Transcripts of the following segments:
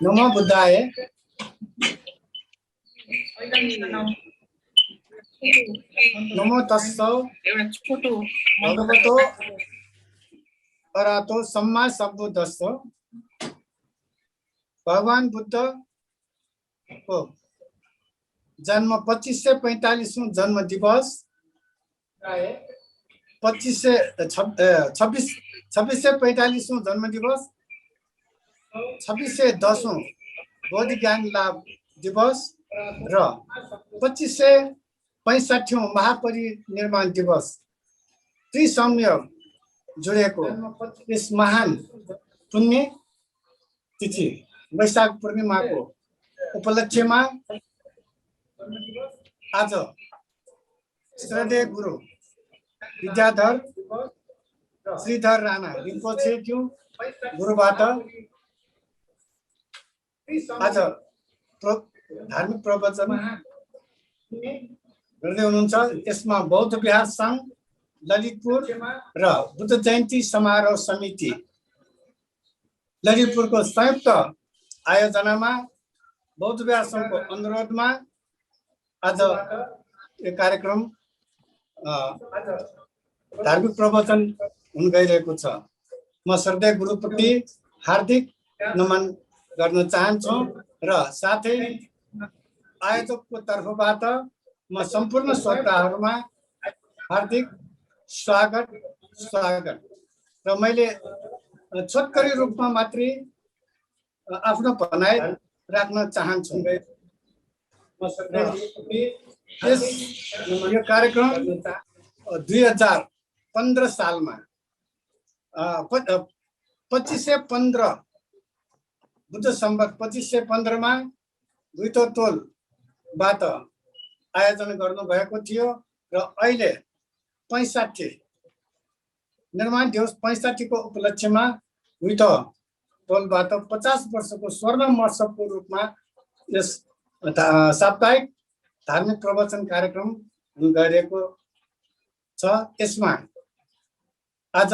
नमो बुद्धाय। नमो तस्सौ भगवतो अरहतो सम्मा सम्बुद्धस्स। भगवान बुद्ध को जन्म 2545 जन्म दिवस 2645 जन्म दिवस 2610 बोधि ज्ञान लाभ दिवस र 2565 महापरिनिर्वाण दिवस त्रिसंयोग जुड़ेको इस महान पुण्य तिथि वैशाख पूर्णिमाको उपलक्ष्यमा आज श्रद्धेय गुरु विद्याधर श्रीधर राणा रिम्पोछे ज्यू गुरुबाट आज धार्मिक प्रवचन गर्दै हुनुहुन्छ। यसमा बौद्ध विहार संघ ललितपुर र बुद्ध जयन्ती समारोह समिति ललितपुरको संयुक्त आयोजनामा बौद्ध विहार संघको अनुरोधमा आज यो कार्यक्रम धार्मिक प्रवचन हुन गइरहेको छ। म श्रद्धेय गुरुप्रति हार्दिक नमन गर्न चाहन्छु र साथै आयोजकको तर्फबाट म सम्पूर्ण श्रोताहरुमा हार्दिक स्वागत र मैले छोटकरी रूपमा मात्रै आफ्नो भनाइ राख्न चाहन्छु। यो कार्यक्रम 2015 सालमा 2515 बुद्ध सम्वत 2515 मा दुईटोलबाट आयोजना गर्नु भएको थियो र अहिले 65 निर्माण दिवस 65 को उपलक्ष्यमा दुईटोलबाट 50 वर्षको स्वर्ण महोत्सवको रूपमा यस साप्ताहिक धार्मिक प्रवचन कार्यक्रम हुन गइरहेको छ। यसमा आज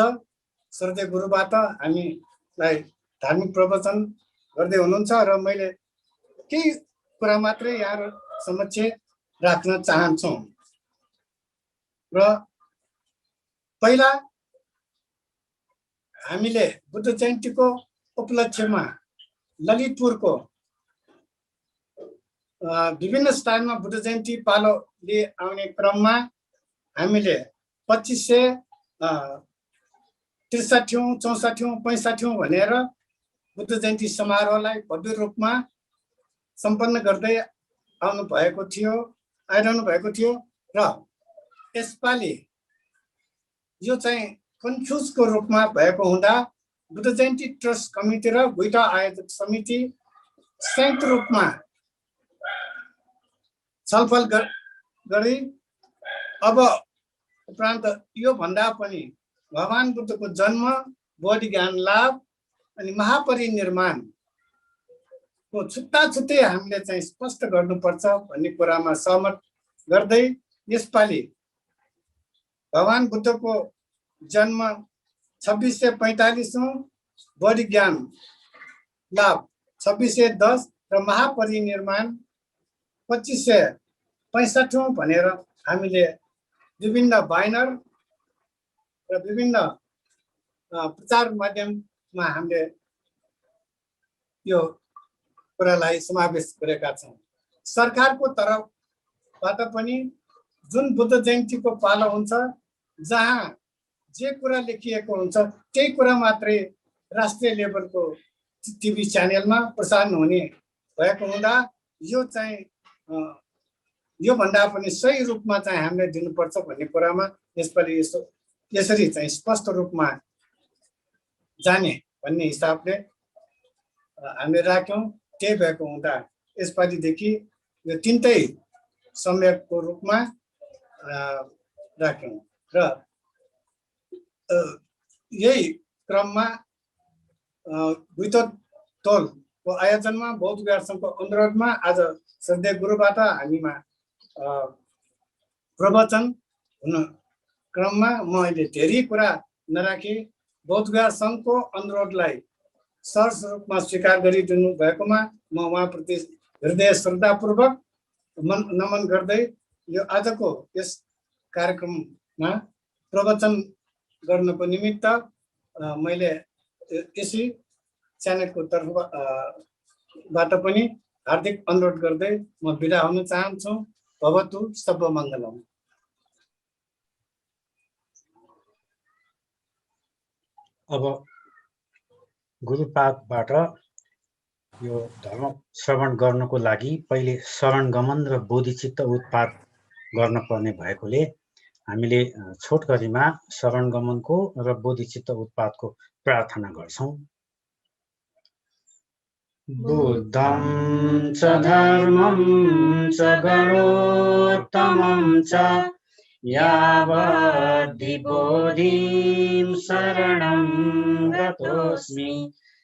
श्रद्धेय गुरुबाट हामीलाई धार्मिक प्रवचन गर्दै हुनुहुन्छ र मैले केही कुरा मात्रै यहाँ समक्ष राख्न चाहन्छु। र पहिला हामीले बुद्ध जयन्तीको उपलक्ष्यमा ललितपुरको विभिन्न स्थानमा बुद्ध जयन्ती पालो लिए आउने क्रममा हामीले 2563 64 65 भनेर बुद्ध जयन्ती समारोहलाई भव्य रूपमा सम्पन्न गर्दै आइरहनु भएको थियो र यसपालि यो चाहिँ कन्फ्युजको रूपमा भएको हुँदा बुद्ध जयन्ती ट्रस्ट कमिटी र गुइटा आयोजक समिति संयुक्त रूपमा छलफल गरी अब उपरान्त यो भन्दा पनि भगवान बुद्धको जन्म बोधि ज्ञान लाभ अनि महापरिनिर्वाण को छुट्टै हामीले चाहिँ स्पष्ट गर्नुपर्छ भन्ने कुरामा सहमत गर्दै यसपालि भगवान बुद्धको जन्म 2645 बोधि ज्ञान लाभ 2610 र महापरिनिर्वाण 2565 भनेर हामीले विभिन्न बैनर र विभिन्न प्रचार माध्यममा हामीले यो कुरालाई समावेश गरेका छौं। सरकारको तर्फबाट पनि जुन बुद्ध जयन्तीको पालो हुन्छ जहाँ जे कुरा लेखिएको हुन्छ त्यही कुरा मात्रै राष्ट्रिय लेभलको टिभी च्यानलमा प्रसारण हुने भएको हुँदा यो चाहिँ यो भन्दा पनि सही रूपमा चाहिँ हामीले दिनुपर्छ भन्ने कुरामा यसपालि यसरी चाहिँ स्पष्ट रूपमा जाने भन्ने हिसाबले हामीले राख्यौं। त्यही भएको हुँदा यसपालिदेखि यो तीनटै सम्यकको रूपमा राख्यौं र यही क्रममा दुईटोलको आयोजनमा बौद्ध विहार संघको अनुरोधमा आज श्रद्धेय गुरुबाट हामीमा प्रवचन हुन क्रममा म अहिले धेरै कुरा नराखी बौद्ध विहार संघको अनुरोधलाई सहर्ष रूपमा स्वीकार गरिदिनु भएकोमा म उहाँप्रति हृदय श्रद्धापूर्वक नमन गर्दै यो आजको यस कार्यक्रममा प्रवचन गर्नको निमित्त मैले यसै च्यानलको तर्फबाट पनि हार्दिक अनुरोध गर्दै म बिदा हुन चाहन्छु। भवतु सर्वमङ्गलम्। अब गुरुपादबाट यो धर्म श्रवण गर्नको लागि पहिले शरणगमन र बोधिचित्त उत्पाद गर्नुपर्ने भएकोले हामीले छोटकरीमा शरणगमनको र बोधिचित्त उत्पादको प्रार्थना गर्छौं। बुद्धं च धर्मं च गणोत्तमं च यावद्धि बोधिं शरणं गतोऽस्मि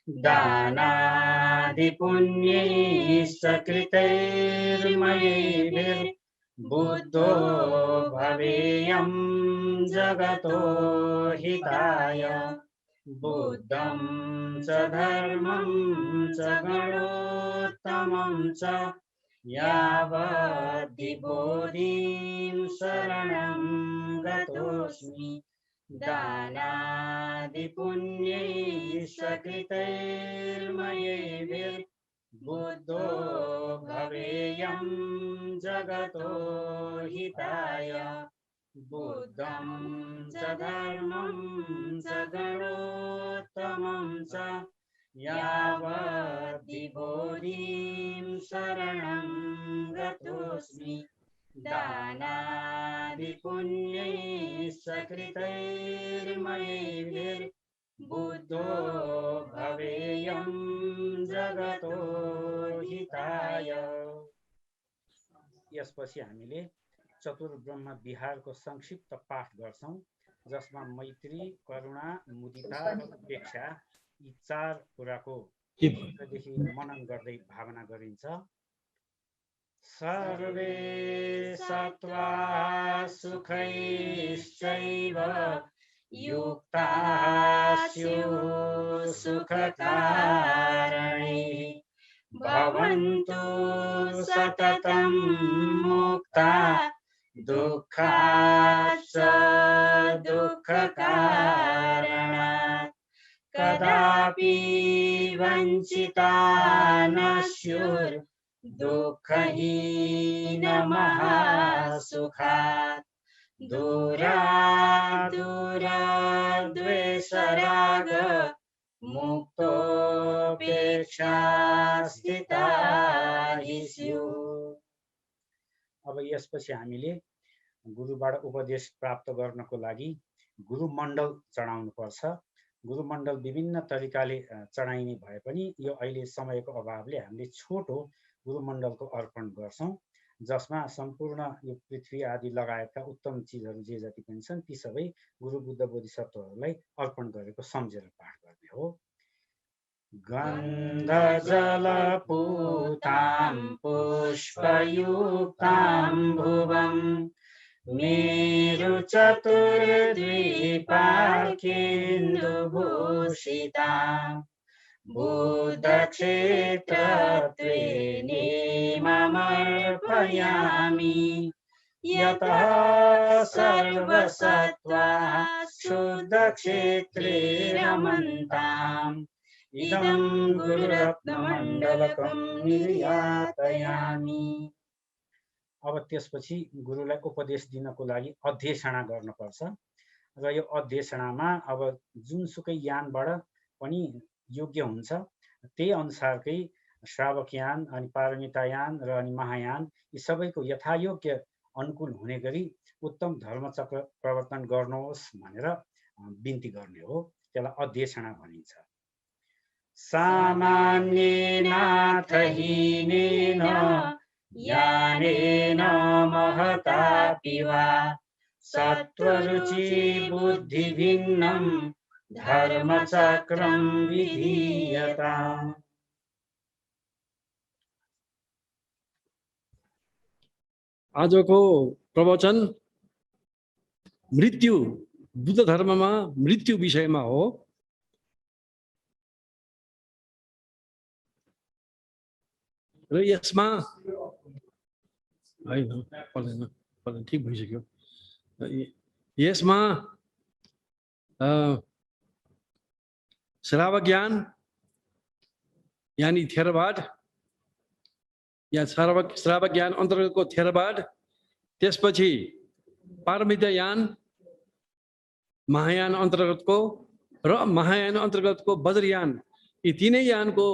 दानादिपुण्यैश्च कृतैर्मयैर्बुद्धो भवेयं जगतो हिताय। बुद्धं च धर्मं च गणोत्तमं च यावद्धि बोधिं शरणं गतोऽस्मि दानादिपुण्यैश्च कृतैर्मयैर्बुद्धो भवेयं जगतो हिताय। बुद्धं च धर्मं च गणोत्तमं च यावद्धि बोधिं शरणं गतोऽस्मि दानादिपुण्यैश्च कृतैर्मयैर्बुद्धो भवेयं जगतो हिताय। यसपछि हामीले चतुर्ब्रह्म विहारको संक्षिप्त पाठ गर्छौं, जसमा मैत्री, करुणा, मुदिता र उपेक्षा यी 4 कुराको देखि मनन गर्दै भावना गरिन्छ। सर्वे सत्त्वा सुखैश्चैव युक्ताः स्युः सुखकारैः भवन्तु सततं मुक्ताः दुःखाच्च दुःखकारणात् कदापि वञ्चिता न स्युर्दुःखहीनमः सुखात्। दूराद्वेषराग मुक्तोपेक्षा स्थिता हि स्युः। अब यसपछि हामीले गुरुबाट उपदेश प्राप्त गर्नको लागि गुरुमण्डल चढाउनु पर्छ। गुरुमण्डल विभिन्न तरिकाले चढाइने भए पनि यो अहिले समयको अभावले हामीले छोटो गुरुमण्डलको अर्पण गर्छौं, जसमा सम्पूर्ण यो पृथ्वी आदि लगायतका उत्तम चिजहरू जे जति पनि छन् ती सबै गुरु बुद्ध बोधिसत्वहरूलाई अर्पण गरेको सम्झेर पाठ गर्ने हो। गन्धजलपूतां पुष्पयुक्तां भुवं मेरुचतुर्द्विपाकेन्दुभूषितां बुद्धक्षेत्रत्वेनेममर्पयामि यतः सर्वसत्त्वाः शुद्धक्षेत्रे रमन्ताम् इदं गुरुरत्नमण्डलकं निर्यातयामि। अब त्यसपछि गुरुलाई उपदेश दिनको लागि अध्यक्षणा गर्नुपर्छ र यो अध्यक्षणामा अब जुनसुकै यानबाट पनि योग्य हुन्छ त्यही अनुसारकै श्रावकयान अनि पारमितायान र अनि महायान यी सबैको यथायोग्य अनुकूल हुने गरी उत्तम धर्मचक्र प्रवर्तन गर्नुहोस् भनेर बिन्ती गर्ने हो। त्यसलाई अध्यक्षणा भनिन्छ। सामान्येनाथ हीनेन यानेन महतापि वा सत्त्वरुचि बुद्धिभिन्नं धर्मचक्रं विधीयताम्। आजको प्रवचन मृत्यु, बुद्ध धर्ममा मृत्यु विषयमा हो। र यसमा होइन पर्दैन ठिक भइसक्यो। यसमा श्रावक ज्ञान यानी थेरवाद या श्रावक ज्ञान अन्तर्गतको थेरवाद, त्यसपछि पारमितयान महायान अन्तर्गतको र महायान अन्तर्गतको वज्रयान, यी तीनै यानको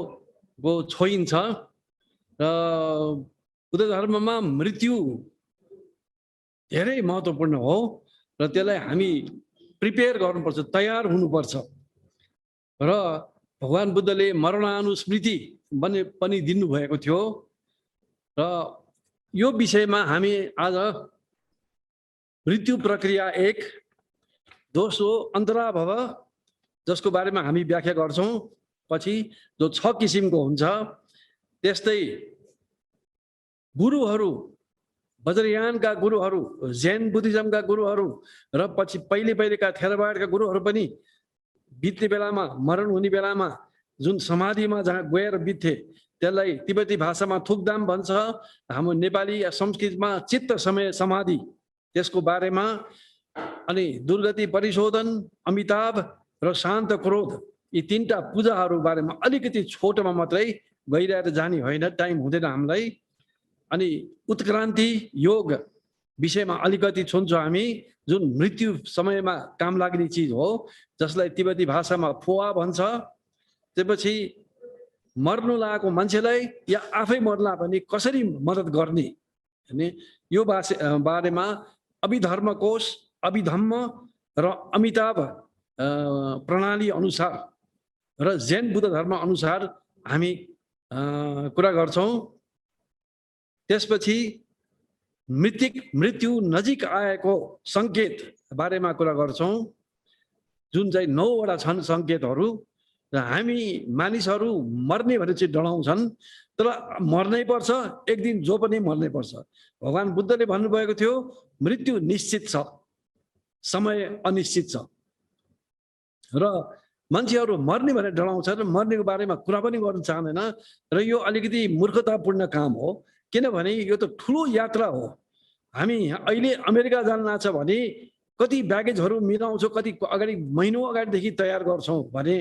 छोइन्छ। र बुद्ध धर्ममा मृत्यु धेरै महत्त्वपूर्ण हो र त्यसलाई हामी प्रिपेयर गर्नुपर्छ, तयार हुनुपर्छ। र भगवान बुद्धले मरणानुस्मृति पनि दिनुभएको थियो। र यो विषयमा हामी आज मृत्यु प्रक्रिया 1, दोस्रो अन्तराभव, जसको बारेमा हामी व्याख्या गर्छौँ पछि, जो 6 किसिमको हुन्छ। त्यस्तै गुरुहरू, वज्रयानका गुरुहरू, जैन बुद्धिज्मका गुरुहरू र पछि पहिलेका थेरवाडका गुरुहरू पनि बित्ने बेलामा, मरण हुने बेलामा जुन समाधिमा जहाँ गएर बित्थे त्यसलाई तिब्बती भाषामा थुकदाम भन्छ, हाम्रो नेपाली या संस्कृतमा चित्त समय समाधि, त्यसको बारेमा। अनि दुर्गति परिशोधन, अमिताभ र शान्त क्रोध, यी 3टा पूजाहरू बारेमा अलिकति छोटोमा मात्रै गइरहेर जाने होइन, टाइम हुँदैन हामीलाई। अनि उत्क्रान्ति योग विषयमा अलिकति छुन्छौँ हामी, जुन मृत्यु समयमा काम लाग्ने चिज हो, जसलाई तिब्बती भाषामा फोवा भन्छ। त्यसपछि मर्नु लागेको मान्छेलाई या आफै मर्ला भने कसरी मद्दत गर्ने, अनि यो बारेमा अभिधर्म कोश, अभिधम्म र अमिताभ प्रणाली अनुसार र जैन बुद्ध धर्म अनुसार हामी कुरा गर्छौँ। त्यसपछि मृत्यु नजिक आएको सङ्केत बारेमा कुरा गर्छौँ, जुन चाहिँ 9वटा छन् सङ्केतहरू। र हामी मानिसहरू मर्ने भनेर चाहिँ डराउँछन्, तर मर्नै पर्छ, एक दिन जो पनि मर्नै पर्छ। भगवान बुद्धले भन्नुभएको थियो मृत्यु निश्चित छ, समय अनिश्चित छ। र मान्छेहरू मर्ने भनेर डराउँछ र मर्नेको बारेमा कुरा पनि गर्न चाहँदैन। र यो अलिकति मूर्खतापूर्ण काम हो, किनभने यो त ठुलो यात्रा हो। हामी अहिले अमेरिका जान लाग्छ भने कति ब्यागेजहरू मिलाउँछौँ, कति अगाडि महिनौ अगाडिदेखि तयार गर्छौँ भने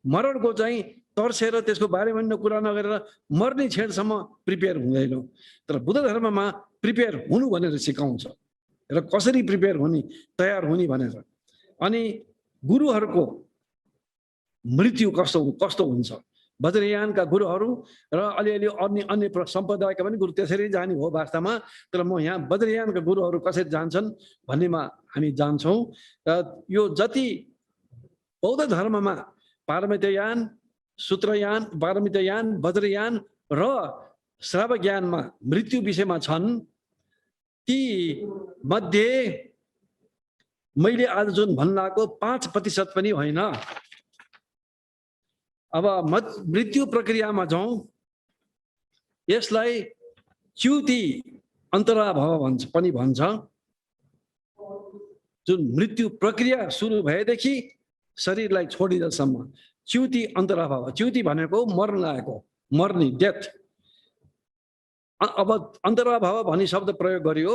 मरणको चाहिँ तर्सेर त्यसको बारेमा कुरा नगरेर मर्ने क्षणसम्म प्रिपेयर हुँदैनौँ। तर बुद्ध धर्ममा प्रिपेयर हुनु भनेर सिकाउँछ र कसरी प्रिपेयर हुने, तयार हुने भनेर। अनि गुरुहरूको मृत्यु कस्तो हुन्छ, वज्रयानका गुरुहरू र अलिअलि अन्य सम्प्रदायका पनि गुरु त्यसरी जाने हो वास्तवमा। तर म यहाँ वज्रयानका गुरुहरू कसरी जान्छन् भन्नेमा हामी जान्छौँ। र यो जति बौद्ध धर्ममा पारमितयान, सूत्रयान, पारमितयान, वज्रयान र श्रावक ज्ञानमा मृत्यु विषयमा छन्, ती मध्ये मैले आज जुन भन्नको 5% पनि होइन। अब मृत्यु प्रक्रियामा जाउँ। यसलाई च्युति अन्तराभव पनि भन्छ। जुन मृत्यु प्रक्रिया सुरु भएदेखि शरीरलाई छोडिदिएसम्म च्युति अन्तराभव। च्युति भनेको मर्न लागेको, मर्ने, डेथ। अब अन्तराभव भन्ने शब्द प्रयोग गरियो।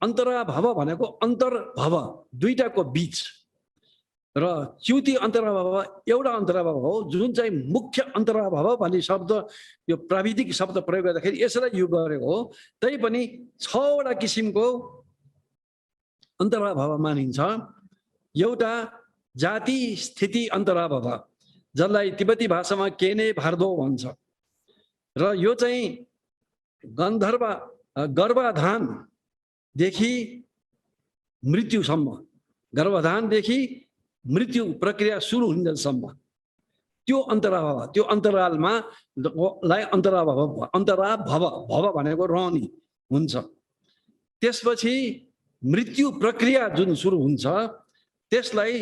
अन्तराभव भनेको अन्तर्भव, दुईटाको बीच। र च्युति अन्तराभव एउटा अन्तराभव हो, जुन चाहिँ मुख्य अन्तराभव भन्ने शब्द, यो प्राविधिक शब्द प्रयोग गर्दाखेरि यसलाई युज गरेको हो। तैपनि 6वटा किसिमको अन्तराभव मानिन्छ। एउटा जाति स्थिति अन्तराभव, जसलाई तिब्बती भाषामा केने भारदो भन्छ। र यो चाहिँ गर्भाधानदेखि मृत्युसम्म, गर्भाधानदेखि मृत्यु प्रक्रिया सुरु हुन्जेलसम्म त्यो अन्तराभव, त्यो अन्तरालमा अन्तराभव भनेको रहने हुन्छ। त्यसपछि मृत्यु प्रक्रिया जुन सुरु हुन्छ त्यसलाई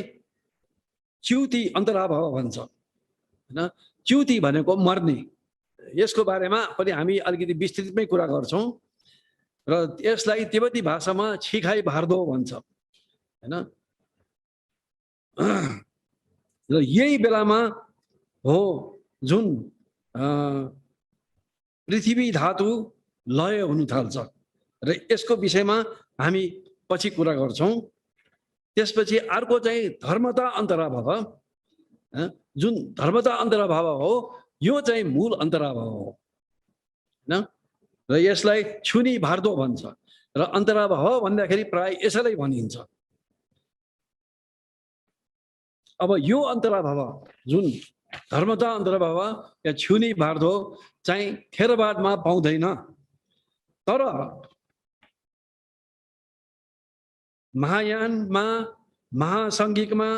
च्युति अन्तराभव भन्छ, हैन। च्युति भनेको मर्ने। यसको बारेमा पनि हामी अलिकति विस्तृतमै कुरा गर्छौँ। र यसलाई तिब्बती भाषामा छिखाइ भारदो भन्छ, हैन। र यही बेलामा हो जुन पृथ्वी धातु लय हुन थाल्छ र यसको विषयमा हामी पछि कुरा गर्छौं। त्यसपछि अर्को चाहिँ धर्मता अन्तराभाव, जुन धर्मता अन्तराभाव हो यो चाहिँ मूल अन्तराभाव हो हैन, र यसलाई छुनी भार्दो भन्छ र अन्तराभाव भन्दाखेरि प्राय यसैलाई भनिन्छ। अब यो अन्तराभाव जुन धर्मता अन्तराभाव या छुनी भार्दो चाहिँ थेरवादमा पाउँदैन, तर महायानमा, महासङ्घिकमा,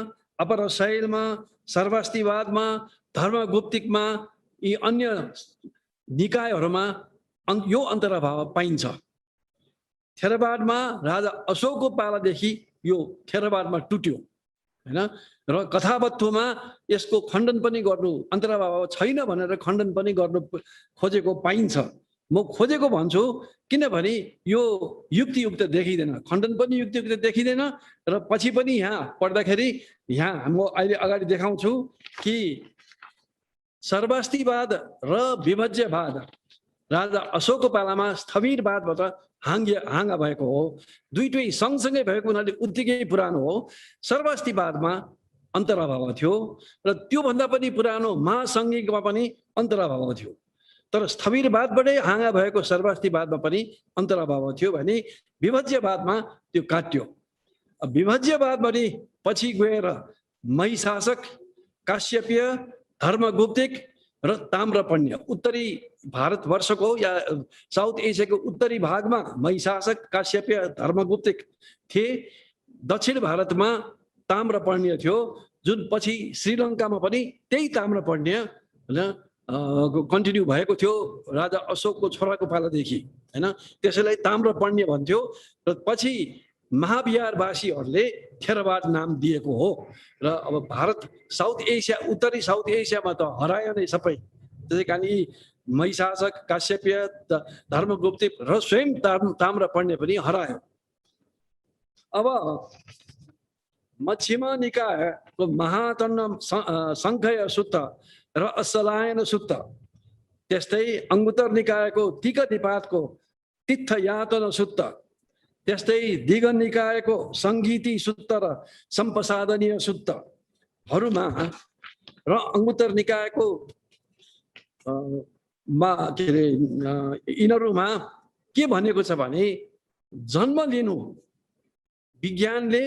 अपर शैलमा, सर्वास्तिवादमा, धर्मगुप्तिकमा, यी अन्य निकायहरूमा यो अन्तराभाव पाइन्छ। थेरवादमा राजा अशोकको पालादेखि यो थेरवादमा टुट्यो हैन, र कथावस्तुमा यसको खण्डन पनि गर्नु, अन्तराभाव छैन भनेर खण्डन पनि गर्नु खोजेको पाइन्छ। म खोजेको भन्छु किनभने यो युक्तियुक्त देखिँदैन, खण्डन पनि युक्तियुक्त देखिँदैन, र पछि पनि यहाँ पढ्दाखेरि यहाँ म अहिले अगाडि देखाउँछु कि सर्वास्तिवाद र विभज्यवाद राजा अशोकको पालामा स्थविरवादबाट हाँगा भएको हो। दुईटै सँगसँगै भएको हुनाले उत्तिकै पुरानो हो। सर्वास्तिवादमा अन्तराभाव थियो र त्योभन्दा पनि पुरानो महासङ्घिकमा पनि अन्तराभाव थियो, तर स्थविरवादबाटै हाँगा भएको सर्वास्तिवादमा पनि अन्तराभाव थियो भने विभज्यवादमा त्यो काट्यो। विभज्यवादभरि पछि गएर महिशासक, काश्यपीय, धर्मगुप्तिक र ताम्रपण्य, उत्तरी भारतवर्षको या साउथ एसियाको उत्तरी भागमा महिशासक, काश्यपीय, धर्मगुप्तिक थिए। दक्षिण भारतमा ताम्रपण्य थियो, जुन पछि श्रीलङ्कामा पनि त्यही ताम्रपण्य कन्टिन्यू भएको थियो राजा अशोकको छोराको पालादेखि हैन, त्यसैलाई ताम्रपण्य भन्थ्यो। र पछि महाबिहारवासीहरूले थेरवाद नाम दिएको हो। र अब भारत साउथ एसिया, उत्तरी साउथ एसियामा त हरायो नै सबै, त्यसै कारण यी महिशासक, काश्यपीय, धर्मगुप्तिक र स्वयं ताम्रपण्य पनि हरायो। अब मच्छिमा निकायको महातन्न सङ्खय सुत्त र असलायन सुत्त, त्यस्तै अङ्गुत्तर निकायको तिक निपातको तीर्थयातन सुत्त, त्यस्तै दिग निकायको सङ्गीति सुत्त र सम्पसादनीय सुत्तहरूमा र अङ्गुत्तर निकायको यिनीहरूमा के भनेको छ भने जन्म लिनु, विज्ञानले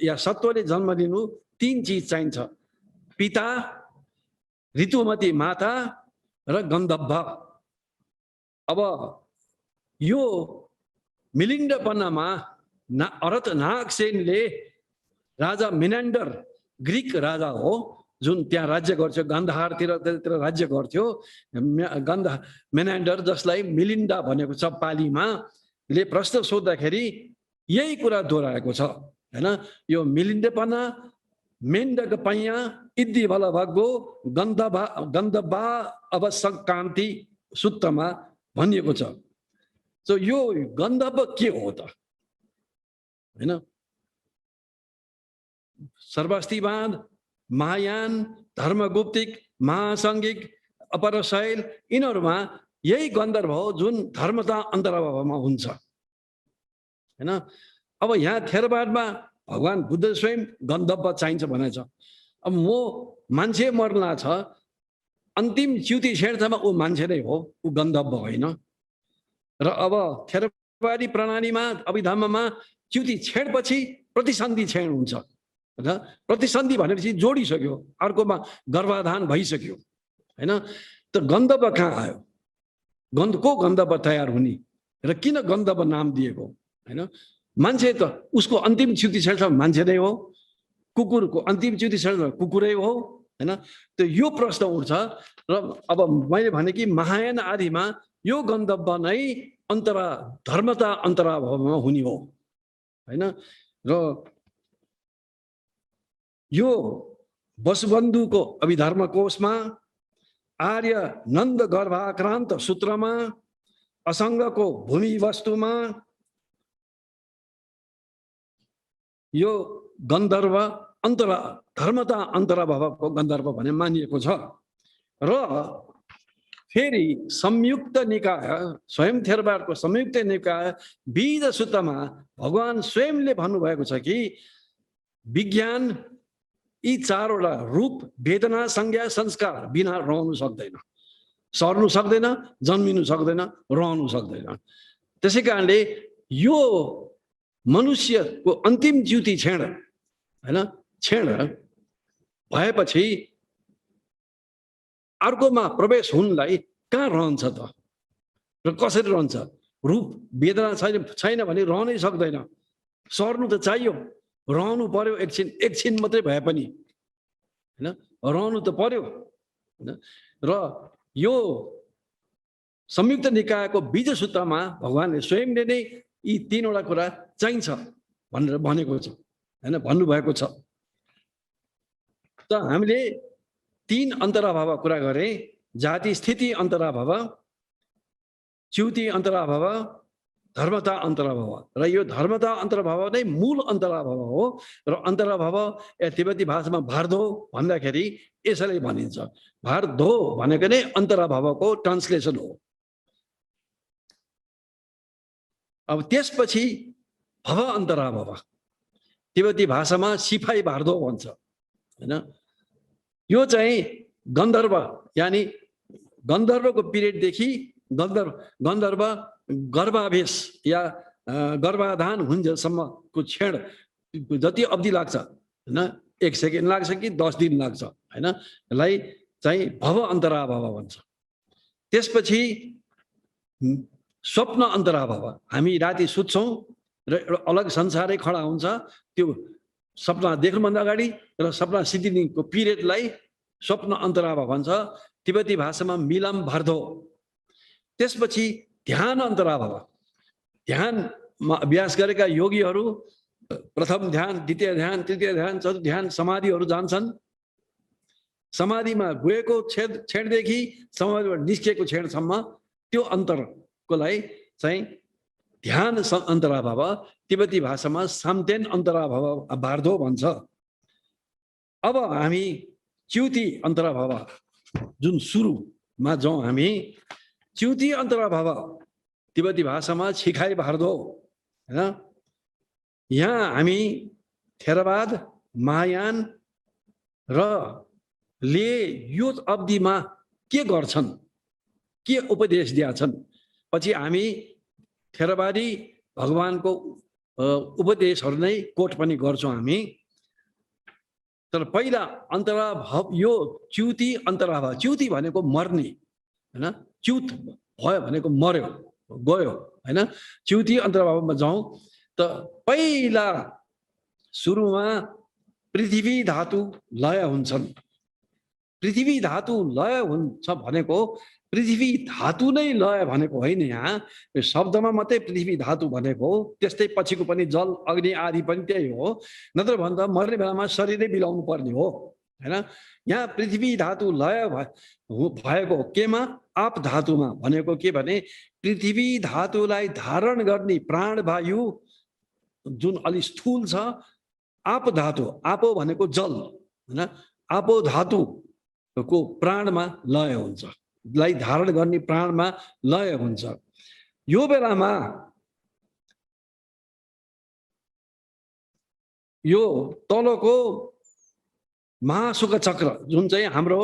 या सत्वले जन्म लिनु 3 चिज चाहिन्छ, पिता, ऋतुमती माता र गन्धर्व। अब यो मिलिन्डपन्नामा अरत नागसेनले राजा मिनान्डर, ग्रिक राजा हो जुन त्यहाँ राज्य गर्थ्यो, गान्धारतिर राज्य गर्थ्यो, मिनान्डर जसलाई मिलिन्डा भनेको छ पालीमा, ले प्रश्न सोद्धाखेरि यही कुरा दोहोऱ्याएको छ हैन। यो मिलिन्डपना, मेन्डक पैया, इद्दि बल भगो, गन्धर्वा अवश्यक कान्ति सुत्तमा भनिएको छ। सो यो गन्धर्व के हो त हैन? सर्वास्तिवाद, महायान, धर्मगुप्तिक, महासङ्घिक, अपर शैल, यिनीहरूमा यही गन्धर्व हो जुन धर्मता अन्तराभावमा हुन्छ हैन। अब यहाँ थेरवादमा भगवान बुद्ध स्वयं गन्धर्व चाहिन्छ भनेछ। अब म मान्छे मर्ला छ, अन्तिम च्युति छेड्छमा ऊ मान्छे नै हो, ऊ गन्धर्व होइन। र अब थेरवादी प्रणालीमा, अभिधर्ममा च्युति छेडपछि प्रतिसन्धि छेड हुन्छ र प्रतिसन्धि भनेपछि जोडिसक्यो, अर्कोमा गर्भाधान भइसक्यो हैन। त गन्धर्व कहाँ आयो? को गन्धर्व तयार हुने र किन गन्धर्व नाम दिएको हैन? मान्छे त उसको अन्तिम च्युति छेड्छ मान्छे नै हो, कुकुरको अन्तिम च्युति छेड्छ कुकुरै हो हैन। त यो प्रश्न उठ्छ। र अब मैले भने कि महायान आदिमा यो गन्धर्व नै धर्मता अन्तराभावमा हुने हो हैन। र यो वसुबन्धुको अभिधर्म कोशमा, आर्य नन्द गर्भाक्रान्त सूत्रमा, असङ्गको भूमि वस्तुमा यो गन्धर्व धर्मता अन्तराभावको गन्धर्व भने मानिएको छ। र फेरि संयुक्त निकाय स्वयं थेरवादको संयुक्त निकाय बीज सूत्रमा भगवान स्वयंले भन्नुभएको छ कि विज्ञान यी चारवटा रूप वेदना संज्ञा संस्कार बिना रहनु सक्दैन, सर्नु सक्दैन, जन्मिनु सक्दैन, रहनु सक्दैन। त्यसै कारणले यो मनुष्यको अन्तिम ज्योति क्षण हैन, क्षण भएपछि अर्कोमा प्रवेश हुनलाई कहाँ रहन्छ त र कसरी रहन्छ? रूप वेदना छैन भने रहनै सक्दैन, सर्नु त चाहियो, रहनु पर्यो, एकछिन मात्रै भए पनि हैन, रहनु त पर्यो हैन। र यो संयुक्त निकायको बीज सूत्रमा भगवानले स्वयंले नै यी तीनवटा कुरा चाहिन्छ भनेर भनेको छ हैन, भन्नुभएको छ। त हामीले तीन अन्तराभाव कुरा गरे, जाति स्थिति अन्तराभाव, च्युति अन्तराभाव, धर्मता अन्तराभाव। र यो धर्मता अन्तराभाव नै मूल अन्तराभाव हो। र अन्तराभाव तिब्बती भाषामा भारदो भन्दाखेरि यसरी भनिन्छ। भारदो भनेको नै अन्तराभावको ट्रान्सलेसन हो। अब त्यसपछि भव अन्तराभाव, तिब्बती भाषामा सिफाई भारदो भन्छ हैन। यो चाहिँ गन्धर्व, यानी गन्धर्वको पिरियडदेखि गन्धर्व गर्भावेश या गर्भाधान हुन्जेलसम्मको क्षण जति अवधि लाग्छ हैन, 1 सेकेन्ड लाग्छ कि 10 दिन लाग्छ हैन, यसलाई चाहिँ भव अन्तराभाव भन्छ। त्यसपछि स्वप्न अन्तराभाव, हामी राति सुत्छौँ र एउटा अलग संसारै खडा हुन्छ। त्यो सपना देख्नुभन्दा अगाडि र सपना सिद्धिको पिरियडलाई स्वप्न अन्तराभाव भन्छ, तिब्बती भाषामा मिलम भर्दो। त्यसपछि ध्यान अन्तराभाव, ध्यानमा अभ्यास गरेका योगीहरू प्रथम ध्यान, द्वितीय ध्यान, तृतीय ध्यान, चतुर्थ ध्यान, समाधिहरू जान्छन्। समाधिमा गएको क्षणदेखि समाधिबाट निस्किएको क्षणसम्म त्यो अन्तरको लागि चाहिँ ध्यान अन्तराभाव, तिब्बती भाषामा साम्तेन अन्तराभाव भारदो भन्छ। अब हामी च्युति अन्तराभाव जुन सुरुमा जाउँ हामी, च्युति अन्तराभाव तिब्बती भाषामा छिखाइ भारदो हैन। यहाँ हामी थेरवाद, महायान र ले यो अवधिमा के गर्छन्, के उपदेश दिएछन्, पछि हामी थेरवादी भगवानको उपदेशहरू नै कोट पनि गर्छौँ हामी। तर पहिला अन्तराभाव यो च्युति अन्तराभाव, च्युति भनेको मर्ने हैन, च्युत भयो भनेको मर्यो गयो हैन। च्युति अन्तराभावमा जाउँ त पहिला सुरुमा पृथ्वी धातु लय हुन्छन्। पृथ्वी धातु लय हुन्छ भनेको पृथ्वी धातु नै लय भनेको होइन, यहाँ यो शब्दमा मात्रै पृथ्वी धातु भनेको, त्यस्तै पछिको पनि जल अग्नि आदि पनि त्यही हो। नत्र भन्दा मर्ने बेलामा शरीरै बिलाउनु पर्ने हो हैन। यहाँ पृथ्वी धातु लय भएको केमा? आप धातुमा। भनेको के भने पृथ्वी धातुलाई धारण गर्ने प्राणवायु जुन अलि स्थूल छ, आप धातु, आपो भनेको जल हैन, आपो धातुको प्राणमा लय हुन्छ, लाई धारण गर्ने प्राणमा लय हुन्छ। यो बेलामा यो तलको महासुख चक्र जुन चाहिँ हाम्रो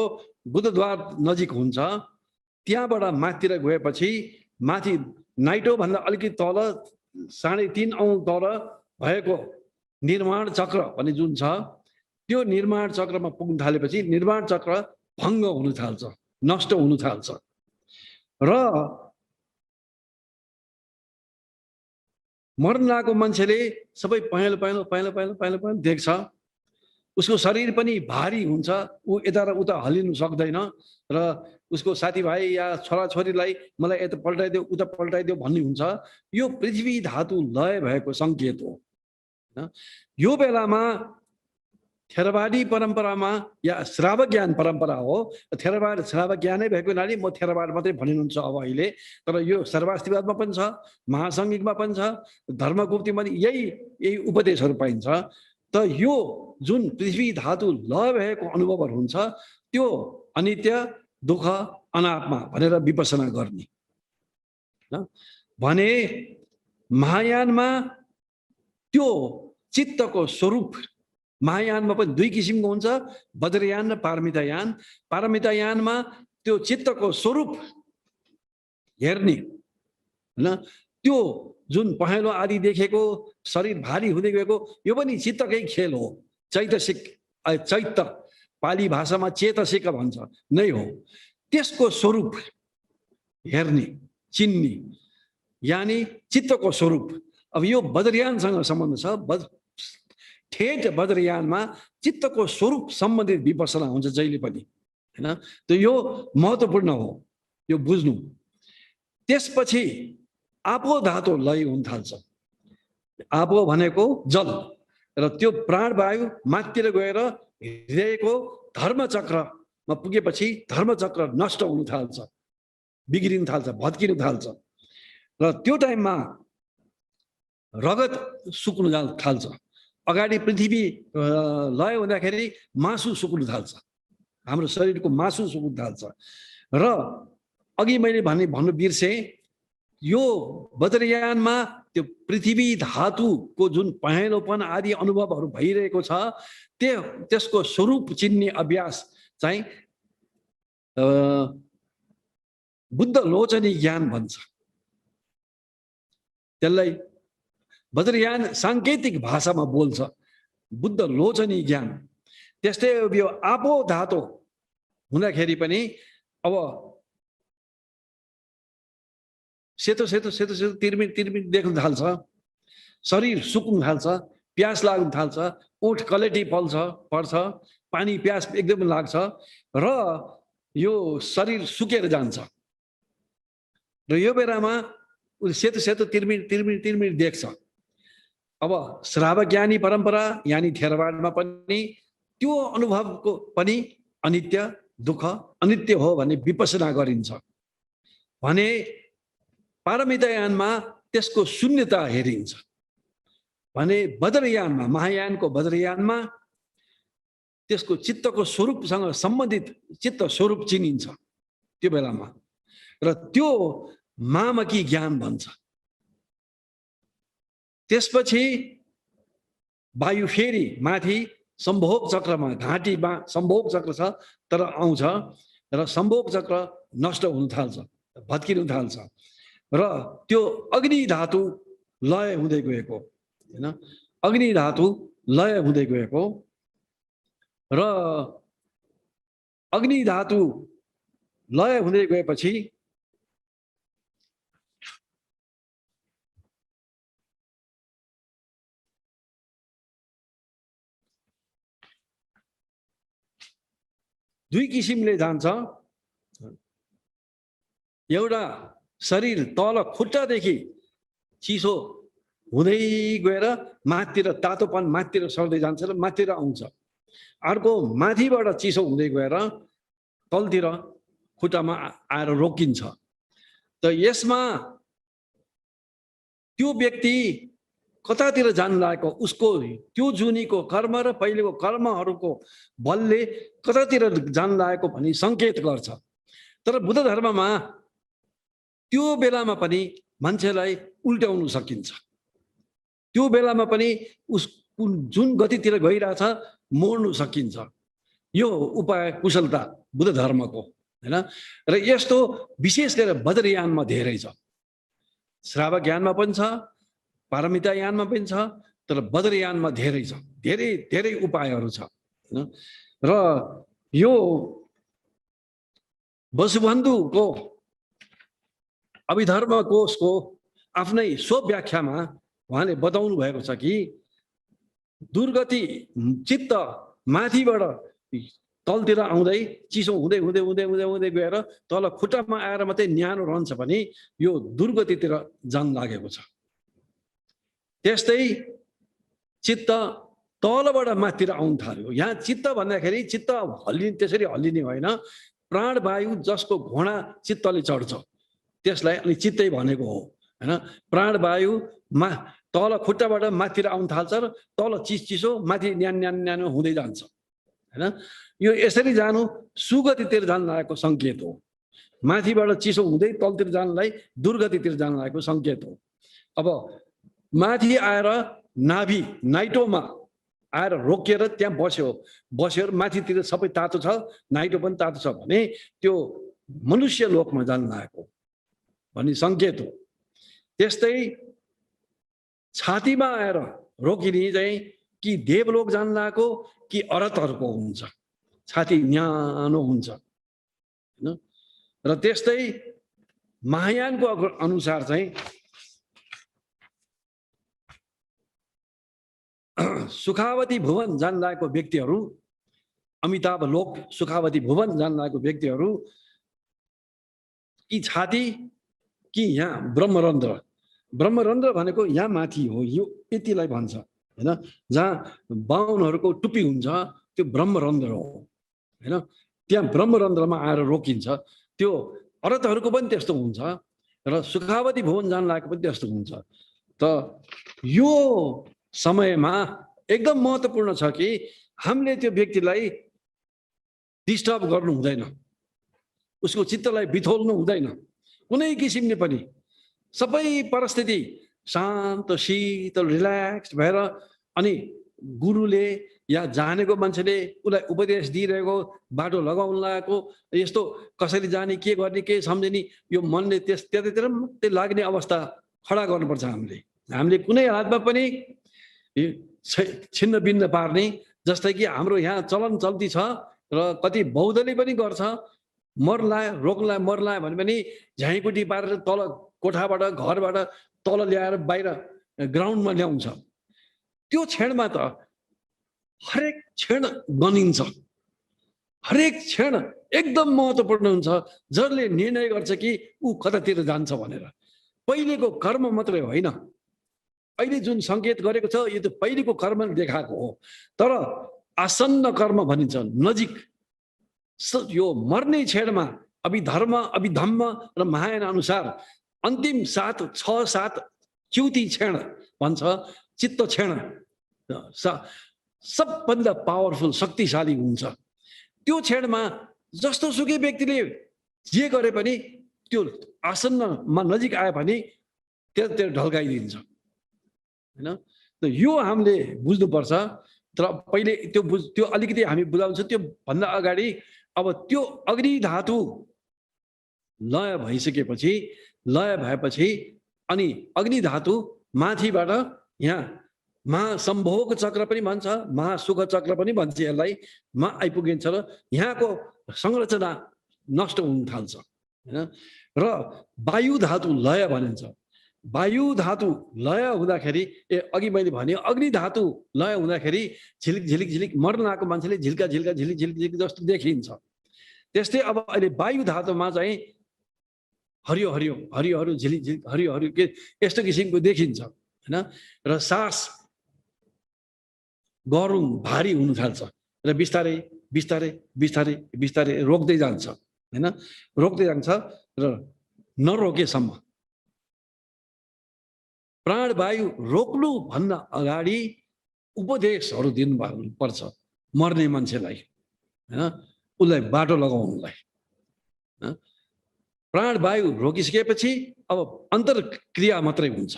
बुधद्वार नजिक हुन्छ, त्यहाँबाट माथितिर गएपछि माथि नाइटो भन्दा अलिकति तल 3.5 औं तल भएको निर्माण चक्र भन्ने जुन छ, त्यो निर्माण चक्रमा पुग्न थालेपछि निर्माण चक्र भङ्ग हुन थाल्छ, नष्ट हुन थाल्छ। र मर्न लागेको मान्छेले सबै पहेँलो पहेँलो पहेँलो पहेँलो पहेँलो पहेँलो देख्छ। उसको शरीर पनि भारी हुन्छ, ऊ यता र उता हल्लिनु सक्दैन र उसको साथीभाइ या छोराछोरीलाई मलाई यता पल्टाइदेऊ उता पल्टाइदेऊ भन्ने हुन्छ। यो पृथ्वी धातु लय भएको सङ्केत हो। यो बेलामा थेरवादी परम्परामा या श्रावक ज्ञान परम्परा हो, थेरवाद श्रावक ज्ञानै भएको हुनाले म थेरवाद मात्रै भनिनुहुन्छ अब अहिले। तर यो सर्वास्तिवादमा पनि छ, महासङ्गिकमा पनि छ, धर्मगुप्तीमा पनि यही उपदेशहरू पाइन्छ। त यो जुन पृथ्वी धातु लय भएको अनुभवहरू हुन्छ, त्यो अनित्य, दुःख अनात्मा भनेर विपसना गर्ने भने महायानमा त्यो चित्तको स्वरूप महायानमा पनि दुई किसिमको हुन्छ, वज्रयान र पारमितायान। पारमितायानमा त्यो चित्तको स्वरूप हेर्ने हैन, त्यो जुन पहेँलो आदि देखेको, शरीर भारी हुँदै गएको, यो पनि चित्तकै खेल हो। चैतसिक चैत्त पाली भाषामा चेतसिक भन्छ नै हो। त्यसको स्वरूप हेर्ने चिन्ने यानी चित्तको स्वरूप। अब यो वज्रयानसँग सम्बन्ध छ। ठेट वज्रयानमा चित्तको स्वरूप सम्बन्धित विपसना हुन्छ जहिले पनि हैन। त यो महत्त्वपूर्ण हो, यो बुझ्नु। त्यसपछि आपो धातु लय हुन थाल्छ। आपो भनेको जल र त्यो प्राणवायु माथितिर गएर हृदयको धर्मचक्रमा पुगेपछि धर्मचक्र नष्ट हुन थाल्छ, बिग्रिन थाल्छ, भत्किन थाल्छ। र त्यो टाइममा रगत सुक्नु थाल्छ। अगाडि पृथ्वी लय हुँदाखेरि मासु सुक्नु थाल्छ, हाम्रो शरीरको मासु सुक्नु थाल्छ। र अघि मैले भन्नु बिर्सेँ, यो वज्रयानमा त्यो पृथ्वी धातुको जुन पहेँलोपन आदि अनुभवहरू भइरहेको छ, त्यसको स्वरूप चिन्ने अभ्यास चाहिँ बुद्ध लोचनी ज्ञान भन्छ। त्यसलाई वज्रयान साङ्केतिक भाषामा बोल्छ, बुद्ध लोचनी ज्ञान। त्यस्तै यो आपो धातु हुँदाखेरि पनि अब सेतो सेतो सेतो सेतो तिर्मिर तिर्मिर देख्न थाल्छ, शरीर सुक्नु थाल्छ, प्यास लाग्न थाल्छ, ओठ कलेटी पर्छ, पानी प्यास एकदम लाग्छ र यो शरीर सुकेर जान्छ। र यो बेलामा सेतो सेतो तिर्मिर तिर्मिर तिर्मिर देख्छ। अब श्रावज्ञानी परम्परा यानी थेरवाडमा पनि त्यो अनुभवको पनि अनित्य दुःख अनित्य हो भन्ने विपसना गरिन्छ भने पारमितायानमा त्यसको शून्यता हेरिन्छ भने वज्रयानमा महायानको वज्रयानमा त्यसको चित्तको स्वरूपसँग सम्बन्धित चित्त स्वरूप चिनिन्छ त्यो बेलामा। र त्यो मामकी ज्ञान भन्छ। त्यसपछि वायु फेरि माथि सम्भोग चक्रमा, घाँटीमा सम्भोग चक्र छ तर आउँछ र सम्भोग चक्र नष्ट हुन थाल्छ, भत्किन थाल्छ। र त्यो अग्नि धातु लय हुँदै गएको हैन, अग्नि धातु लय हुँदै गएको र अग्नि धातु लय हुँदै गएपछि दुई किसिमले जान्छ। एउटा शरीर तल खुट्टादेखि चिसो हुँदै गएर माथितिर तातोपन माथितिर सर्दै जान्छ र माथितिर आउँछ। अर्को माथिबाट चिसो हुँदै गएर तलतिर खुट्टामा आएर रोकिन्छ। त यसमा त्यो व्यक्ति कतातिर जान लागेको, उसको त्यो जुनीको कर्म र पहिलेको कर्महरूको बलले कतातिर जान लागेको भनी सङ्केत गर्छ। तर बुद्ध धर्ममा त्यो बेलामा पनि मान्छेलाई उल्ट्याउन सकिन्छ। त्यो बेलामा पनि उस जुन गतितिर गइरहेछ मोड्नु सकिन्छ। यो उपाय कुशलता बुद्ध धर्मको हैन। र यस्तो विशेष गरेर वज्रयानमा धेरै छ, श्राव ज्ञानमा पनि छ, पारमितायानमा पनि छ, तर वज्रयानमा धेरै छ, धेरै धेरै उपायहरू छ हैन। र यो वसुबन्धुको अभिधर्म कोशको आफ्नै स्वव्याख्यामा उहाँले बताउनु भएको छ कि दुर्गति चित्त माथिबाट तलतिर आउँदै चिसो हुँदै हुँदै हुँदै हुँदै हुँदै गएर तल खुट्टामा आएर मात्रै न्यानो रहन्छ भने यो दुर्गतितिर जान लागेको छ। त्यस्तै चित्त तलबाट माथितिर आउन थाल्यो। यहाँ चित्त भन्दाखेरि चित्त हल्लिने त्यसरी हल्लिने होइन, प्राणवायु जसको घोडा चित्तले चढ्छ त्यसलाई अनि चित्तै भनेको हो हैन। प्राणवायु तल खुट्टाबाट माथितिर आउन थाल्छ र तल चिसो माथि न्यानो न्यानो न्यानो हुँदै जान्छ हैन। यो यसरी जानु सुगतितिर जान लागेको सङ्केत हो। माथिबाट चिसो हुँदै तलतिर जानलाई दुर्गतितिर जान लागेको सङ्केत हो। अब माथि आएर नाइटोमा आएर रोकिएर त्यहाँ बस्यो माथितिर सबै तातो छ, नाइटो पनि तातो छ भने त्यो मनुष्य लोकमा जान लागेको भन्ने सङ्केत हो। त्यस्तै छातीमा आएर रोकिने चाहिँ कि देवलोक जान लागेको कि अरतहरूको हुन्छ, छाती न्यानो हुन्छ हैन। र त्यस्तै महायानको अनुसार चाहिँ सुखावती भुवन जान लागेको व्यक्तिहरू, अमिताभ लोक सुखावती भुवन जान लागेको व्यक्तिहरू कि छाती कि यहाँ ब्रह्मरन्ध्र भनेको यहाँ माथि हो, यो यतिलाई भन्छ हैन, जहाँ बाहुनहरूको टुप्पी हुन्छ त्यो ब्रह्मरन्ध्र हो हैन। त्यहाँ ब्रह्मरन्ध्रमा आएर रोकिन्छ। त्यो अरतहरूको पनि त्यस्तो हुन्छ र सुखावती भुवन जान लागेको पनि त्यस्तो हुन्छ। त यो समयमा एकदम महत्त्वपूर्ण छ कि हामीले त्यो व्यक्तिलाई डिस्टर्ब गर्नु हुँदैन, उसको चित्तलाई बिथोल्नु हुँदैन कुनै किसिमले पनि। सबै परिस्थिति शान्त शीतल रिल्याक्स भएर अनि गुरुले या जानेको मान्छेले उसलाई उपदेश दिइरहेको, बाटो लगाउन लागेको, यस्तो कसरी जाने, के गर्ने, के सम्झने, यो मनले त्यतातिर मात्रै लाग्ने अवस्था खडा गर्नुपर्छ। हामीले कुनै हालतमा पनि छिन्न भिन्न पार्ने, जस्तै कि हाम्रो यहाँ चलन चल्ती छ र कति बौद्धले पनि गर्छ, मर्लायो रोक्ला मर्लायो भने पनि झ्याइकुटी पारेर तल कोठाबाट घरबाट तल ल्याएर बाहिर ग्राउन्डमा ल्याउँछ। त्यो क्षणमा त हरेक क्षण गनिन्छ, हरेक क्षण एकदम महत्त्वपूर्ण हुन्छ। जसले निर्णय गर्छ कि ऊ कतातिर जान्छ भनेर। पहिलेको कर्म मात्रै होइन, अहिले जुन सङ्केत गरेको छ यो त पहिलेको कर्मले देखाएको हो। तर आसन्न कर्म भनिन्छ, नजिक यो मर्ने क्षणमा अभिधर्म अभिधम्म र महायान अनुसार अन्तिम 6-7 च्युति क्षण भन्छ, चित्त क्षण सबभन्दा पावरफुल शक्तिशाली हुन्छ। त्यो क्षणमा जस्तो सुकै व्यक्तिले जे गरे पनि त्यो आसन्नमा नजिक आयो भने त्यो ढल्काइदिन्छ हैन। यो हामीले बुझ्नुपर्छ। तर पहिले त्यो अलिकति हामी बुझाउँछौँ। त्यो भन्दा अगाडि अब त्यो अग्नि धातु लय भएपछि अनि अग्नि धातु माथिबाट यहाँ महासम्भोग चक्र पनि भन्छ, महासुख चक्र पनि भन्छ, यसलाई आइपुगिन्छ र यहाँको संरचना नष्ट हुन थाल्छ हैन। र वायु धातु लय भनिन्छ। वायु धातु लय हुँदाखेरि अघि मैले भने अग्नि धातु लय हुँदाखेरि झिलिक झिलिक झिलिक मर्न आएको मान्छेले झिल्का झिल्का झिलिक झिलिक झिलिक जस्तो देखिन्छ। त्यस्तै अब अहिले वायु धातुमा चाहिँ हरियो हरियो हरियो हरियो झिलिक झिलिक हरियो हरियो के यस्तो किसिमको देखिन्छ हैन। र सास गरुङ भारी हुन थाल्छ र बिस्तारै बिस्तारै बिस्तारै बिस्तारै रोक्दै जान्छ हैन, रोक्दै जान्छ र नरोकेसम्म। प्राणवायु रोक्नु भन्दा अगाडि उपदेशहरू दिनुपर्छ मर्ने मान्छेलाई हैन, उसलाई बाटो लगाउनुलाई। प्राणवायु रोकिसकेपछि अब अन्तर्क्रिया मात्रै हुन्छ,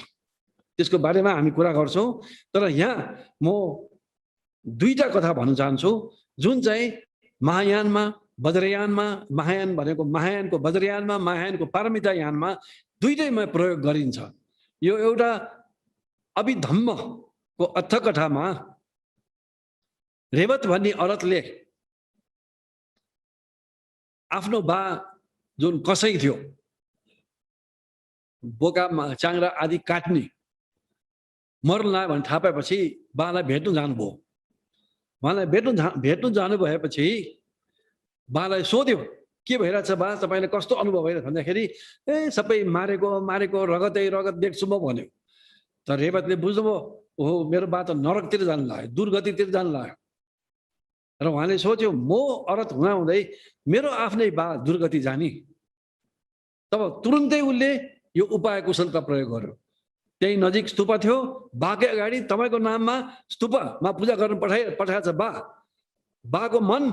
त्यसको बारेमा हामी कुरा गर्छौँ। तर यहाँ म दुईटा कथा भन्न चाहन्छु जुन चाहिँ महायानमा वज्रयानमा, महायान भनेको महायानको वज्रयानमा, महायानको पारमिता यानमा दुईटैमा प्रयोग गरिन्छ। यो एउटा अभिधम्मको अर्थकथामा रेवत भन्ने अरतले आफ्नो बा जुन कसै थियो, बोका चाङ्रा आदि काट्ने, मर्न लाग्यो भने थाहा पाएपछि बालाई भेट्नु जानुभयो। उहाँलाई भेट्नु जानु भएपछि बालाई सोध्यो के भइरहेछ बा, तपाईँले कस्तो अनुभव भइरहेछ भन्दाखेरि सबै मारेको रगतै रगत देख्छु म भन्यो। तर रेवतले बुझ्नुभयो ओहो मेरो बा त नरकतिर जानु लाग्यो, दुर्गतितिर जानु लाग्यो। र उहाँले सोच्यो म अरत हुँदाहुँदै मेरो आफ्नै बा दुर्गति जाने। तब तुरुन्तै उसले यो उपाय कुशलता प्रयोग गर्यो। त्यही नजिक स्तूपा थियो, बाकै अगाडि तपाईँको नाममा स्तूपमा पूजा गर्न पठाएछ बाको मन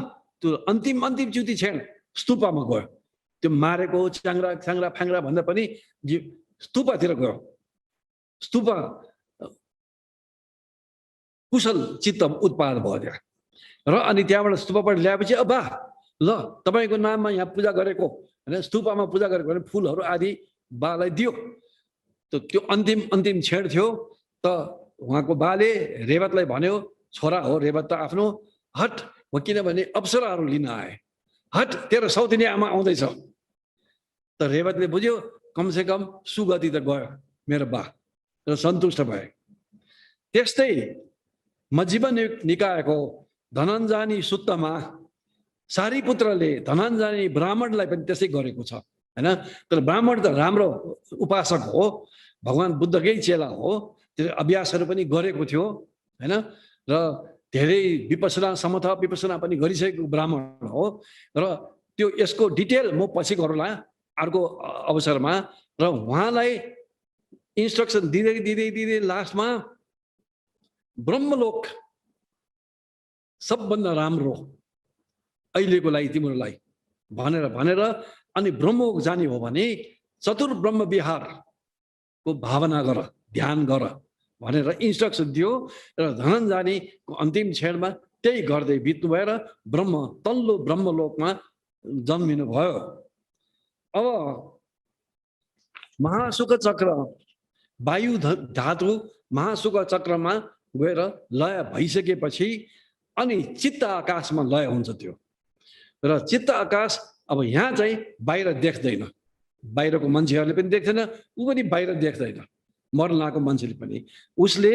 त्यो अन्तिम च्युति क्षण स्तूपमा गयो त्यो मारेको च्याङ्रा च्याङ्रा फ्याङ्रा भन्दा पनि स्तूपतिर गयो। स्तूप कुशल चित्त उत्पाद भयो त्यहाँ र अनि त्यहाँबाट स्तूपबाट ल्याएपछि अब ल तपाईँको नाममा यहाँ पूजा गरेको होइन, स्तूपमा पूजा गरेको भने फुलहरू आदि बालाई दियो। त्यो अन्तिम छेड थियो। त उहाँको बाले रेवतलाई भन्यो, छोरा हो रेवत त आफ्नो, हट म किनभने अप्सराहरू लिन आए, हट तेरो सौतिनी आमा आउँदैछ। त रेवतले बुझ्यो कमसेकम सुगति त गयो मेरो बा र सन्तुष्ट भए। त्यस्तै मज्जिमा निकायको धनञ्जनी सुत्तमा सारीपुत्रले धनञ्जनी ब्राह्मणलाई पनि त्यसै गरेको छ हैन। तर ब्राह्मण त राम्रो उपासक हो, भगवान बुद्धकै चेला हो, त्यो अभ्यासहरू पनि गरेको थियो हैन। र धेरै विपसना समथा विपसना पनि गरिसकेको ब्राह्मण हो। र त्यो यसको डिटेल म पछि गरौँला अर्को अवसरमा। र उहाँलाई इन्स्ट्रक्सन दिँदै दिँदै दिँदै लास्टमा ब्रह्मलोक सबभन्दा राम्रो अहिलेको लागि तिम्रो लागि भनेर अनि ब्रह्मलोक जाने हो भने चतुर ब्रह्म विहारको भावना गर, ध्यान गर भनेर इन्स्ट्रक्सन दियो। र धनञ्जनीको अन्तिम क्षणमा त्यही गर्दै बित्नु भएर तल्लो ब्रह्मलोकमा जन्मिनु भयो। अब महासुख चक्र वायु धातु महासुख चक्रमा गएर लय भइसकेपछि अनि चित्त आकाशमा लय हुन्छ त्यो। र चित्त आकाश अब यहाँ चाहिँ बाहिर देख्दैन, बाहिरको मान्छेहरूले पनि देख्दैन, ऊ पनि बाहिर देख्दैन, मर्न आएको मान्छेले पनि, उसले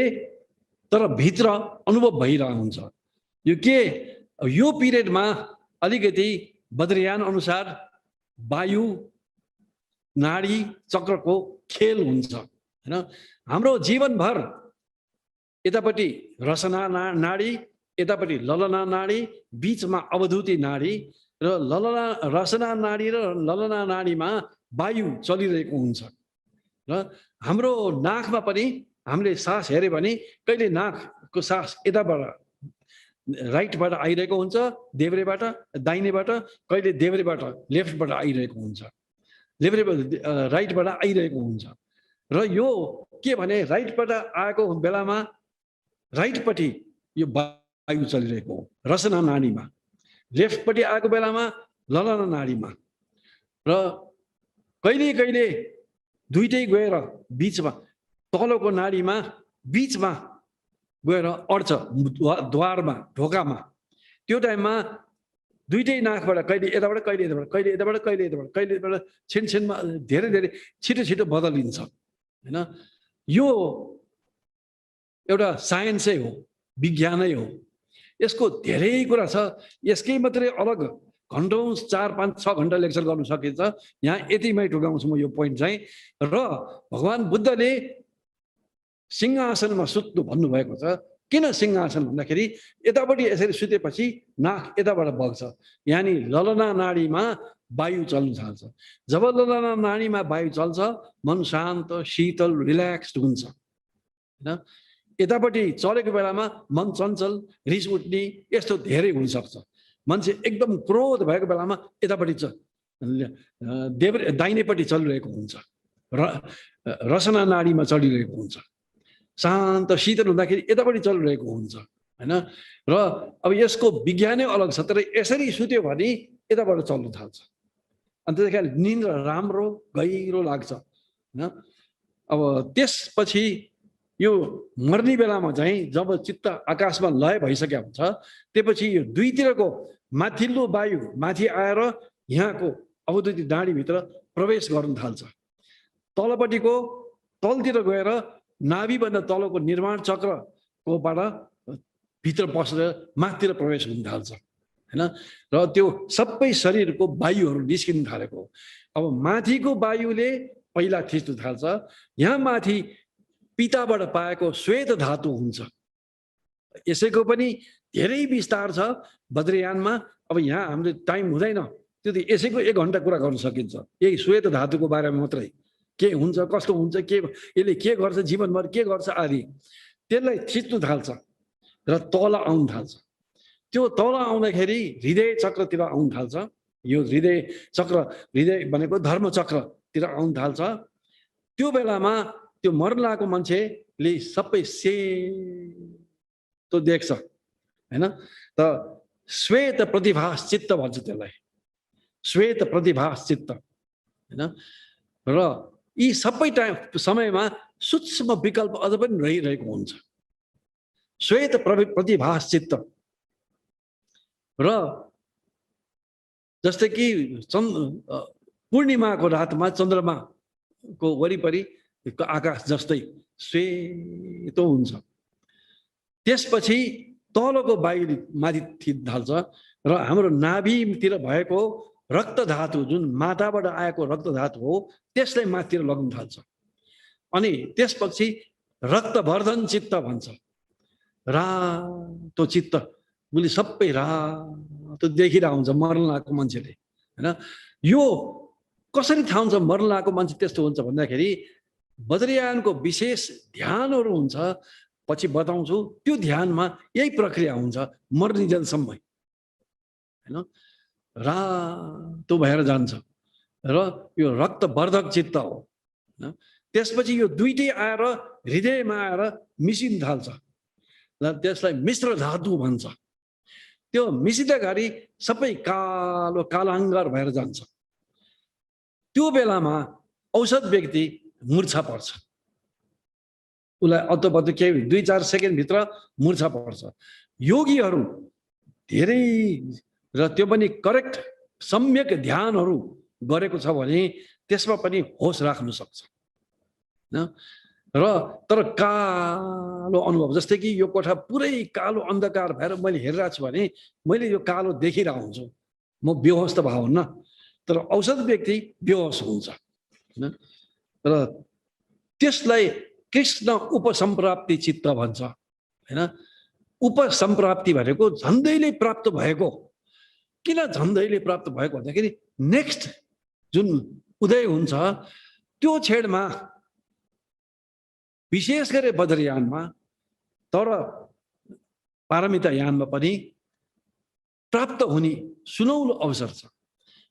तर भित्र अनुभव भइरहेको हुन्छ। यो के यो पिरियडमा अलिकति बद्रयान अनुसार वायु नाडी चक्रको खेल हुन्छ हैन। हाम्रो जीवनभर यतापट्टि रसना नाडी, यतापट्टि ललना नाडी, बीचमा अवधूति नाडी र रसना नाडी र ललना नाडीमा वायु चलिरहेको हुन्छ। र हाम्रो नाकमा पनि हामीले सास हेऱ्यो भने कहिले नाकको सास यताबाट राइटबाट आइरहेको हुन्छ, देब्रेबाट दाहिनेबाट, कहिले देब्रेबाट लेफ्टबाट आइरहेको हुन्छ, राइटबाट आइरहेको हुन्छ। र यो के भने राइटबाट आएको बेलामा राइटपट्टि यो वायु चलिरहेको हो रसना नाडीमा, लेफ्टपट्टि आएको बेलामा ललना नाडीमा। र कहिले कहिले दुइटै गएर बिचमा तलको नाडीमा बिचमा गएर अड्छ द्वारमा ढोकामा। त्यो टाइममा दुइटै नाकबाट कहिले यताबाट कहिले यताबाट, कहिले यताबाट कहिले यताबाट, कहिले यताबाट छिनछिनमा धेरै धेरै छिटो बदलिन्छ हैन। यो एउटा साइन्सै हो, विज्ञानै हो। यसको धेरै कुरा छ, यसकै मात्रै अलग घन्टौँ 4-5-6 घन्टा लेक्चर गर्न सकिन्छ। यहाँ यतिमै टुङ्गाउँछु म यो पोइन्ट चाहिँ। र भगवान बुद्धले सिंहासनमा सुत्नु भन्नुभएको छ। किन सिंहासन भन्दाखेरि यतापट्टि यसरी सुतेपछि नाक यताबाट बग्छ, यानि ललना नाडीमा वायु चल्न थाल्छ। जब ललना नाडीमा वायु चल्छ मन शान्त शीतल रिल्याक्स्ड हुन्छ हैन। यतापट्टि चलेको बेलामा मन चञ्चल रिस उठ्ने यस्तो धेरै हुनसक्छ। मान्छे एकदम क्रोध भएको बेलामा यतापट्टि दाहिनेपट्टि चलिरहेको हुन्छ, रसना नाडीमा चलिरहेको हुन्छ। शान्त शीतल हुँदाखेरि यतापट्टि चलिरहेको हुन्छ हैन। र अब यसको विज्ञानै अलग छ, तर यसरी सुत्यो भने यताबाट चल्न थाल्छ। अनि त्यसैकारण निन्द्रा राम्रो गहिरो लाग्छ हैन। अब त्यसपछि यो मर्ने बेलामा चाहिँ जब चित्त आकाशमा लय भइसकेको हुन्छ, त्यसपछि यो दुईतिरको माथिल्लो वायु माथि आएर यहाँको अवधूति नाडीभित्र प्रवेश गर्न थाल्छ। तलपट्टिको तलतिर गएर नाभिभन्दा तलको निर्माण चक्रकोबाट भित्र बसेर माथितिर प्रवेश हुन थाल्छ हैन। र त्यो सबै शरीरको वायुहरू निस्किन थालेको। अब माथिको वायुले पहिला थिच्न थाल्छ। यहाँ माथि पिताबाट पाएको श्वेत धातु हुन्छ। यसैको पनि धेरै विस्तार छ बद्रयानमा। अब यहाँ हाम्रो टाइम हुँदैन, त्यो त यसैको 1 घन्टा कुरा गर्न सकिन्छ यही श्वेत धातुको बारेमा मात्रै। के हुन्छ, कस्तो हुन्छ, के यसले के गर्छ, जीवनभर के गर्छ आदि, त्यसलाई थिच्नु थाल्छ र तल आउन थाल्छ। त्यो तल आउँदाखेरि हृदय चक्रतिर आउन थाल्छ यो हृदय चक्र, हृदय भनेको धर्म चक्रतिर आउन थाल्छ। त्यो बेलामा त्यो मर्न लागेको मान्छेले सबै सेतो देख्छ हैन। त श्वेत प्रतिभास चित्त भन्छ त्यसलाई, श्वेत प्रतिभास चित्त हैन। र यी सबै समयमा सूक्ष्म विकल्प अझ पनि रहिरहेको हुन्छ। श्वेत प्रतिभास चित्त र जस्तै कि पूर्णिमाको रातमा चन्द्रमाको वरिपरि आकाश जस्तै सेतो हुन्छ। त्यसपछि तलको वायु माथि थाल्छ र हाम्रो नाभितिर भएको रक्त धातु जुन माताबाट आएको रक्त धातु हो त्यसलाई माथितिर लग्न थाल्छ। अनि त्यसपछि रक्तवर्धन चित्त भन्छ। रातो चित्त उसले सबै रातो देखिरहेको हुन्छ मर्न लागेको मान्छेले हैन। यो कसरी थाहा हुन्छ मर्न लागेको मान्छे त्यस्तो हुन्छ भन्दाखेरि वज्रयानको विशेष ध्यानहरू हुन्छ, पछि बताउँछु। त्यो ध्यानमा यही प्रक्रिया हुन्छ मर्निजेलसम्म हैन। रातो भएर जान्छ र यो रक्तवर्धक चित्त हो हैन। त्यसपछि यो दुईटै आएर हृदयमा आएर मिसिन थाल्छ र त्यसलाई मिश्र धातु भन्छ। त्यो मिसिँदाखेरि सबै कालो कालाङ्गार भएर जान्छ। त्यो बेलामा औषध व्यक्ति मूर्छा पर्छ, उसलाई अत्तोपत्तो केही 2-4 सेकेन्डभित्र मूर्छा पर्छ। योगीहरू धेरै र त्यो पनि करेक्ट सम्यक ध्यानहरू गरेको छ भने त्यसमा पनि होस राख्नु सक्छ हैन। र तर कालो अनुभव, जस्तै कि यो कोठा पुरै कालो अन्धकार भएर मैले हेरिरहेको छु भने मैले यो कालो देखिरहेको हुन्छु, म बेहोस त भए हुन्न। तर औषध व्यक्ति बेहोस हुन्छ हैन। र त्यसलाई कृष्ण उपसम्प्राप्ति चित्त भन्छ हैन। उपसम्प्राप्ति भनेको झन्डैले प्राप्त भएको। किन झन्डैले प्राप्त भएको भन्दाखेरि नेक्स्ट जुन उदय हुन्छ त्यो क्षणमा विशेष गरी वज्रयानमा तर पारमिता यानमा पनि प्राप्त हुने सुनौलो अवसर छ।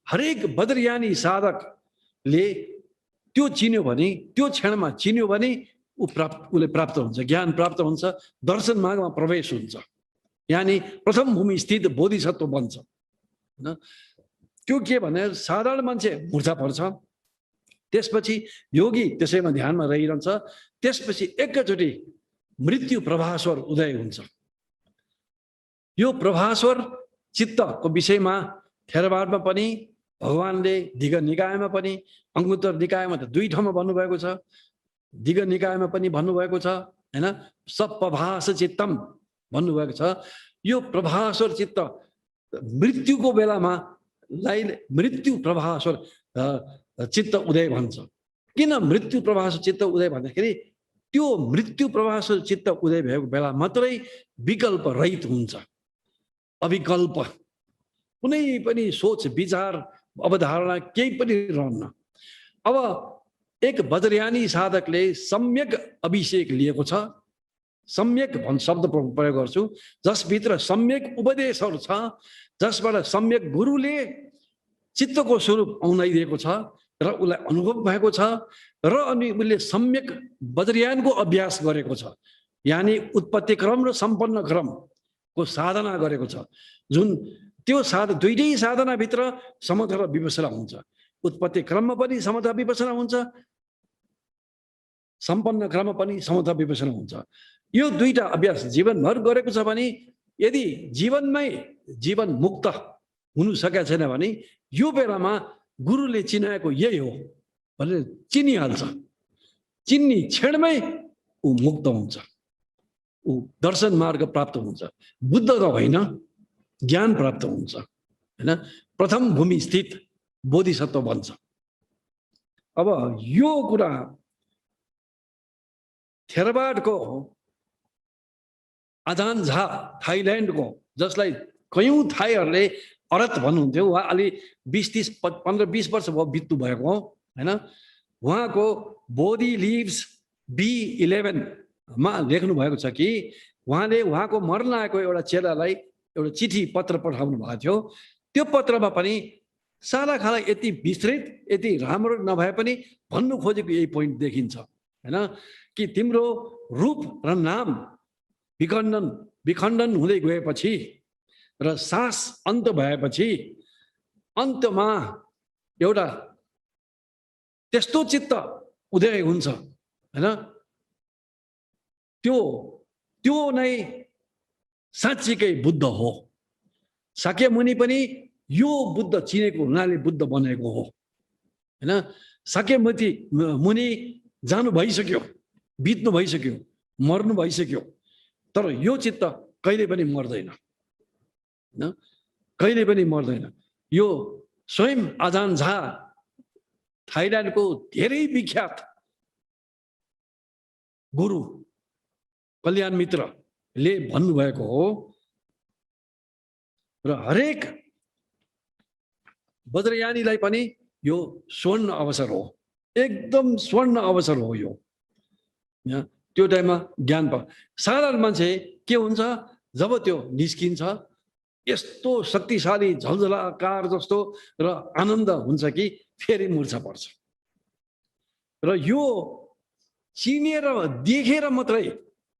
हरेक वज्रयानी साधकले त्यो चिन्यो भने, त्यो क्षणमा चिन्यो भने उसले प्राप्त हुन्छ, ज्ञान प्राप्त हुन्छ, दर्शन मार्गमा प्रवेश हुन्छ, यानी प्रथम भूमि स्थित बोधिसत्व बन्छ हैन। त्यो के भने साधारण मान्छे मूर्छा पर्छ, त्यसपछि योगी त्यसैमा ध्यानमा रहिरहन्छ, त्यसपछि एकैचोटि मृत्यु प्रभास्वर उदय हुन्छ। यो प्रभास्वर चित्तको विषयमा थेरवादमा पनि भगवानले दिग निकायमा पनि, अङ्गुत्तर निकायमा त 2 ठाउँमा भन्नुभएको छ, दिग निकायमा पनि भन्नुभएको छ हैन। सप्रभास चित्तम भन्नुभएको छ। यो प्रभास्वर चित्त मृत्युको बेलामा मृत्यु प्रभास्वर चित्त उदय भन्छ। किन मृत्यु प्रभास्वर चित्त उदय भन्दाखेरि त्यो मृत्यु प्रभास्वर चित्त उदय भएको बेला मात्रै विकल्प रहित हुन्छ, अविकल्प, कुनै पनि सोच विचार अवधारणा केही पनि रहन्न। अब एक वज्रयानी साधकले सम्यक अभिषेक लिएको छ, सम्यक शब्द प्रयोग गर्छु, जसभित्र सम्यक उपदेशहरू छ, जसबाट सम्यक गुरुले चित्तको स्वरूप आउनाइदिएको छ र उसलाई अनुभव भएको छ र अनि उसले सम्यक वज्रयानको अभ्यास गरेको छ, यानी उत्पत्ति क्रम र सम्पन्न क्रमको साधना गरेको छ। जुन त्यो दुईटै साधनाभित्र समता र विपसना हुन्छ। उत्पत्ति क्रममा पनि समता विपसना हुन्छ, सम्पन्न क्रममा पनि समता विपसना हुन्छ। यो दुईटा अभ्यास जीवनभर गरेको छ भने यदि जीवनमै जीवन मुक्त हुनु सकेको छैन भने यो बेलामा गुरुले चिनाएको यही हो भनेर चिनिहाल्छ। चिन्ने क्षणमै ऊ मुक्त हुन्छ, ऊ दर्शन मार्ग प्राप्त हुन्छ, बुद्ध त होइन, ज्ञान प्राप्त हुन्छ हैन। प्रथम भूमि स्थित बोधिसत्व बन्छ। अब यो कुरा थेरवादको आजान झा थाइल्यान्डको, जसलाई कयौं थाईहरूले अरत भन्नुहुन्थ्यो, उहाँ अलि 15-20 वर्ष भयो बित्नु भएको हो हैन। उहाँको बोधी लिभ्स B11 मा लेख्नु भएको छ कि उहाँले उहाँको मर्न आएको एउटा चेलालाई एउटा चिठी पत्र पठाउनु भएको थियो। त्यो पत्रमा पनि सारा खाला यति विस्तृत यति राम्रो नभए पनि भन्नु खोजेको यही पोइन्ट देखिन्छ हैन कि तिम्रो रूप र नाम विखण्डन हुँदै गएपछि र सास अन्त भएपछि अन्तमा एउटा त्यस्तो चित्त उदय हुन्छ हैन त्यो नै साँच्चीकै बुद्ध हो। शाक्य मुनि पनि यो बुद्ध चिनेको हुनाले बुद्ध बनेको हो हैन। शाक्य मुनि जानु भइसक्यो, बित्नु भइसक्यो, मर्नु भइसक्यो, तर यो चित्त कहिले पनि मर्दैन हैन, कहिले पनि मर्दैन। यो स्वयं आजान झा थाइल्यान्डको धेरै विख्यात गुरु कल्याण मित्रले भन्नुभएको हो र हरेक वज्रयानीलाई पनि यो स्वर्ण अवसर हो, एकदम स्वर्ण अवसर हो यो। त्यो टाइममा ज्ञान साधारण मान्छे के हुन्छ जब त्यो निस्किन्छ यस्तो शक्तिशाली झलझलाकार जस्तो र आनन्द हुन्छ कि फेरि मूर्छा पर्छ। र यो चिनेर देखेर मात्रै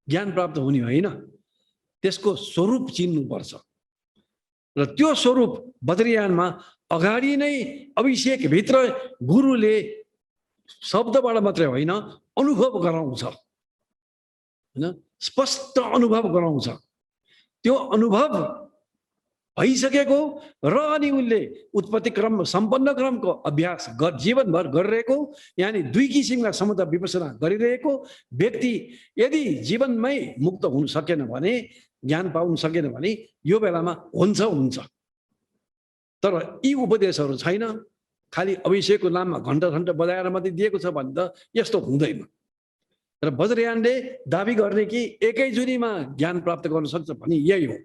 ज्ञान प्राप्त हुने होइन, त्यसको स्वरूप चिन्नुपर्छ। र त्यो स्वरूप वज्रयानमा अगाडि नै अभिषेकभित्र गुरुले शब्दबाट मात्रै होइन अनुभव गराउँछ हैन, स्पष्ट अनुभव गराउँछ। त्यो अनुभव भइसकेको र अनि उनले उत्पत्ति क्रम सम्पन्न क्रमको अभ्यास जीवनभर गरिरहेको, यानि दुई किसिमका समुद्र विपसना गरिरहेको व्यक्ति यदि जीवनमै मुक्त हुन सकेन भने, ज्ञान पाउन सकेन भने यो बेलामा हुन्छ। तर यी उपदेशहरू छैन, खालि अभिषेकको नाममा घण्टा बजाएर मात्रै दिएको छ भने त यस्तो हुँदैन। र वज्रयानले दाबी गर्ने कि एकैचोटिमा ज्ञान प्राप्त गर्न सक्छ भने यही हो।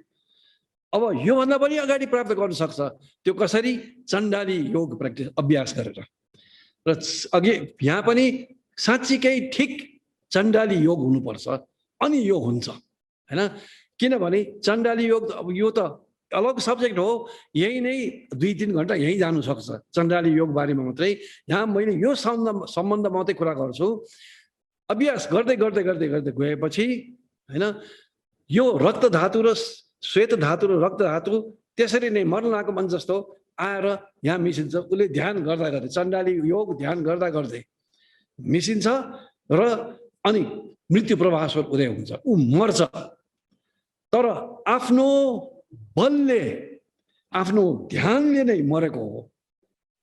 अब योभन्दा पनि अगाडि प्राप्त गर्न सक्छ, त्यो कसरी? चण्डाली योग प्र्याक्टिस अभ्यास गरेर। र अघि यहाँ पनि साँच्चीकै ठिक चण्डाली योग हुनुपर्छ अनि यो हुन्छ हैन। किनभने चण्डाली योग अब यो त अलग सब्जेक्ट हो, यही नै 2-3 घण्टा यही जानु सक्छ चण्डाली योग बारेमा मात्रै। यहाँ मैले यो सम्बन्ध मात्रै कुरा गर्छु। अभ्यास गर्दै गर्दै गर्दै गर्दै गएपछि हैन यो रक्त धातु र श्वेत धातु र रक्त धातु त्यसरी नै मर्न लागेको मन जस्तो आएर यहाँ मिसिन्छ। उसले ध्यान गर्दा गर्दै चण्डाली योग ध्यान गर्दा गर्दै मिसिन्छ र अनि मृत्यु प्रभास्वर उदय हुन्छ, ऊ मर्छ। तर आफ्नो बलले आफ्नो ध्यानले नै मरेको हो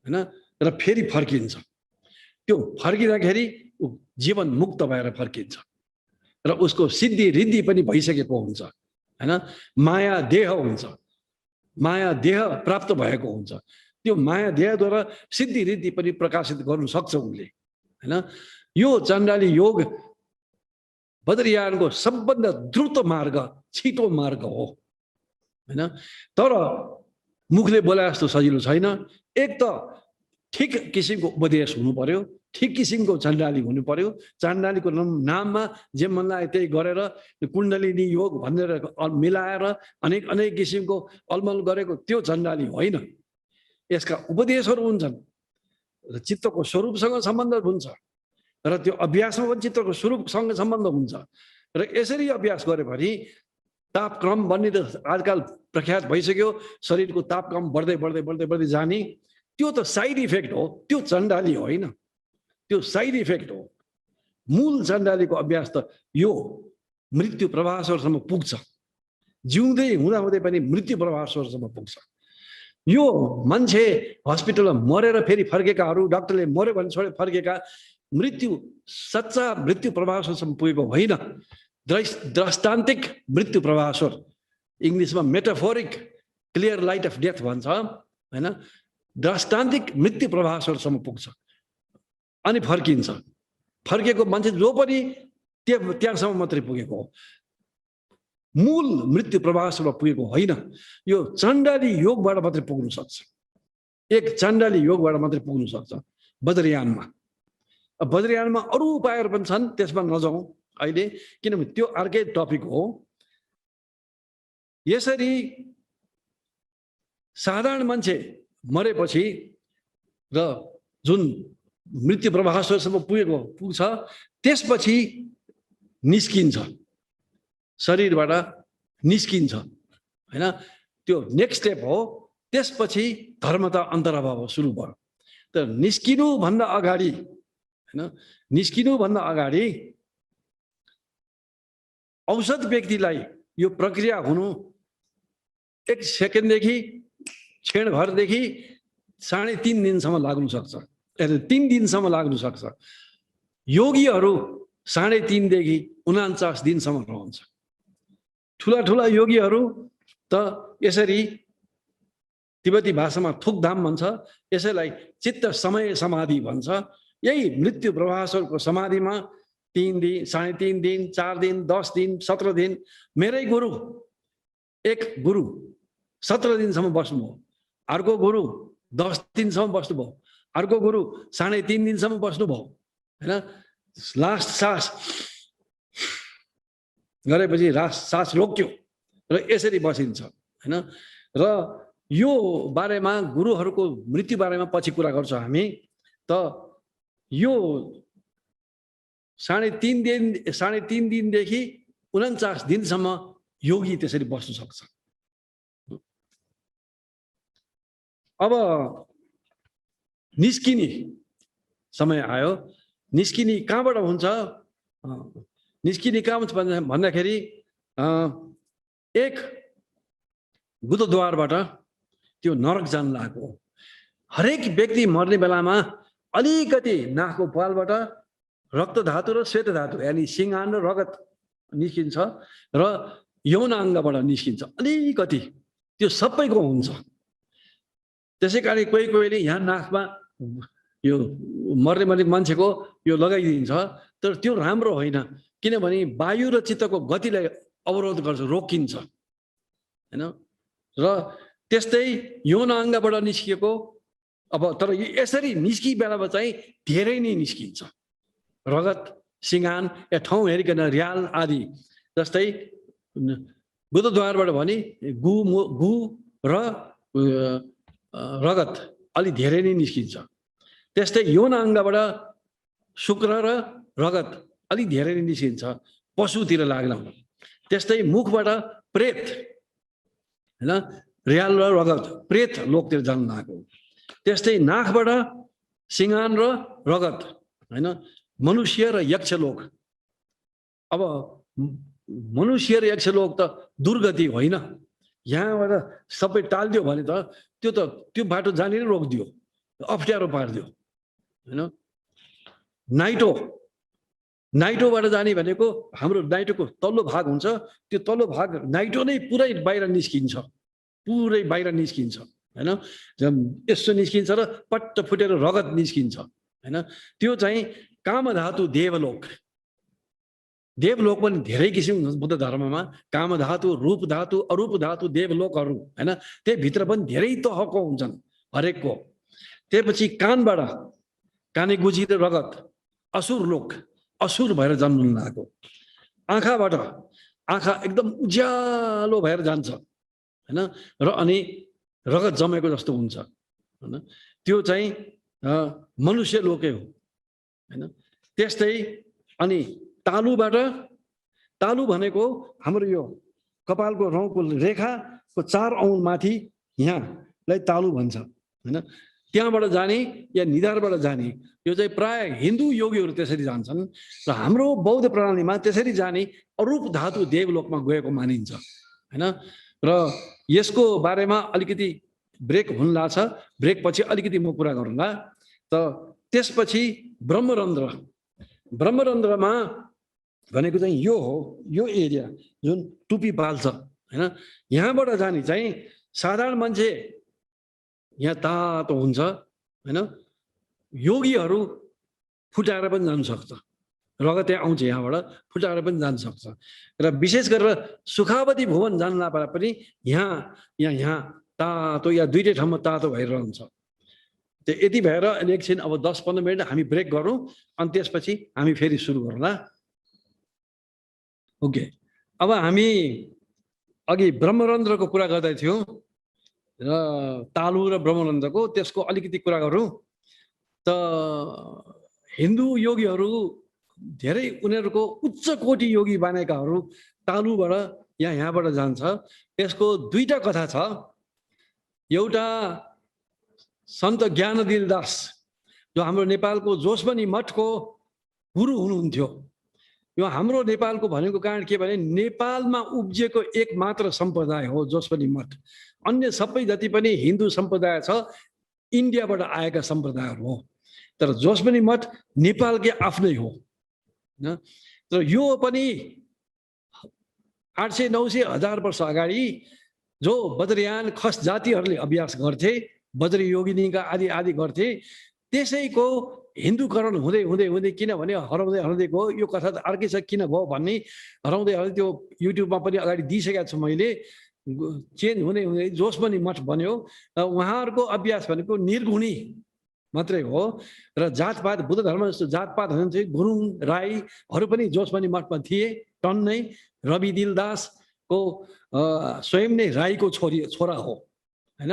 हैन। र फेरि फर्किन्छ, त्यो फर्किँदाखेरि जीवन मुक्त भएर फर्किन्छ र उसको सिद्धि रिद्धि पनि भइसकेको हुन्छ हैन। माया देह हुन्छ, माया देह प्राप्त भएको हुन्छ। त्यो माया देहद्वारा सिद्धि रिद्धि पनि प्रकाशित गर्नु सक्छ उनले हैन। यो चण्डाली योग वज्रयानको सबभन्दा द्रुत मार्ग, छिटो मार्ग हो हैन। तर मुखले बोला जस्तो सजिलो छैन। एक त ठिक किसिमको उपदेश हुनु पर्यो, ठिक किसिमको चण्डाली हुनु पर्यो। चण्डालीको नाममा जे मन लाग्यो त्यही गरेर कुण्डलिनी योग भनेर मिलाएर अनेक किसिमको अलमल गरेको त्यो चण्डाली होइन। यसका उपदेशहरू हुन्छन् र चित्तको स्वरूपसँग सम्बन्ध हुन्छ र त्यो अभ्यासमा पनि चित्तको स्वरूपसँग सम्बन्ध हुन्छ। र यसरी अभ्यास गरे भने तापक्रम बन्ने त आजकल प्रख्यात भइसक्यो, शरीरको तापक्रम बढ्दै बढ्दै बढ्दै बढ्दै जाने, त्यो त साइड इफेक्ट हो, त्यो चण्डाली होइन, त्यो साइड इफेक्ट हो। मूल चण्डालीको अभ्यास त यो मृत्यु प्रभास्वरसम्म पुग्छ, जिउँदै हुँदाहुँदै पनि मृत्यु प्रभास्वरसम्म पुग्छ। यो मान्छे हस्पिटलमा मरेर फेरि फर्केकाहरू, डाक्टरले मर्यो भने छोडेर फर्केका, मृत्यु सच्चा मृत्यु प्रभास्वरसम्म पुगेको होइन, दृष्टान्तिक मृत्यु प्रभास्वर, इङ्ग्लिसमा metaphoric clear light of death भन्छ हैन। दृष्टान्तिक मृत्यु प्रभास्वरसम्म पुग्छ अनि फर्किन्छ। फर्केको मान्छे जो पनि त्यहाँसम्म मात्रै पुगेको हो, मूल मृत्यु प्रभास्वरमा पुगेको होइन। यो चण्डाली योगबाट मात्रै पुग्नु सक्छ, एक चण्डाली योगबाट मात्रै पुग्नु सक्छ वज्रयानमा। वज्रयानमा अरू उपायहरू पनि छन्, त्यसमा नजाउँ अहिले, किनभने त्यो अर्कै टपिक हो। यसरी साधारण मान्छे मरेपछि र जुन मृत्यु प्रभाससम्म पुग्छ त्यसपछि निस्किन्छ, शरीरबाट निस्किन्छ हैन। त्यो नेक्स्ट स्टेप हो। त्यसपछि धर्मता अन्तर्भाव सुरु भयो। तर निस्किनु भन्दा अगाडि हैन, निस्किनु भन्दा अगाडि औसत व्यक्तिलाई यो प्रक्रिया हुनु 1 सेकेन्डदेखि क्षणभरदेखि 3.5 दिनसम्म लाग्न सक्छ, 3 दिनसम्म लाग्न सक्छ। योगीहरू 3.5 देखि 49 दिनसम्म रहन्छ। ठुला ठुला योगीहरू त यसरी तिब्बती भाषामा थुकधाम भन्छ, यसैलाई चित्त समय समाधि भन्छ। यही मृत्यु प्रभासको समाधिमा 3 दिन, 3.5 दिन, 4 दिन, 10 दिन, 17 दिन। मेरै गुरु, एक गुरु 17 दिनसम्म बस्नुभयो, अर्को गुरु 10 दिनसम्म बस्नुभयो, अर्को गुरु 3.5 दिनसम्म बस्नुभयो हैन। लास्ट सास गरेपछि सास रोक्यो र यसरी बसिन्छ हैन। र यो बारेमा गुरुहरूको मृत्यु बारेमा पछि कुरा गर्छौँ हामी। त यो 3.5 दिनदेखि 49 दिनसम्म योगी त्यसरी बस्न सक्छ। अब निस्किने समय आयो। निस्किने कहाँबाट हुन्छ? निस्किने कहाँ हुन्छ भन्दाखेरि एक बुधद्वारबाट त्यो नरक जान लागेको। हरेक व्यक्ति मर्ने बेलामा अलिकति नाकको पालबाट रक्त धातु र श्वेत धातु यानी सिङ्गान र रगत निस्किन्छ र यौन अङ्गबाट निस्किन्छ अलिकति, त्यो सबैको हुन्छ। त्यसै कारण कोहीले यहाँ नाकमा यो मर्ने मान्छेको यो लगाइदिन्छ, तर त्यो राम्रो होइन, किनभने वायु र चित्तको गतिलाई अवरोध गर्छ, रोकिन्छ हैन। र त्यस्तै यौन अङ्गबाट निस्किएको। अब तर यसरी निस्कि बेलामा चाहिँ धेरै नै निस्किन्छ, रगत, सिङ्गान या ठाउँ हेरिकन र्याल आदि। जस्तै बुधद्वारबाट भने गु र रगत अलि धेरै नै निस्किन्छ। त्यस्तै यौन अङ्गबाट शुक्र र रगत अलि धेरै नै निस्किन्छ पशुतिर लाग्न। त्यस्तै मुखबाट प्रेत हैन, र्याल र रगत प्रेत लोकतिर जान लाग्यो। त्यस्तै नाकबाट सिङ्गान र रगत हैन, मनुष्य र यक्षलोक। अब मनुष्य र यक्षलोक त दुर्गति होइन, यहाँबाट सबै टालिदियो भने त त्यो बाटो जाने नै रोकिदियो, अप्ठ्यारो पारिदियो हैन। नाइटोबाट जाने भनेको हाम्रो नाइटोको तल्लो भाग हुन्छ, त्यो तल्लो भाग नाइटो नै पुरै बाहिर निस्किन्छ, पुरै बाहिर निस्किन्छ हैन। यसो निस्किन्छ र पट्ट फुटेर रगत निस्किन्छ हैन। त्यो चाहिँ कामधातु देवलोक। देवलोक पनि धेरै किसिम हुन्छ बुद्ध धर्ममा, कामधातु, रूप धातु, अरूप धातु, देवलोकहरू हैन। त्यहीभित्र पनि धेरै तहको हुन्छन् हरेकको। त्यसपछि कानबाट काने गुजी र रगत असुर लोक, असुर भएर जन्मनु लागेको। आँखाबाट आँखा एकदम उज्यालो भएर जान्छ हैन, र अनि रगत जमेको जस्तो हुन्छ हैन। त्यो चाहिँ मनुष्य लोकै हो हैन। त्यस्तै अनि तालुबाट, तालु भनेको हाम्रो यो कपालको रौँको रेखाको 4 औँल माथि यहाँलाई तालु भन्छ हैन। त्यहाँबाट जाने या निधारबाट जाने, यो चाहिँ प्राय हिन्दू योगीहरू त्यसरी जान्छन् र हाम्रो बौद्ध प्रणालीमा त्यसरी जाने अरूप धातु देवलोकमा गएको मानिन्छ हैन। र यसको बारेमा अलिकति ब्रेक हुन लाग्छ, ब्रेक पछि अलिकति म कुरा गरौँला। त त्यसपछि ब्रह्मरन्ध्रमा भनेको चाहिँ यो हो, यो एरिया जुन टुपी पाल्छ हैन। यहाँबाट जाने चाहिँ साधारण मान्छे यहाँ तातो हुन्छ हैन, योगीहरू फुटाएर पनि जान सक्छ, रगत यहाँ आउँछ, यहाँबाट फुटाएर पनि जान सक्छ। र विशेष गरेर सुखावती भुवन जान नपाए पनि यहाँ तातो या दुईटै ठाउँमा तातो भइरहन्छ। त्यो यति भएर एकछिन अब 10-15 मिनट हामी ब्रेक गरौँ, अनि त्यसपछि हामी फेरि सुरु गरौँला। ओके, अब हामी अघि ब्रह्मरन्ध्रको कुरा गर्दै थियौँ। र तालु र ब्रह्मानन्दको त्यसको अलिकति कुरा गरौँ त हिन्दू योगीहरू धेरै उनीहरूको उच्च कोटि योगी बनेकाहरू तालुबाट यहाँबाट जान्छ। यसको दुईटा कथा छ। एउटा सन्त ज्ञानदिल दास जो हाम्रो नेपालको जोसबनी मठको गुरु हुनुहुन्थ्यो। यो हाम्रो नेपालको भनेको कारण के भने नेपालमा उब्जिएको एक मात्र सम्प्रदाय हो जोसबनी मठ। अन्य सबै जति पनि हिन्दू सम्प्रदाय छ इन्डियाबाट आएका सम्प्रदायहरू हो। तर जोसबनी मठ नेपालकै आफ्नै हो। तर यो पनि 800, 900, 1000 वर्ष अगाडि जो बज्रयान खस जातिहरूले अभ्यास गर्थे, बज्र योगिनीका आदि आदि गर्थे, त्यसैको हिन्दूकरण हुँदै हुँदै हुँदै किनभने हराउँदै हराउँदै गयो। यो कथा त अर्कै छ, किन भयो भन्ने हराउँदै हराउँदै त्यो युट्युबमा पनि अगाडि दिइसकेको छु मैले। चेन्ज हुँदै हुँदै जोसबनी मठ बन्यो। उहाँहरूको अभ्यास भनेको निर्गुणी मात्रै हो र जातपात बुद्ध धर्म जस्तो जातपात हुनुहुन्थ्यो। गुरुङ राईहरू पनि जोसबनी मठमा थिए टन्नै। रवि दिल दासको स्वयं नै राईको छोरा हो हैन।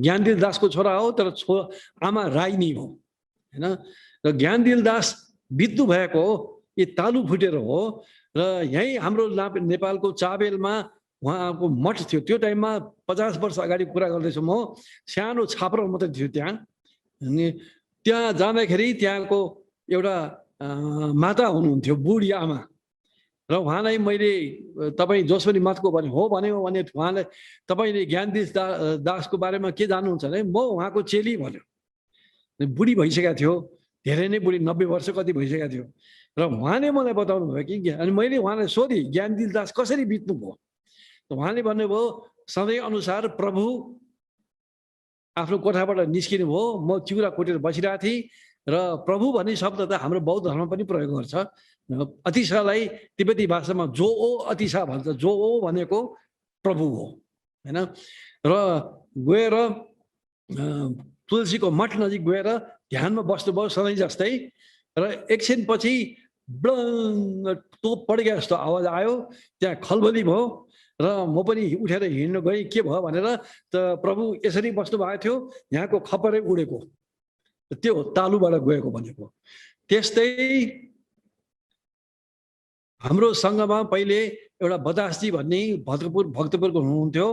ज्ञानदिल दासको छोरा हो तर आमा राई नै हो हैन। र ज्ञानदिल दास बित्नु भएको यो तालु फुटेर हो। र यहीँ हाम्रो नेपालको चाबेलमा उहाँको मठ थियो। त्यो टाइममा 50 वर्ष अगाडि कुरा गर्दैछु म। सानो छाप्रो मात्रै थियो त्यहाँ। अनि त्यहाँ जाँदाखेरि त्यहाँको एउटा माता हुनुहुन्थ्यो, बुढी आमा। र उहाँलाई मैले तपाईँ जोसबनी मठको भने हो भन्यो भने उहाँलाई तपाईँले ज्ञानदिल दासको बारेमा के जान्नुहुन्छ भने म उहाँको चेली भन्यो। बुढी भइसकेको थियो, धेरै नै बुढी, 90 वर्ष कति भइसकेको थियो। र उहाँले मलाई बताउनु भयो कि अनि मैले उहाँलाई सोधेँ ज्ञानदिल दास कसरी बित्नु भयो। उहाँले भन्नुभयो सधैँ अनुसार प्रभु आफ्नो कोठाबाट निस्किनु भयो। म चिउरा कोटेर बसिरहेको थिएँ र प्रभु भन्ने शब्द त हाम्रो बौद्ध धर्म पनि प्रयोग गर्छ। अतिशालाई तिब्बती भाषामा जो ओ अतिशा भन्छ। जो ओ भनेको प्रभु हो हैन। र गएर तुलसीको मठ नजिक गएर ध्यानमा बस्नुभयो सधैँ जस्तै। र एकछिनपछि ब्लङ तोप पड्क्या जस्तो आवाज आयो। त्यहाँ खलबली भयो र म पनि उठेर हिँड्न गएँ के भयो भनेर। त प्रभु यसरी बस्नु भएको थियो, यहाँको खपरै उडेको, त्यो तालुबाट गएको भनेको। त्यस्तै हाम्रो सङ्घमा पहिले एउटा बतासजी भन्ने भक्तपुरको हुनुहुन्थ्यो।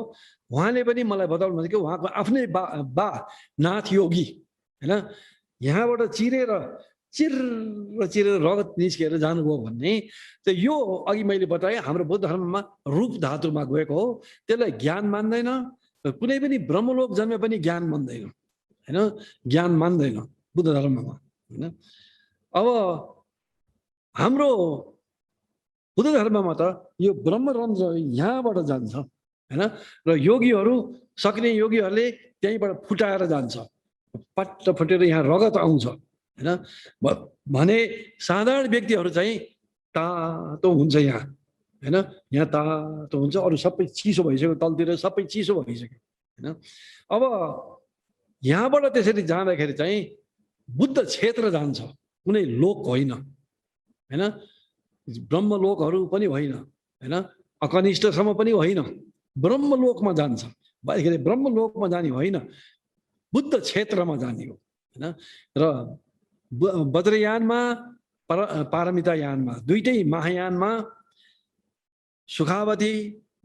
उहाँले पनि मलाई बताउनु भयो कि उहाँको आफ्नै बा नाथ योगी हैन, यहाँबाट चिरेर रगत निस्केर जानुभयो भन्ने। त यो अघि मैले बताएँ हाम्रो बुद्ध धर्ममा रूप धातुमा गएको हो। त्यसलाई ज्ञान मान्दैन। कुनै पनि ब्रह्मलोक जन्मे पनि ज्ञान मान्दैन हैन, ज्ञान मान्दैन बुद्ध धर्ममा हैन। अब हाम्रो बुद्ध धर्ममा त यो ब्रह्मरन्ध्र यहाँबाट जान्छ हैन। र योगीहरू सक्ने योगीहरूले त्यहीँबाट फुटाएर जान्छ, पट्ट फुटेर यहाँ रगत आउँछ हैन। भने साधारण व्यक्तिहरू चाहिँ तातो हुन्छ यहाँ हैन। यहाँ तातो हुन्छ, अरू सबै चिसो भइसक्यो, तलतिर सबै चिसो भइसक्यो हैन। अब यहाँबाट त्यसरी जाँदाखेरि चाहिँ बुद्ध क्षेत्र जान्छ, कुनै लोक होइन हैन। ब्रह्मलोकहरू पनि होइन हैन, अकनिष्ठसम्म पनि होइन, ब्रह्मलोकमा जान्छ। ब्रह्मलोकमा जाने होइन, बुद्ध क्षेत्रमा जाने हो हैन। र वज्रयानमा पारमिता यानमा दुईटै महायानमा सुखावती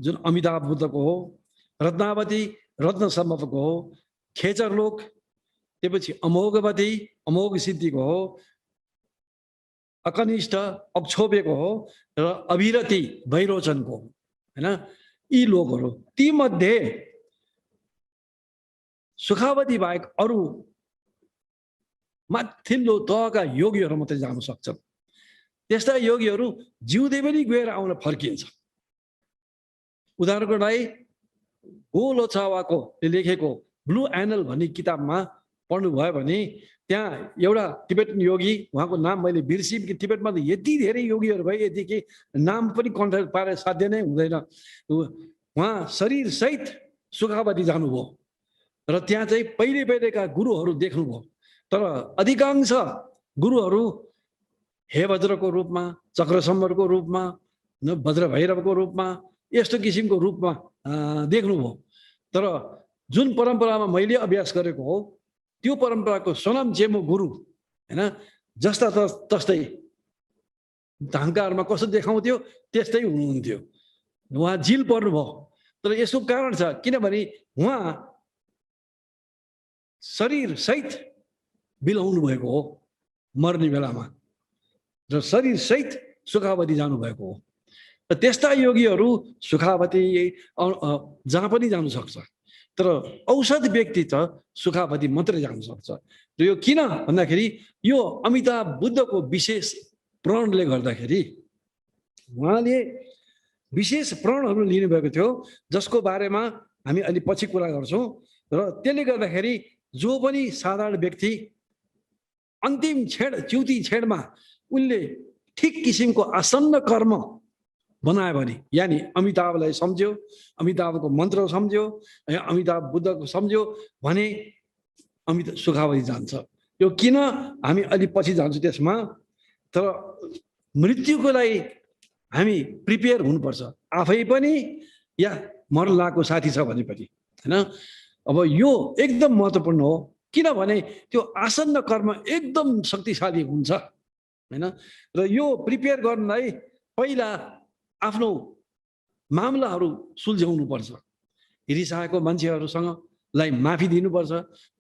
जुन अमिताभ बुद्धको हो, रत्नावती रत्नसम्भवको हो, खेचरलोक त्यसपछि अमोघवती अमोघ सिद्धिको हो, अकनिष्ठ अक्षोभ्यको हो र अभिरति वैरोचनको हो हैन। यी लोकहरू तीमध्ये सुखावती बाहेक अरू माथिल्लो तहका योगीहरू मात्रै जान सक्छन्। त्यस्ता योगीहरू जिउँदै पनि गएर आउन फर्किन्छ। उदाहरणको लागि गोलोचावाको लेखेको ब्लू एनल भन्ने किताबमा पढ्नुभयो भने त्यहाँ एउटा तिब्बतन योगी, उहाँको नाम मैले बिर्सिएँ कि तिब्बतमा त यति धेरै योगीहरू भए यति कि नाम पनि कन्ट्याक्ट पारे साध्य नै हुँदैन। उहाँ शरीरसहित सुखावती जानुभयो र त्यहाँ चाहिँ पहिलेका गुरुहरू देख्नुभयो। तर अधिकांश गुरुहरू हे वज्रको रूपमा, चक्रसम्मरको रूपमा, वज्र भैरवको रूपमा, यस्तो किसिमको रूपमा देख्नुभयो। तर जुन परम्परामा मैले अभ्यास गरेको हो त्यो परम्पराको स्वयं गुरु हैन जस्ता तस्तै ढाङ्काहरूमा कसो देखाउँथ्यो त्यस्तै हुनुहुन्थ्यो। उहाँ जिल पर्नुभयो। तर यसको कारण छ किनभने उहाँ शरीर सहित बिलाउनु भएको हो मर्ने बेलामा र शरीर सहित सुखावती जानुभएको हो। र त्यस्ता योगीहरू सुखावती जहाँ पनि जानु सक्छ, तर औषध व्यक्ति त सुखावती मात्रै जान सक्छ। र यो किन भन्दाखेरि यो अमिताभ बुद्धको विशेष प्रणले गर्दाखेरि उहाँले विशेष प्रणहरू लिनुभएको थियो जसको बारेमा हामी अलि पछि कुरा गर्छौँ। र त्यसले गर्दाखेरि जो पनि साधारण व्यक्ति अन्तिम छेड च्युती छेडमा उनले ठिक किसिमको आसन्न कर्म बनायो भने, यानी अमिताभलाई सम्झ्यो, अमिताभको मन्त्र सम्झ्यो, अमिताभ बुद्धको सम्झ्यो भने सुखावती जान्छ। यो किन हामी अलि पछि जान्छौँ त्यसमा। तर मृत्युको लागि हामी प्रिपेयर हुनुपर्छ, आफै पनि या मर्लाको साथी छ भने पनि हैन। अब यो एकदम महत्त्वपूर्ण हो किनभने त्यो आसन्न कर्म एकदम शक्तिशाली हुन्छ हैन। र यो प्रिपेयर गर्नलाई पहिला आफ्नो मामलाहरू सुल्झाउनु पर्छ। रिसाएको मान्छेहरूसँगलाई माफी दिनुपर्छ।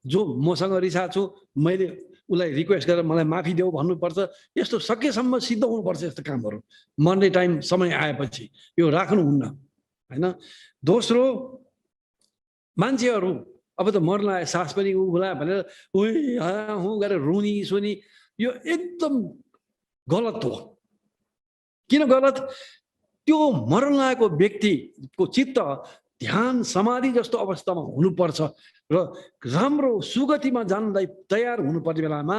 जो मसँग रिसाएको छु मैले उसलाई रिक्वेस्ट गरेर मलाई माफी देऊ भन्नुपर्छ। यस्तो सकेसम्म सिद्ध हुनुपर्छ यस्तो कामहरू मर्ने टाइम समय आएपछि यो राख्नुहुन्न हैन। दोस्रो मान्छेहरू अब त मर्न आए सास पनि उभ्ला भनेर उही हु गरेर रुनी सुनी यो एकदम गलत हो। किन गलत? त्यो मर्न लागेको व्यक्तिको चित्त ध्यान समाधि जस्तो अवस्थामा हुनुपर्छ र राम्रो सुगतिमा जानलाई तयार हुनुपर्ने बेलामा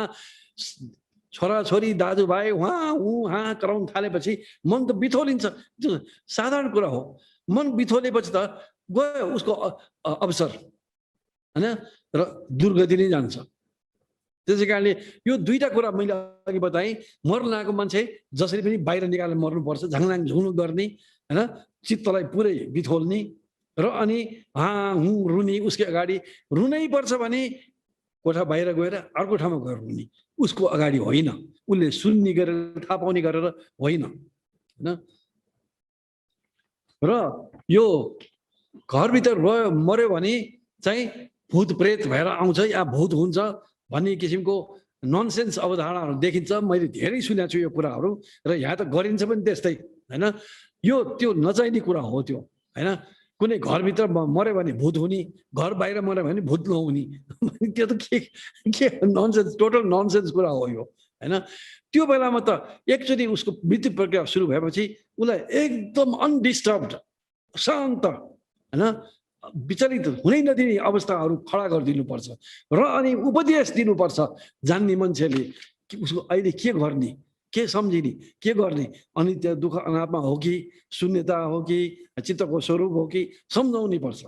छोराछोरी दाजुभाइ उहाँ कराउन थालेपछि मन त बिथोलिन्छ। त्यो साधारण कुरा हो। मन बिथोलेपछि त गयो उसको अवसर हैन र दुर्गति नै जान्छ। त्यसै कारणले यो दुईटा कुरा मैले अघि बताएँ। मर्न लागेको मान्छे जसरी पनि बाहिर निकालेर मर्नुपर्छ, झाङझाङ झुङु गर्ने हैन, चित्तलाई पुरै बिथोल्ने र अनि हुँ रुनी उसकै अगाडि रुनै पर्छ भने कोठा बाहिर गएर अर्को ठाउँमा गएर रुनी, उसको अगाडि होइन, उसले सुन्ने गरेर थाहा पाउने गरेर होइन हैन। र यो घरभित्र रह्यो मर्यो भने चाहिँ भूत प्रेत भएर आउँछ या भूत हुन्छ भन्ने किसिमको ननसेन्स अवधारणाहरू देखिन्छ। मैले धेरै सुनेको छु यो कुराहरू र यहाँ त गरिन्छ पनि त्यस्तै हैन। यो त्यो नचाहिने कुरा हो त्यो हैन। कुनै घरभित्र मर्यो भने भूत हुने, घर बाहिर मर्यो भने भूत नहुने, त्यो त के ननसेन्स, टोटल ननसेन्स कुरा हो यो हैन। त्यो बेलामा त एकचोटि उसको मृत्यु प्रक्रिया सुरु भएपछि उसलाई एकदम अनडिस्टर्ब्ड शान्त हैन विचलित हुनै नदिने अवस्थाहरू खडा गरिदिनुपर्छ र अनि उपदेश दिनुपर्छ जान्ने मान्छेले कि उसको अहिले के गर्ने, के सम्झिने, के गर्ने, अनि त्यो दुःख अनात्मा हो कि शून्यता हो कि चित्तको स्वरूप हो कि सम्झाउनै पर्छ।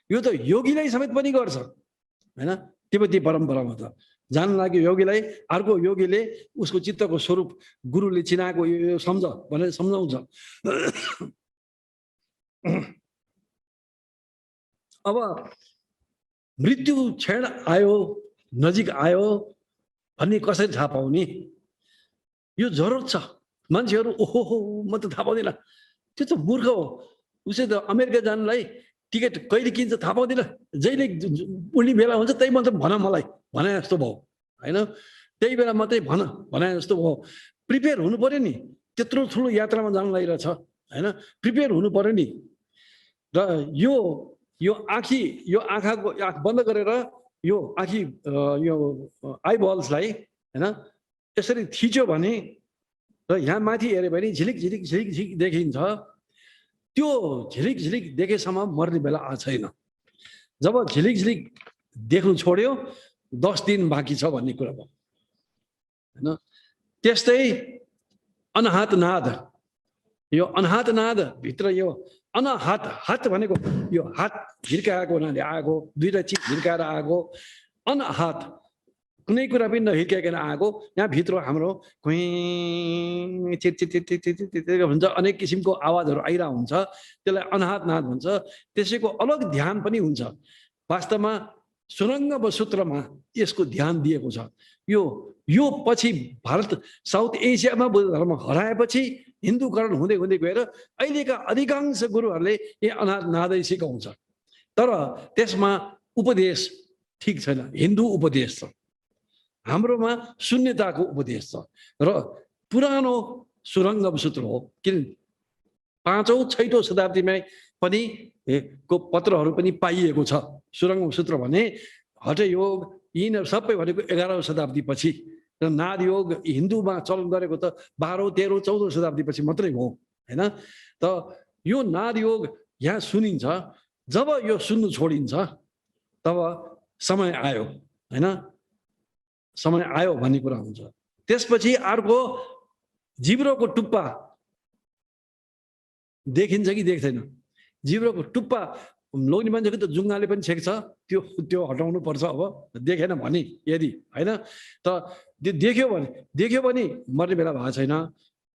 यो त योगीलाई समेत पनि गर्छ हैन। तिब्बती परम्परामा त जान लाग्यो योगीलाई, अर्को योगीले उसको चित्तको स्वरूप गुरुले चिनाएको यो सम्झ भनेर सम्झाउँछ। अब मृत्यु क्षण आयो, नजिक आयो भन्ने कसरी थाहा पाउने? यो जरुरत छ। मान्छेहरू ओहो म त थाहा पाउँदिनँ, त्यो त मूर्ख हो। उसले त अमेरिका जानलाई टिकट कहिले किन्छ थाहा पाउँदिन, जहिले उड्ने बेला हुन्छ त्यही मात्रै भन मलाई भने जस्तो भयो होइन। त्यही बेला मात्रै भने जस्तो भयो। प्रिपेयर हुनु पर्यो नि, त्यत्रो ठुलो यात्रामा जानु लागिरहेछ होइन, प्रिपेयर हुनु पर्यो नि। र यो आँखाको आँख बन्द गरेर यो आँखी यो आइबल्सलाई होइन यसरी थिच्यो भने र यहाँ माथि हेऱ्यो भने झिलिक झिलिक झिलिक झिलिक देखिन्छ। त्यो झिलिक झिलिक देखेसम्म मर्ने बेला आएको छैन। जब झिलिक झिलिक देख्नु छोड्यो 10 दिन बाँकी छ भन्ने कुरा भयो होइन। त्यस्तै अनाहत नाद, यो अनाहत नाद भित्र यो अनाहत, हात भनेको यो हात झिर्काएको हुनाले आएको, दुईटा चिज झिर्काएर आएको। अनाहत कुनै कुरा पनि नहिर्काइकन आएको। यहाँ भित्र हाम्रो कुइँ चिट चिट चिट चिट चिट भन्छ, अनेक किसिमको आवाजहरू आइरहेको हुन्छ, त्यसलाई अनाहत नाद भन्छ। त्यसैको अलग ध्यान पनि हुन्छ। वास्तवमा सुरङ्ग सूत्रमा यसको ध्यान दिएको छ। यो पछि भारत साउथ एसियामा बुद्ध धर्म हराएपछि हिन्दूकरण हुँदै हुँदै गएर अहिलेका अधिकांश गुरुहरूले यो अनाथ नादै सिकाउँछ, तर त्यसमा उपदेश ठिक छैन, हिन्दू उपदेश छ, हाम्रोमा शून्यताको उपदेश छ र पुरानो सुरङ्ग सूत्र हो। किन 5औं 6औं शताब्दीमा पनि को पत्रहरू पनि पाइएको छ। सुरङ्ग सूत्र भने हठयोग यिनीहरू सबै भनेको 11औं शताब्दीपछि र नादयोग हिन्दूमा चलन गरेको त 12औं 13औं 14औं शताब्दीपछि मात्रै हो हैन। त यो नादयोग यहाँ सुनिन्छ, जब यो सुन्नु छोडिन्छ तब समय आयो हैन, समय आयो भन्ने कुरा हुन्छ। त्यसपछि अर्को जिब्रोको टुप्पा देखिन्छ कि देख्दैन? जिब्रोको टुप्पा लोग्ने मान्छेको त जुङ्गाले पनि छेक्छ, त्यो हटाउनु पर्छ। अब देखेन भने यदि हैन त देख्यो भने मर्ने बेला भएको छैन।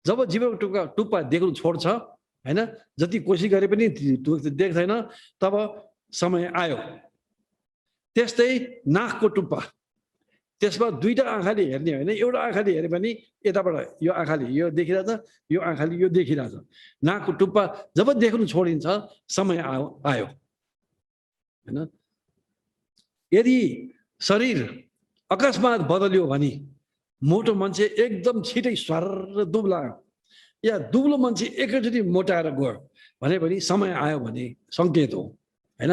जब जिब्रोको टुप्पा देख्नु छोड्छ हैन, जति कोसिस गरे पनि देख्दैन, तब समय आयो। त्यस्तै नाकको टुप्पा, त्यसमा दुईटा आँखाले हेर्ने होइन, एउटा आँखाले हेरे पनि यताबाट यो आँखाले यो देखिरहेछ, यो आँखाले यो देखिरहेछ। नाकको टुप्पा जब देख्नु छोडिन्छ समय आयो हैन। यदि शरीर अकस्मात बदल्यो भने मोटो मान्छे एकदम छिटै स्वार दुब्लायो, या दुब्लो मान्छे एकैचोटि मोटाएर गयो भने पनि समय आयो भने सङ्केत हो हैन।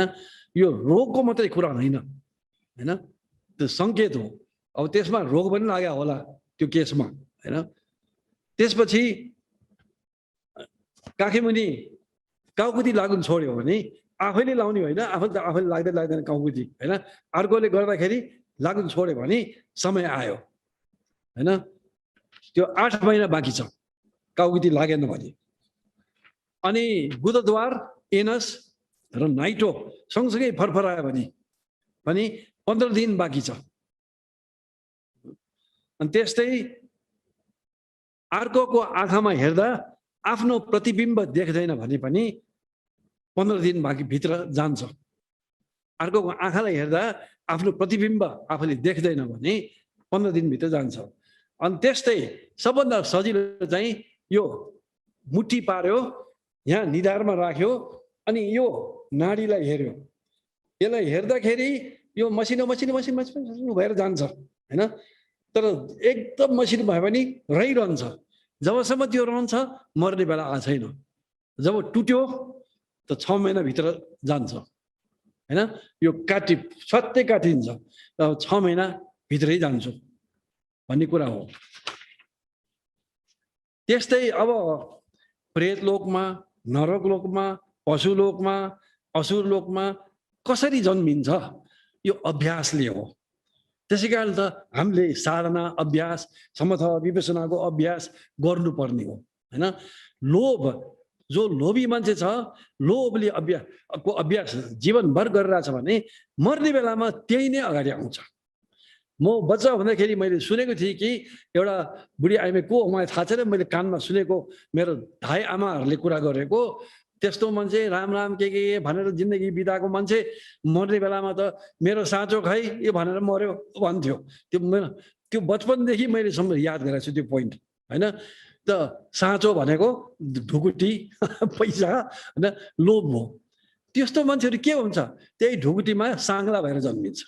यो रोगको मात्रै कुरा होइन हैन, त्यो सङ्केत हो। अब त्यसमा रोग पनि लाग्यो होला त्यो केसमा हैन। त्यसपछि काखीमुनि काउकुती लाग्नु छोड्यो भने आफैले लाउने होइन, आफैले लाग्दैन काउकुती हैन, अर्कोले गर्दाखेरि लाग्नु छोड्यो भने समय आयो हैन। त्यो 8 महिना बाँकी छ काउकुती लागेन भने। अनि गुदद्वार, एनस र नाइटो सँगसँगै फरफरायो भने पनि 15 दिन बाँकी छ। अनि त्यस्तै अर्कोको आँखामा हेर्दा आफ्नो प्रतिबिम्ब देख्दैन भने पनि 15 दिन बाँकी भित्र जान्छ। अर्कोको आँखालाई हेर्दा आफ्नो प्रतिबिम्ब आफूले देख्दैन भने 15 दिनभित्र जान्छ। अनि त्यस्तै सबभन्दा सजिलो चाहिँ यो मुठी पार्यो, यहाँ निधारमा राख्यो, अनि यो नाडीलाई हेर्यो। यसलाई हेर्दाखेरि यो मसिनो भएर जान्छ हैन। तर एकदम मसिनो भयो भने रहिरहन्छ, जबसम्म त्यो रहन्छ मर्ने बेला आएको छैन। जब टुट्यो त 6 महिनाभित्र जान्छ हैन। यो सत्य काटिन्छ, 6 महिनाभित्रै जान्छ भन्ने कुरा हो। त्यस्तै अब प्रेत लोकमा, नरक लोकमा, पशु लोकमा, असुर लोकमा कसरी जन्मिन्छ, यो अभ्यासले हो। त्यसै कारण त हामीले साधना अभ्यास, समथ विपसनाको अभ्यास गर्नुपर्ने हो हैन। लोभ, जो लोभी मान्छे छ, लोभले अभ्यास जीवनभर गरिरहेछ भने मर्ने बेलामा त्यही नै अगाडि आउँछ। म बच्चा हुँदाखेरि मैले सुनेको थिएँ कि एउटा बुढी आइमा को मलाई थाहा छैन, मैले कानमा सुनेको, मेरो धाइ आमाहरूले कुरा गरेको, त्यस्तो मान्छे राम के भनेर जिन्दगी बिताएको मान्छे मर्ने बेलामा त मेरो साँचो खै यो भनेर मर्यो भन्थ्यो। त्यो बचपनदेखि मैले याद गरेको छु त्यो पोइन्ट हैन। त साँचो भनेको ढुकुटी पैसा हैन, लोभ हो। त्यस्तो मान्छेहरू के हुन्छ, त्यही ढुकुटीमा साङ्ला भएर जन्मिन्छ,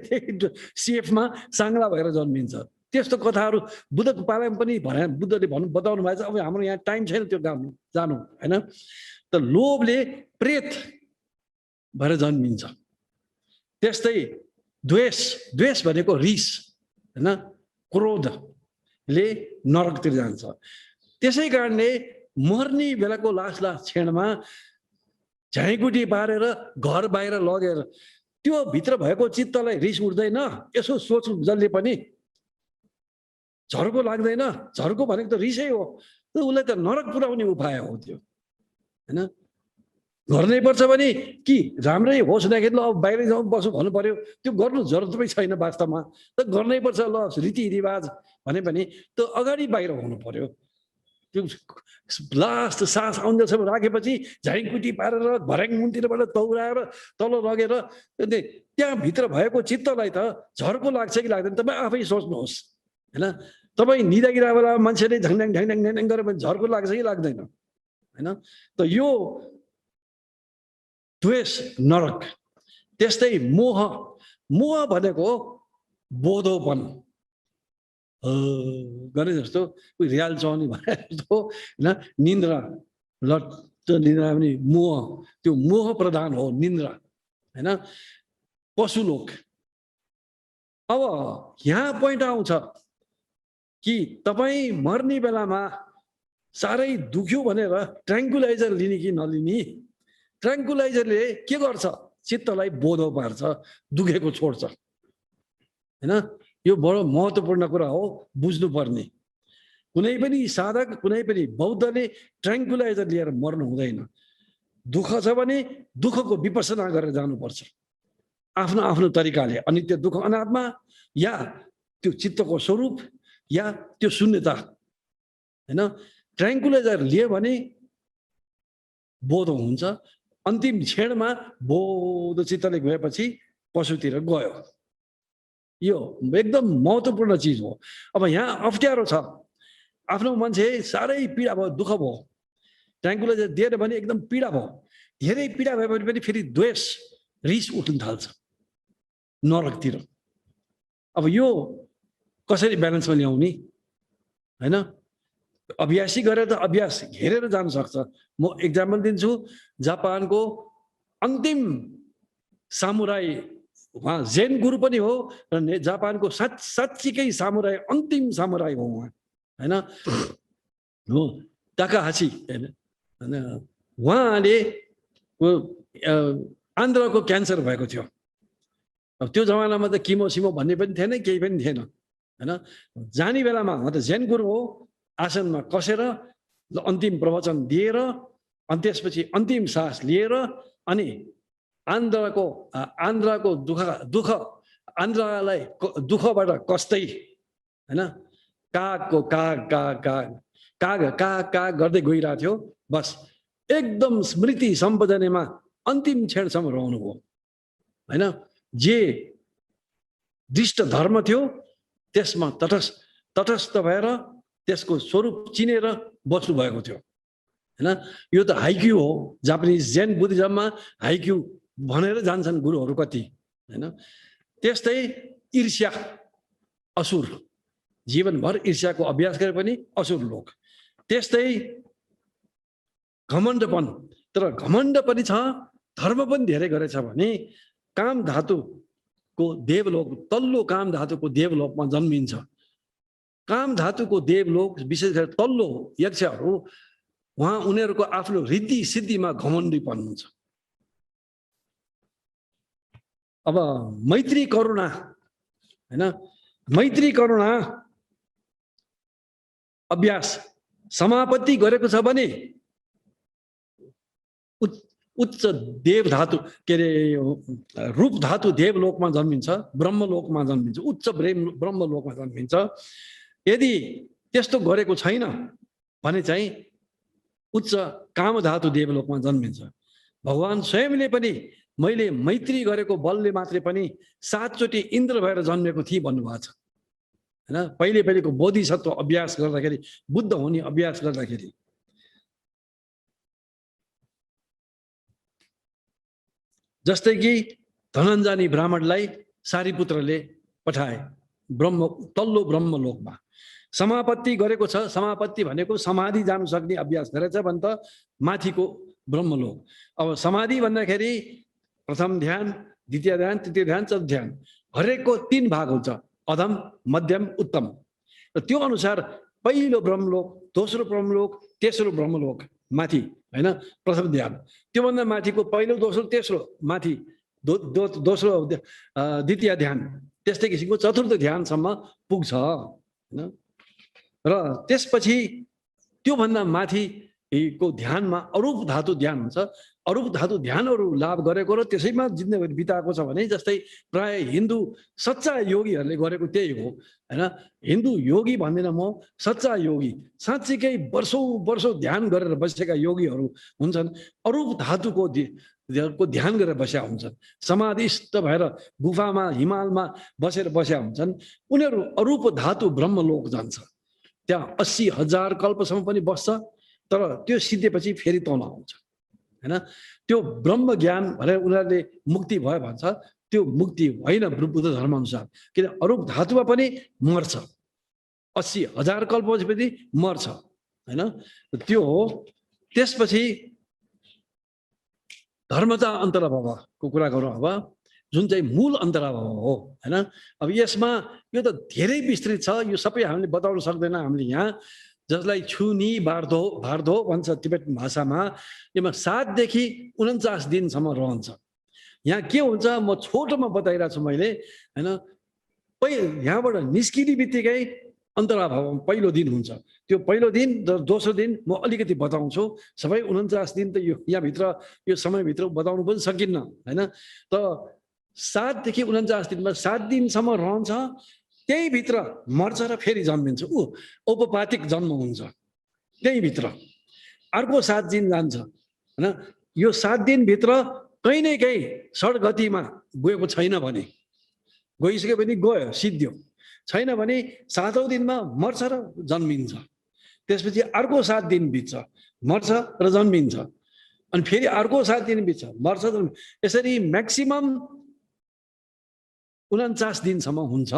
त्यही सेफमा साङ्ला भएर जन्मिन्छ। त्यस्तो कथाहरू बुद्धको पालामा पनि बुद्धले बताउनु भएको छ। अब हाम्रो यहाँ टाइम छैन त्यो जानु हैन। त लोभले प्रेत भएर जन्मिन्छ। त्यस्तै द्वेष भनेको रिस हैन, क्रोधले नरकतिर जान्छ। त्यसै कारणले मर्ने बेलाको लास्ट क्षणमा झाइकुटी पारेर घर बाहिर लगेर त्यो भित्र भएको चित्तलाई रिस उठ्दैन, यसो सोच जसले पनि झर्को लाग्दैन। झर्को भनेको त रिसै हो, उसलाई त नरक पुर्याउने उपाय हो त्यो हैन। गर्नै पर्छ भने कि राम्रै होस् नखेरि ल अब बाहिर जाउँ बसौँ भन्नु पर्यो, त्यो गर्नु जरुरत पनि छैन वास्तवमा। त गर्नै पर्छ, ल रीतिरिवाज भने पनि त्यो अगाडि बाहिर हुनु पर्यो त्यो लास्ट सास आउँदैसम्म राखेपछि झाइकुटी पारेर भर्याङ मुनतिरबाट तौराएर तल लगेर त्यहाँभित्र भएको चित्तलाई त झर्को लाग्छ कि लाग्दैन तपाईँ आफै सोच्नुहोस् होइन। तपाईँ निदागिरा बेला मान्छेले झ्याङ ढ्याङ ढ्याङ ढ्याङ गरेर झर्को लाग्छ कि लाग्दैन होइन। त यो द्वेष नरक। त्यस्तै मोह, मोह भनेको बोधोपन गरे जस्तो रियाल चौनी भने जस्तो होइन। निन्द्रा लट्ट निन्द्रा पनि मोह, त्यो मोह प्रधान हो निन्द्रा होइन। पशुलोक। अब यहाँ पोइन्ट आउँछ कि तपाईँ मर्ने बेलामा साह्रै दुख्यो भनेर ट्र्याङ्कुलाइजर लिने कि नलिने। ट्र्याङ्कुलाइजरले के गर्छ? चित्तलाई बोधो पार्छ, दुखेको छोड्छ होइन। यो बडो महत्त्वपूर्ण कुरा हो, बुझ्नुपर्ने। कुनै पनि साधक, कुनै पनि बौद्धले ट्र्याङ्कुलाइजर लिएर मर्नु हुँदैन। दुःख छ भने दुःखको विपसना गरेर जानुपर्छ आफ्नो आफ्नो तरिकाले। अनित्य दुःख अनात्मा या त्यो चित्तको स्वरूप या त्यो शून्यता होइन। ट्र्याङ्कुलाइजर लियो भने बोध हुन्छ, अन्तिम क्षणमा बोध चित्तले गएपछि पशुतिर गयो। यो एकदम महत्त्वपूर्ण चिज हो। अब यहाँ अप्ठ्यारो छ, आफ्नो मान्छे साह्रै पीडा भयो, दुःख भयो, ट्र्याङ्कुलाइजर दिएर भने एकदम पीडा भयो। धेरै पीडा भयो भने पनि फेरि द्वेष रिस उठ्न थाल्छ नरकतिर। अब यो कसरी ब्यालेन्समा ल्याउने होइन। अभ्यासी गरेर त अभ्यास हेरेर जान सक्छ। म एक्जाम्पल दिन्छु, जापानको अन्तिम सामुराई, उहाँ जेन गुरु पनि हो र जापानको साँच्चीकै सामुराई, अन्तिम सामुराई हो उहाँ होइन। हो ताकाहासी होइन। उहाँले आन्द्राको क्यान्सर भएको थियो। अब त्यो जमानामा त किमोसिमो भन्ने पनि थिएन, केही पनि थिएन होइन। जाने बेलामा उहाँ त जेन गुरु हो, आसनमा कसेर अन्तिम प्रवचन दिएर अनि त्यसपछि अन्तिम सास लिएर अनि आन्द्राको दुःख आन्द्रालाई दुःखबाट कस्दै होइन, कागको काग काग काग काग काग काग गर्दै गइरहेको थियो। बस एकदम स्मृति सम्पजनेमा अन्तिम क्षणसम्म रहनुभयो होइन। जे दृष्ट धर्म थियो त्यसमा तटस्थ भएर त्यसको स्वरूप चिनेर बस्नु भएको थियो होइन। यो त हाइक्यू हो। जापानिज जेन बुद्धिज्ममा हाइक्यू भनेर जान्छन् गुरुहरू कति होइन। त्यस्तै ईर्ष्या, असुर, जीवनभर ईर्ष्याको अभ्यास गरे पनि असुर लोक। त्यस्तै घमण्डपन, तर घमण्ड पनि छ, धर्म पनि धेरै गरेछ भने काम धातुको देवलोक, तल्लो काम धातुको देवलोकमा जन्मिन्छ। काम धातुको देवलोक विशेष गरी तल्लो यक्षहरू, उहाँ उनीहरूको आफ्नो रिद्धि सिद्धिमा घमण्डीपन हुन्छ। अब मैत्री करुणा होइन, मैत्री करुणा अभ्यास समापत्ति गरेको छ भने उच्च देव धातु के अरे रूप धातु देवलोकमा जन्मिन्छ, ब्रह्मलोकमा जन्मिन्छ, उच्च ब्रह्मलोकमा जन्मिन्छ। यदि त्यस्तो गरेको छैन भने चाहिँ उच्च काम धातु देवलोकमा जन्मिन्छ। भगवान स्वयंले पनि मैले मैत्री गरेको बलले मात्रै पनि 7 चोटि इन्द्र भएर जन्मेको थिएँ भन्नुभएको छ होइन। पहिलेको बोधिसत्व अभ्यास गर्दाखेरि, बुद्ध हुने अभ्यास गर्दाखेरि। जस्तै कि धनञ्जनी ब्राह्मणलाई सारीपुत्रले पठाए तल्लो ब्रह्मलोकमा। समापत्ति गरेको छ। समापत्ति भनेको समाधि जानु सक्ने अभ्यास गरेछ भने त माथिको ब्रह्मलोक। अब समाधि भन्दाखेरि प्रथम ध्यान, द्वितीय ध्यान, तृतीय ध्यान, चतुर्थ ध्यान, हरेकको 3 भाग हुन्छ, अधम, मध्यम, उत्तम। र त्यो अनुसार पहिलो ब्रह्मलोक, दोस्रो ब्रह्मलोक, तेस्रो ब्रह्मलोक माथि होइन, प्रथम ध्यान। त्योभन्दा माथिको पहिलो, दोस्रो, तेस्रो माथि दोस्रो द्वितीय ध्यान, त्यस्तै किसिमको चतुर्थ ध्यानसम्म पुग्छ होइन। र त्यसपछि त्योभन्दा माथि को ध्यानमा अरूप धातु ध्यान हुन्छ। अरूप धातु ध्यानहरू लाभ गरेको र त्यसैमा जिन्दगी बिताएको छ भने, जस्तै प्राय हिन्दू सच्चा योगीहरूले गरेको त्यही हो हैन। हिन्दू योगी भन्दिनँ म, सच्चा योगी, साँच्चीकै वर्षौं ध्यान गरेर बसेका योगीहरू हुन्छन्, अरूप धातुको ध्यान गरेर बसेका हुन्छन्, समाधिस्थ भएर गुफामा हिमालमा बसेर बसेका हुन्छन्। उनीहरू अरूप धातु ब्रह्मलोक जान्छ, त्यहाँ 80,000 कल्पसम्म पनि बस्छ, तर त्यो सिद्धेपछि फेरि तल आउँछ हैन। त्यो ब्रह्म ज्ञान भनेर उनीहरूले मुक्ति भयो भन्छ, त्यो मुक्ति होइन बुद्ध धर्म अनुसार, किन अरूप धातुमा पनि मर्छ, 80,000 कल्पपछि मर्छ हैन। त्यो हो। त्यसपछि धर्मता अन्तर्भावको कुरा गरौँ अब, जुन चाहिँ मूल अन्तर्भाव हो हैन। अब यसमा यो त धेरै विस्तृत छ, यो सबै हामीले बताउन सक्दैन हामीले यहाँ, जसलाई छुनी बार्धो भन्छ तिब्बत भाषामा। यसमा 7 देखि 49 दिनसम्म रहन्छ। यहाँ के हुन्छ म छोटोमा बताइरहेको छु मैले हैन। यहाँबाट निस्किने बित्तिकै अन्तर्भाव पहिलो दिन हुन्छ, त्यो पहिलो दिन र दोस्रो दिन म अलिकति बताउँछु। सबै 49 दिन त यो यहाँभित्र यो समयभित्र बताउनु पनि सकिन्न हैन। त 7 देखि 49 दिनमा 7 दिनसम्म रहन्छ, त्यही भित्र मर्छ र फेरि जन्मिन्छ, औपपातिक जन्म हुन्छ त्यही भित्र। अर्को 7 दिन जान्छ हैन। यो 7 दिनभित्र कहीँ न कहीँ सडगतिमा गएको छैन भने, गइसक्यो भने गयो सिद्धियो, छैन भने 7औं दिनमा मर्छ र जन्मिन्छ। त्यसपछि अर्को 7 दिन बित्छ, मर्छ र जन्मिन्छ, अनि फेरि अर्को 7 दिन बित्छ, मर्छ। यसरी म्याक्सिमम 49 दिनसम्म हुन्छ।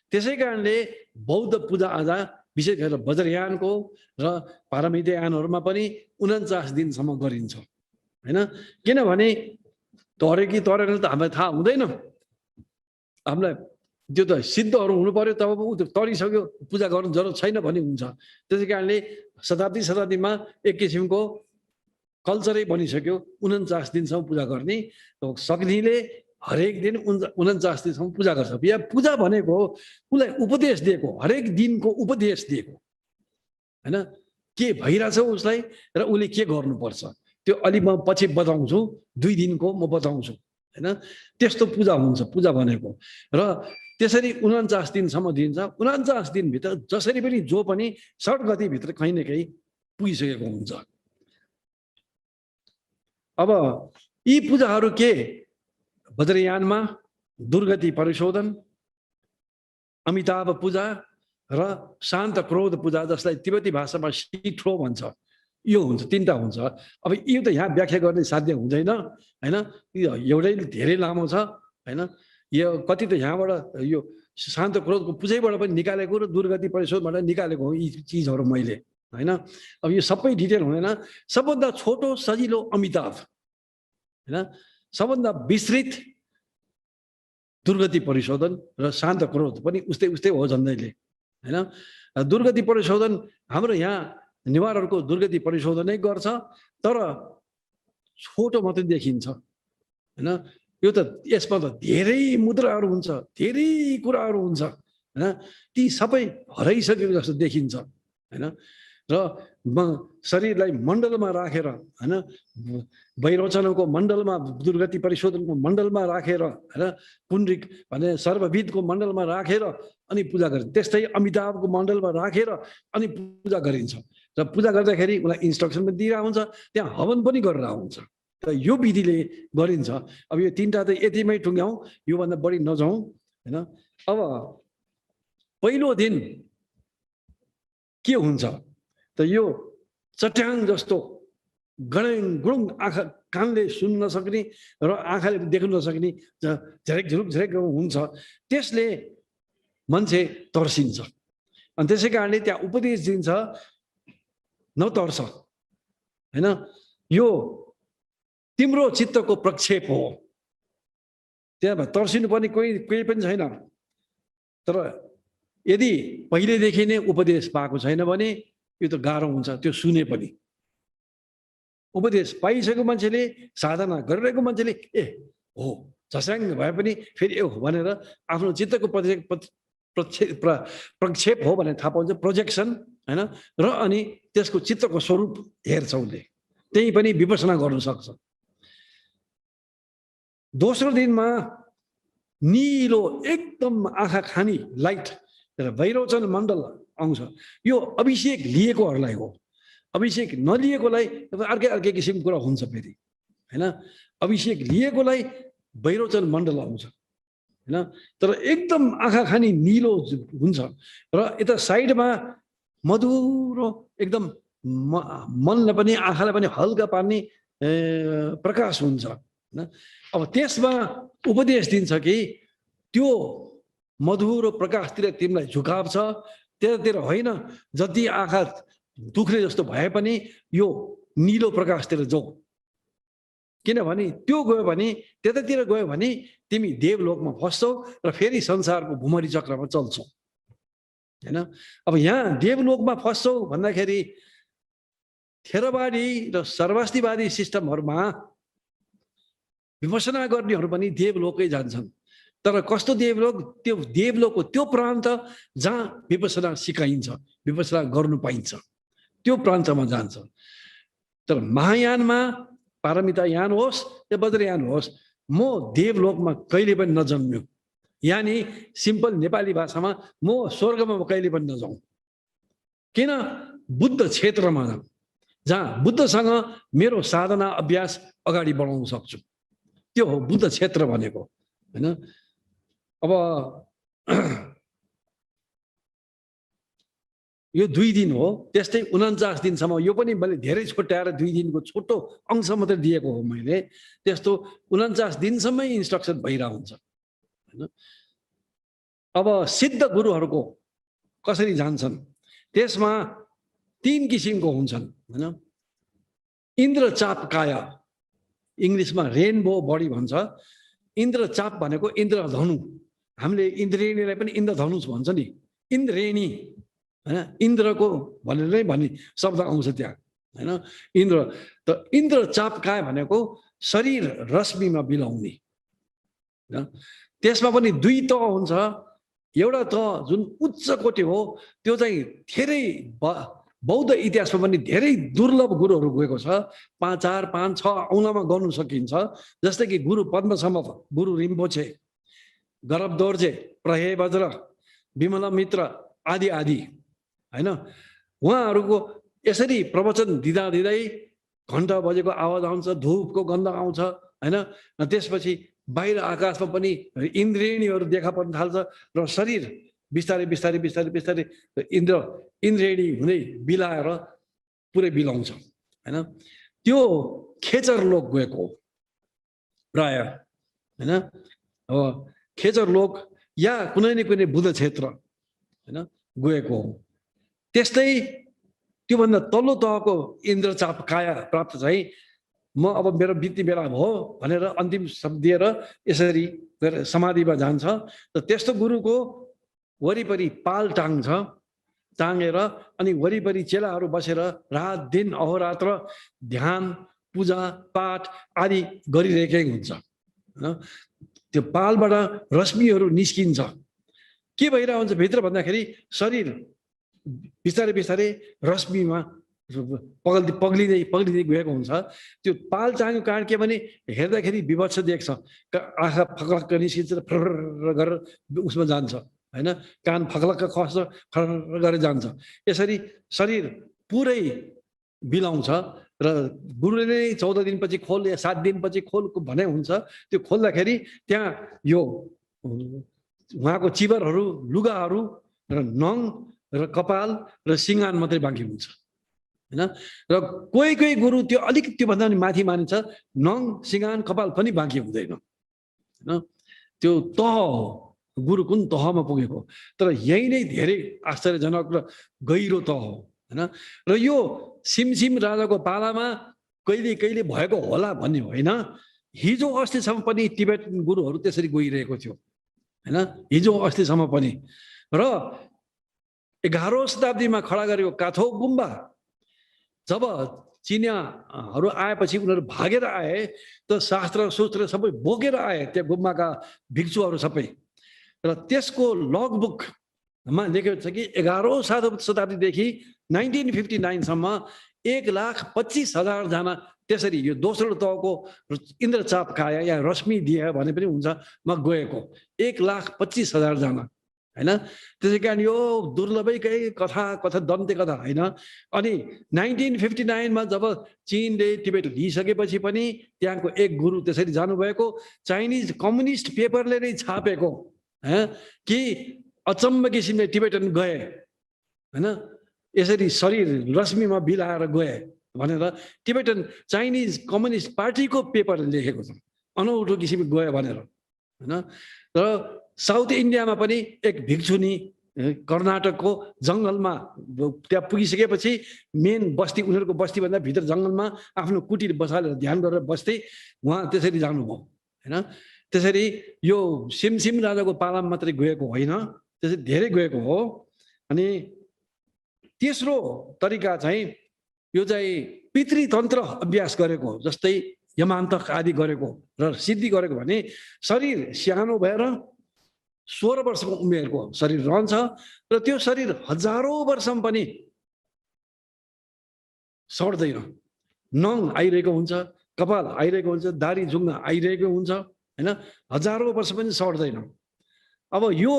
त्यसै कारणले बौद्ध पूजा आजा विशेष गरेर वज्रयानको र पारमितयानहरूमा पनि 49 दिनसम्म गरिन्छ हैन। किनभने तर्यो कि तरेन त हामीलाई थाहा हुँदैन, हामीलाई त्यो त सिद्धहरू हुनु पर्यो, तब ऊ तरिसक्यो पूजा गर्नु जरुरत छैन भन्ने हुन्छ। त्यसै कारणले शताब्दीमा एक किसिमको कल्चरै बनिसक्यो 49 दिनसम्म पूजा गर्ने। सक्नेले हरेक दिन 49 दिनसम्म पूजा गर्छ। या पूजा भनेको उसलाई उपदेश दिएको, हरेक दिनको उपदेश दिएको हैन, के भइरहेछ उसलाई र उसले के गर्नुपर्छ, त्यो अलि म पछि बताउँछु, 2 दिनको म बताउँछु हैन। त्यस्तो पूजा हुन्छ पूजा भनेको। र त्यसरी 49 दिनसम्म दिन्छ। 49 दिनभित्र जसरी पनि जो पनि सडगतिभित्र कहीँ न कहीँ पुगिसकेको हुन्छ। अब यी पूजाहरू के, वज्रयानमा दुर्गति परिशोधन, अमिताभ पूजा र शान्त क्रोध पूजा, जसलाई तिब्बती भाषामा शिठो भन्छ, यो हुन्छ, 3टा हुन्छ। अब यो त यहाँ व्याख्या गर्ने साध्य हुँदैन हैन, यो एउटै धेरै लामो छ हैन। यो कति त यहाँबाट यो शान्त क्रोधको पूजैबाट पनि निकालेको र दुर्गति परिशोधबाट निकालेको हो यी चिजहरू मैले हैन। अब यो सबै डिटेल हुँदैन। सबभन्दा छोटो सजिलो अमिताभ हैन, सबभन्दा विस्तृत दुर्गति परिशोधन र शान्त क्रोध पनि उस्तै हो झन्डैले हैन। दुर्गति परिशोधन हाम्रो यहाँ नेवारहरूको दुर्गति परिशोधनै गर्छ, तर छोटो मात्रै देखिन्छ हैन। यो त यसमा त धेरै मुद्राहरू हुन्छ, धेरै कुराहरू हुन्छ हैन, ती सबै हराइसकेको जस्तो देखिन्छ हैन। र शरीरलाई मण्डलमा राखेर हैन, वैरोचनको मण्डलमा, दुर्गति परिशोधनको मण्डलमा राखेर हैन, पुण्ड्रिक भने सर्वविदको मण्डलमा राखेर अनि पूजा गरिन्छ। त्यस्तै अमिताभको मण्डलमा राखेर अनि पूजा गरिन्छ। र पूजा गर्दाखेरि उसलाई इन्स्ट्रक्सन पनि दिइरहेको हुन्छ, त्यहाँ हवन पनि गरिरहेको हुन्छ। त यो विधिले गरिन्छ। अब यो 3टा त यतिमै टुङ्ग्याउँ, योभन्दा बढी नजाउँ हैन। अब पहिलो दिन के हुन्छ त, यो चट्याङ जस्तो गडङ गुडुङ, आँखा कानले सुन्न नसक्ने र आँखाले देख्न नसक्ने झरेक झरेक हुन्छ, त्यसले मान्छे तर्सिन्छ। अनि त्यसै कारणले त्यहाँ उपदेश दिन्छ, नतर्स हैन, यो तिम्रो चित्तको प्रक्षेप हो, त्यहाँ तर्सिनु पर्ने कोही पनि छैन। तर यदि पहिलेदेखि नै उपदेश पाएको छैन भने यो त गाह्रो हुन्छ त्यो सुने पनि। उपदेश पाइसकेको मान्छेले, साधना गरिरहेको मान्छेले ए हो झस्याङ भए पनि फेरि ए हो भनेर आफ्नो चित्तको प्रक्षेप हो भनेर थाहा पाउँछ, प्रोजेक्सन हैन र अनि त्यसको चित्तको स्वरूप हेर्छ उसले त्यही पनि विपसना गर्न सक्छ दोस्रो दिनमा निलो एकदम आँखा खानी लाइट वैरोचन मण्डल आउँछ यो अभिषेक लिएकोहरूलाई हो अभिषेक नलिएकोलाई अर्कै अर्कै किसिमको कुरा हुन्छ फेरि हैन अभिषेक लिएकोलाई वैरोचन मण्डल आउँछ हैन तर एकदम आँखा खानी निलो हुन्छ र यता साइडमा मधुरो एकदम मनलाई पनि आँखालाई पनि हल्का पार्ने प्रकाश हुन्छ हैन अब त्यसमा उपदेश दिन्छ कि त्यो मधुरो प्रकाशतिर तिमीलाई झुकाव छ त्यतातिर होइन जति आँखा दुख्ने जस्तो भए पनि यो निलो प्रकाशतिर जाऊ किनभने त्यो गयो भने त्यतातिर गयो भने तिमी देवलोकमा फस्छौ र फेरि संसारको भुमरी चक्रमा चल्छौ हैन अब यहाँ देवलोकमा फस्छौ भन्दाखेरि थेरवादी र सर्वस्तिवादी सिस्टमहरुमा विमर्शना गर्नेहरू पनि देवलोकै जान्छन् तर कस्तो देवलोक त्यो देवलोकको त्यो प्रान्त जहाँ विपसना सिकाइन्छ विपसना गर्नु पाइन्छ त्यो प्रान्तमा जान्छ तर महायानमा पारमिता यान होस् या वज्रयान होस् म देवलोकमा कहिले पनि नजन्म्यो यानी सिम्पल नेपाली भाषामा म स्वर्गमा कहिले पनि नजाउँ किन बुद्ध क्षेत्रमा जाउँ जहाँ बुद्धसँग मेरो साधना अभ्यास अगाडि बढाउन सक्छु त्यो हो बुद्ध क्षेत्र भनेको हैन अब यो 2 दिन हो त्यस्तै 49 दिनसम्म यो पनि मैले धेरै छोट्याएर 2 दिनको छोटो अंश मात्रै दिएको हो मैले त्यस्तो 49 दिनसम्मै इन्स्ट्रक्सन भइरा हुन्छ हैन अब सिद्ध गुरुहरुको कसरी जान्छन् त्यसमा 3 किसिमको हुन्छन् हैन इन्द्रचाप काया इंग्लिशमा रेनबो बडी भन्छ इन्द्रचाप भनेको इन्द्रधनु हामीले इन्द्रेणीलाई पनि इन्द्रधनुष भन्छ नि इन्द्रेणी हैन इन्द्रको भनेरै भन्ने शब्द आउँछ त्यहाँ हैन इन्द्र त इन्द्रचाप काय भनेको शरीर रश्मिमा बिलाउने हैन त्यसमा पनि 2 तह हुन्छ एउटा तह जुन उच्च कोटि हो त्यो चाहिँ धेरै बौद्ध इतिहासमा पनि धेरै दुर्लभ गुरुहरू गएको छ 5 4 5 6 औँलामा गर्नु सकिन्छ जस्तै कि गुरु पद्मसम्भव गुरु रिम्पोछे गरब दोर्जे प्रहे वज्र विमल मित्र आदि आदि हैन उहाँहरूको यसरी प्रवचन दिँदा दिँदै घण्टा बजेको आवाज आउँछ धूपको गन्ध आउँछ हैन त्यसपछि बाहिर आकाशमा पनि इन्द्रेणीहरू देखा पर्न थाल्छ र शरीर बिस्तारै बिस्तारै बिस्तारै बिस्तारै इन्द्रेणी हुँदै बिलाएर पुरै बिलाउँछ हैन त्यो खेचर लोक गएको प्राय हैन अब खेचर लोक या कुनै न कुनै बुद्ध क्षेत्र हैन गएको हो त्यस्तै त्योभन्दा तल्लो तहको इन्द्रचाप काया प्राप्त चाहिँ म अब मेरो बित्ने बेला भयो भनेर अन्तिम शब्द दिएर यसरी समाधिमा जान्छ र त्यस्तो गुरुको वरिपरि पाल टाङ्छ टाङ्गेर अनि वरिपरि चेलाहरू बसेर रात दिन अहोरात्र ध्यान पूजा पाठ आदि गरिरहेकै हुन्छ हैन त्यो पालबाट रश्मिहरू निस्किन्छ के भइरहेको हुन्छ भित्र भन्दाखेरि शरीर बिस्तारै बिस्तारै रश्मिमा पग्लिँदै गएको हुन्छ त्यो पाल टाङ्गेको कारण के भने हेर्दाखेरि विभत्स देख्छ आँखा फक्लक्क निस्किन्छ फर गरेर उसमा जान्छ हैन कान फक्लक्क खस्छ फर गरेर जान्छ यसरी शरीर पुरै बिलाउँछ र गुरुले नै 14 दिनपछि खोल या 7 दिनपछि खोलको भने हुन्छ त्यो खोल्दाखेरि त्यहाँ यो उहाँको चिबरहरू लुगाहरू र नङ र कपाल र सिंगान मात्रै बाँकी हुन्छ हैन र कोही कोही गुरु त्यो अलिक त्यो भन्दा पनि माथि मानिन्छ नङ सिंगान कपाल पनि बाँकी हुँदैन हैन त्यो तह गुरु कुन तहमा पुगेको तर यही नै धेरै आश्चर्यजनक र गहिरो तह हो हैन र यो सिमसिम राजाको पालामा कहिले कहिले भएको होला भन्ने होइन हिजो अस्तिसम्म पनि तिब्बतन गुरुहरू त्यसरी गइरहेको थियो हैन हिजो अस्तिसम्म पनि र 11औं शताब्दीमा खडा गरेको काथो गुम्बा जब चिनियाहरू आएपछि उनीहरू भागेर आए त शास्त्र सूत्र सबै बोकेर आए त्यो गुम्बाका भिक्षुहरू सबै र त्यसको लगबुक मा लेखेको छ कि 11औं शताब्दीदेखि 1959सम्म 1,25,000 जना त्यसरी यो दोस्रो तहको इन्द्रचाप खाया या रश्मि दिए भने पनि हुन्छ म गएको 1,25,000 जना हैन। त्यसै कारण यो दुर्लभैकै कथा दन्ते कथा होइन। अनि 1959मा जब चीनले टिबेट लिइसकेपछि पनि त्यहाँको एक गुरु त्यसरी जानुभएको, चाइनिज कम्युनिस्ट पेपरले नै छापेको कि अचम्म किसिमले टिबेटन गए हैन, यसरी शरीर रश्मिमा बिलाएर गए भनेर टिबेटन चाइनिज कम्युनिस्ट पार्टीको पेपरले लेखेको छ, अनौठो किसिमले गयो भनेर हैन। र साउथ इन्डियामा पनि एक भिक्षुनी कर्नाटकको जङ्गलमा त्यहाँ पुगिसकेपछि मेन बस्ती उनीहरूको बस्तीभन्दा भित्र जङ्गलमा आफ्नो कुटीर बसालेर ध्यान गरेर बस्दै उहाँ त्यसरी जानुभयो हैन। त्यसरी यो सिमसिम राजाको पालामा मात्रै गएको होइन, त्यसरी धेरै गएको हो। अनि तेस्रो तरिका चाहिँ यो चाहिँ पितृतन्त्र अभ्यास गरेको, जस्तै यमान्तक आदि गरेको र सिद्धि गरेको भने शरीर सानो भएर 16 वर्षको उमेरको शरीर रहन्छ र त्यो शरीर हजारौं वर्षमा पनि सर्दैन। नङ आइरहेको हुन्छ, कपाल आइरहेको हुन्छ, दारी जुङ्ग आइरहेको हुन्छ हैन, हजारौं वर्ष पनि सर्दैन। अब यो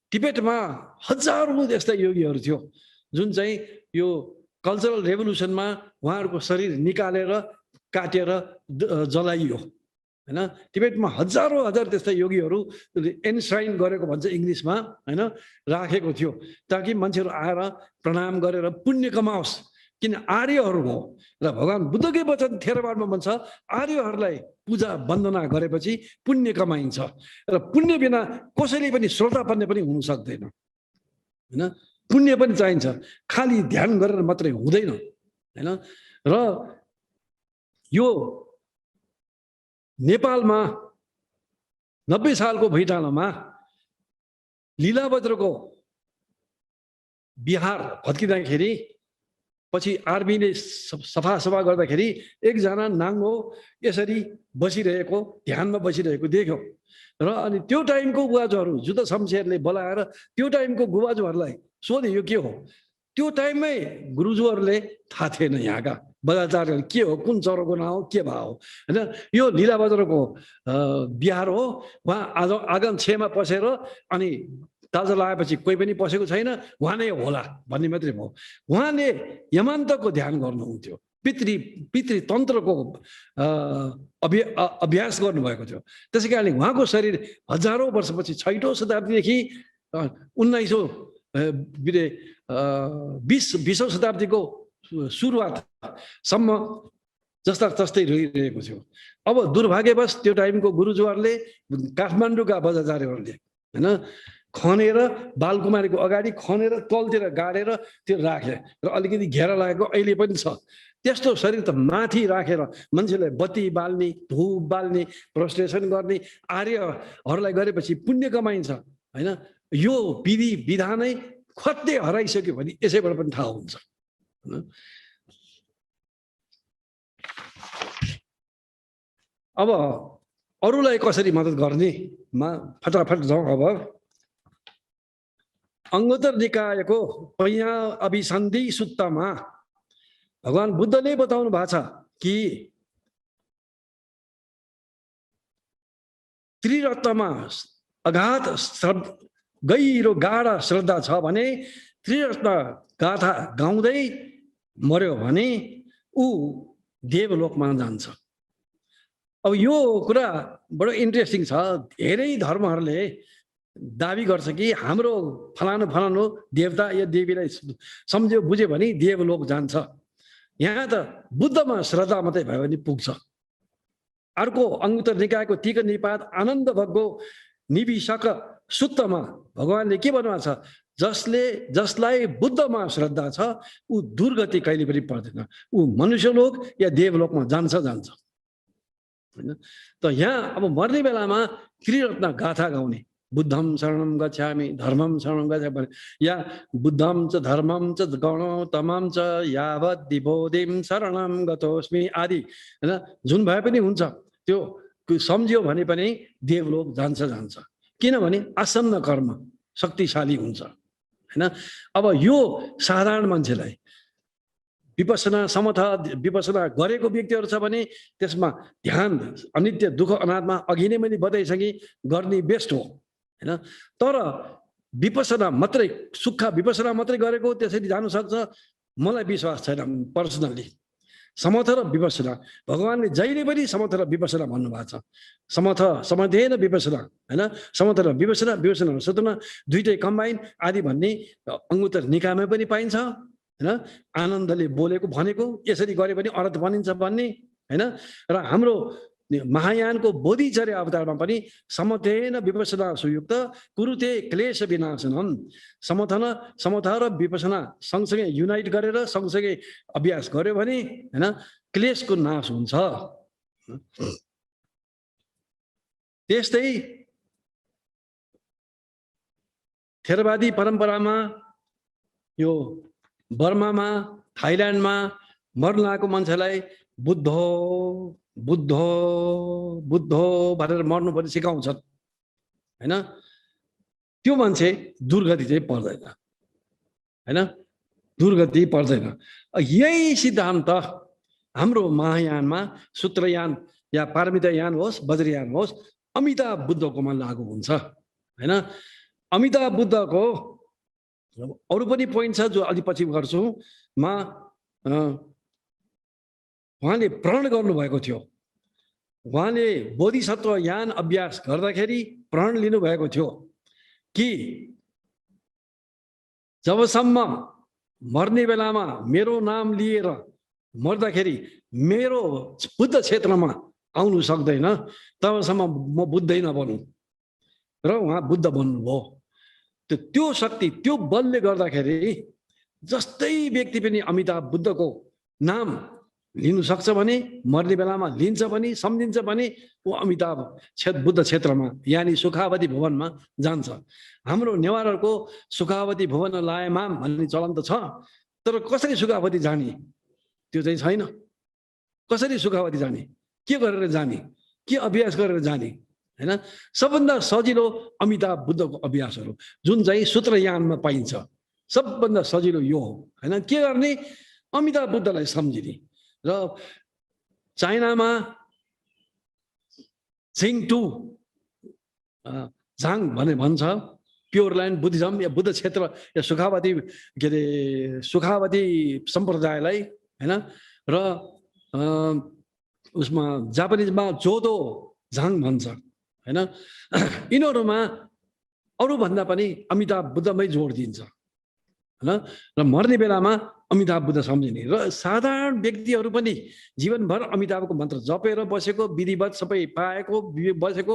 टिबेटमा हजारौं यस्ता योगीहरू थियो जुन चाहिँ यो कल्चरल रेभोल्युसनमा उहाँहरूको शरीर निकालेर काटेर जलाइयो हैन। टिबेटमा हजारौं हजार त्यस्ता योगीहरू एनश्राइन गरेको भन्छ इङ्ग्लिसमा हैन, राखेको थियो ताकि मान्छेहरू आएर प्रणाम गरेर पुण्य कमाओस्। किन आर्यहरू हो र भगवान बुद्धकै वचन थेरवादमा भन्छ आर्यहरूलाई पूजा वन्दना गरेपछि पुण्य कमाइन्छ र पुण्य बिना कसैले पनि श्रोतापन्य पनि हुन सक्दैन हैन। पुण्य पनि चाहिन्छ, खालि ध्यान गरेर मात्रै हुँदैन हैन। र यो नेपालमा 90 सालको भैटालामा लीलाबज्रको बिहार भत्किँदाखेरि पछि आर्मीले सफा गर्दाखेरि एकजना नाङ्गो यसरी बसिरहेको ध्यानमा बसिरहेको देख्यो र अनि त्यो टाइमको गुवाजोहरू जुद्ध शमशेरले बोलाएर त्यो टाइमको गुवाजोहरूलाई सोधे यो के हो। त्यो टाइममै गुरुजुहरूले थाहा थिएन यहाँका बजाचारहरू के हो, कुन चरोको नाम हो, के भयो होइन। यो लीलाबज्रको बिहार हो। उहाँ आँगन छेमा पसेर अनि ताजा लगाएपछि कोही पनि पसेको छैन, उहाँ नै होला भन्ने मात्रै भयो। उहाँले यमान्तको ध्यान गर्नुहुन्थ्यो, पितृतन्त्रको अभ्यास गर्नुभएको थियो। त्यसै कारणले उहाँको शरीर हजारौं वर्षपछि 6औं शताब्दीदेखि 20औं शताब्दीको सुरुवातसम्म जस्ता तस्तै रहिरहेको थियो। अब दुर्भाग्यवश त्यो टाइमको गुरुजुहरूले काठमाडौँका बजाचार्यहरूले होइन खनेर बालकुमारीको अगाडि खनेर तलतिर गाडेर त्यो राखे र अलिकति घेरा लागेको अहिले पनि छ। त्यस्तो शरीर त माथि राखेर मान्छेलाई बत्ती बाल्ने, धुप बाल्ने, प्रस्टेसन गर्ने आर्यहरूलाई गरेपछि पुण्य कमाइन्छ होइन। यो विधि विधानै खत्ते हराइसक्यो भने यसैबाट पनि थाहा हुन्छ। अब अरूलाई कसरी मद्दत गर्ने मा फटाफट जाउँ। अब अंगोत्तर निकायको पैया अभिसन्धि सुत्तमा भगवान बुद्धले बताउनु भएको छ कि त्रिरत्नमा अगाध गहिरो गाढा श्रद्धा छ भने त्रिरत्न गाथा गाउँदै मर्यो भने ऊ देवलोकमा जान्छ। अब यो कुरा बडो इन्ट्रेस्टिङ छ। धेरै धर्महरूले दाबी गर्छ कि हाम्रो फलानु फलानु देवता या देवीलाई सम्झ्यो बुझ्यो भने देवलोक जान्छ। यहाँ त बुद्धमा श्रद्धा मात्रै भयो भने पुग्छ। अर्को अंगुत्तर निकायको तीक निपात आनन्द भगको निविशक सुत्तमा भगवानले के भन्नुभएको छ, जसलाई बुद्धमा श्रद्धा छ ऊ दुर्गति कहिले पनि पर्दैन, ऊ मनुष्यलोक या देवलोकमा जान्छ हैन। त यहाँ अब मर्ने बेलामा त्रिरत्न गाथा गाउने, बुद्धम शरणम गच्छामि, धर्मम शरणम गच्छामि, या बुद्धम च धर्मम च गणतमम च यावत् दिबोधिम शरणम गतोस्मि आदि हैन। जुन भए पनि हुन्छ त्यो सम्झ्यो भने पनि देवलोक जान्छ। किनभने आसन्न कर्म शक्तिशाली हुन्छ हैन। अब यो साधारण मान्छेलाई विपसना समथा विपसना गरेको व्यक्तिहरू छ भने त्यसमा ध्यान अनित्य दुःख अनात्मा अघि नै मैले बताइसकेँ गर्ने बेस्ट हो हैन। तर विपसना मात्रै सुक्खा विपसना मात्रै गरेको त्यसरी जानु सक्छ मलाई विश्वास छैन पर्सनली। समथ र विपसना भगवानले जहिले पनि समथ र विपसना भन्नुभएको छ। समथेन विपसना हैन। समथ र विपसना विपसना र सदना दुईटै कम्बाइन आदि भन्ने अङ्गुत्तर निकायमा पनि पाइन्छ हैन। आनन्दले बोलेको भनेको यसरी गरे पनि अर्थ बनिन्छ भन्ने हैन। र हाम्रो महायानको बोधिचर्य अवतारमा पनि समथेन विपसना सुयुक्त कुरुते क्लेश विनाशनम। समथ र विपसना सँगसँगै युनाइट गरेर सँगसँगै अभ्यास गर्यो भने हैन क्लेशको नाश हुन्छ। त्यस्तै थेरवादी परम्परामा यो बर्मामा थाइल्यान्डमा मर्न लागेको मान्छेलाई बुद्ध बुद्ध बुद्ध भनेर मर्नुपर्ने सिकाउँछन् हैन। त्यो मान्छे दुर्गति चाहिँ पर्दैन हैन, दुर्गति पर्दैन। यही सिद्धान्त हाम्रो महायानमा सूत्रयान या पारमितायान होस् वज्रयान होस् अमिताभ बुद्धकोमा लागू हुन्छ हैन। अमिताभ बुद्धको अरू पनि पोइन्ट छ जो अलि पछि गर्छु मा उहाँले प्रण गर्नुभएको थियो। उहाँले बोधिसत्व यान अभ्यास गर्दाखेरि प्रण लिनुभएको थियो कि जबसम्म मर्ने बेलामा मेरो नाम लिएर मर्दाखेरि मेरो बुद्ध क्षेत्रमा आउनु सक्दैन तबसम्म म बुद्धै नबनौँ र उहाँ बुद्ध बन्नुभयो। त्यो शक्ति त्यो बलले गर्दाखेरि जस्तै व्यक्ति पनि अमिताभ बुद्धको नाम लिनु सक्छ भने मर्ने बेलामा लिन्छ भने सम्झिन्छ भने ऊ अमिताभ बुद्ध क्षेत्रमा यानि सुखावती भवनमा जान्छ। हाम्रो नेवारहरूको सुखावती भवन लाएमाम भन्ने चलन त छ, तर कसरी सुखावती जाने त्यो चाहिँ छैन। कसरी सुखावती जाने, के गरेर जाने, के अभ्यास गरेर जाने हैन। सबभन्दा सजिलो अमिताभ बुद्धको अभ्यासहरू जुन चाहिँ सूत्रयानमा पाइन्छ सबभन्दा सजिलो यो हो हैन। के गर्ने, अमिताभ बुद्धलाई सम्झिने। र चाइनामा छिङटु झाङ भने भन्छ प्योर ल्यान्ड बुद्धिज्म या बुद्ध क्षेत्र या सुखावती के अरे सुखावती सम्प्रदायलाई हैन। र उसमा जापानिजमा जोदो झाङ भन्छ हैन। यिनीहरूमा अरूभन्दा पनि अमिताभ बुद्धमै जोड दिन्छ हैन। र मर्ने बेलामा अमिताभ बुद्ध सम्झिने र साधारण व्यक्तिहरू पनि जीवनभर अमिताभको मन्त्र जपेर बसेको विधिवत सबै पाएको बसेको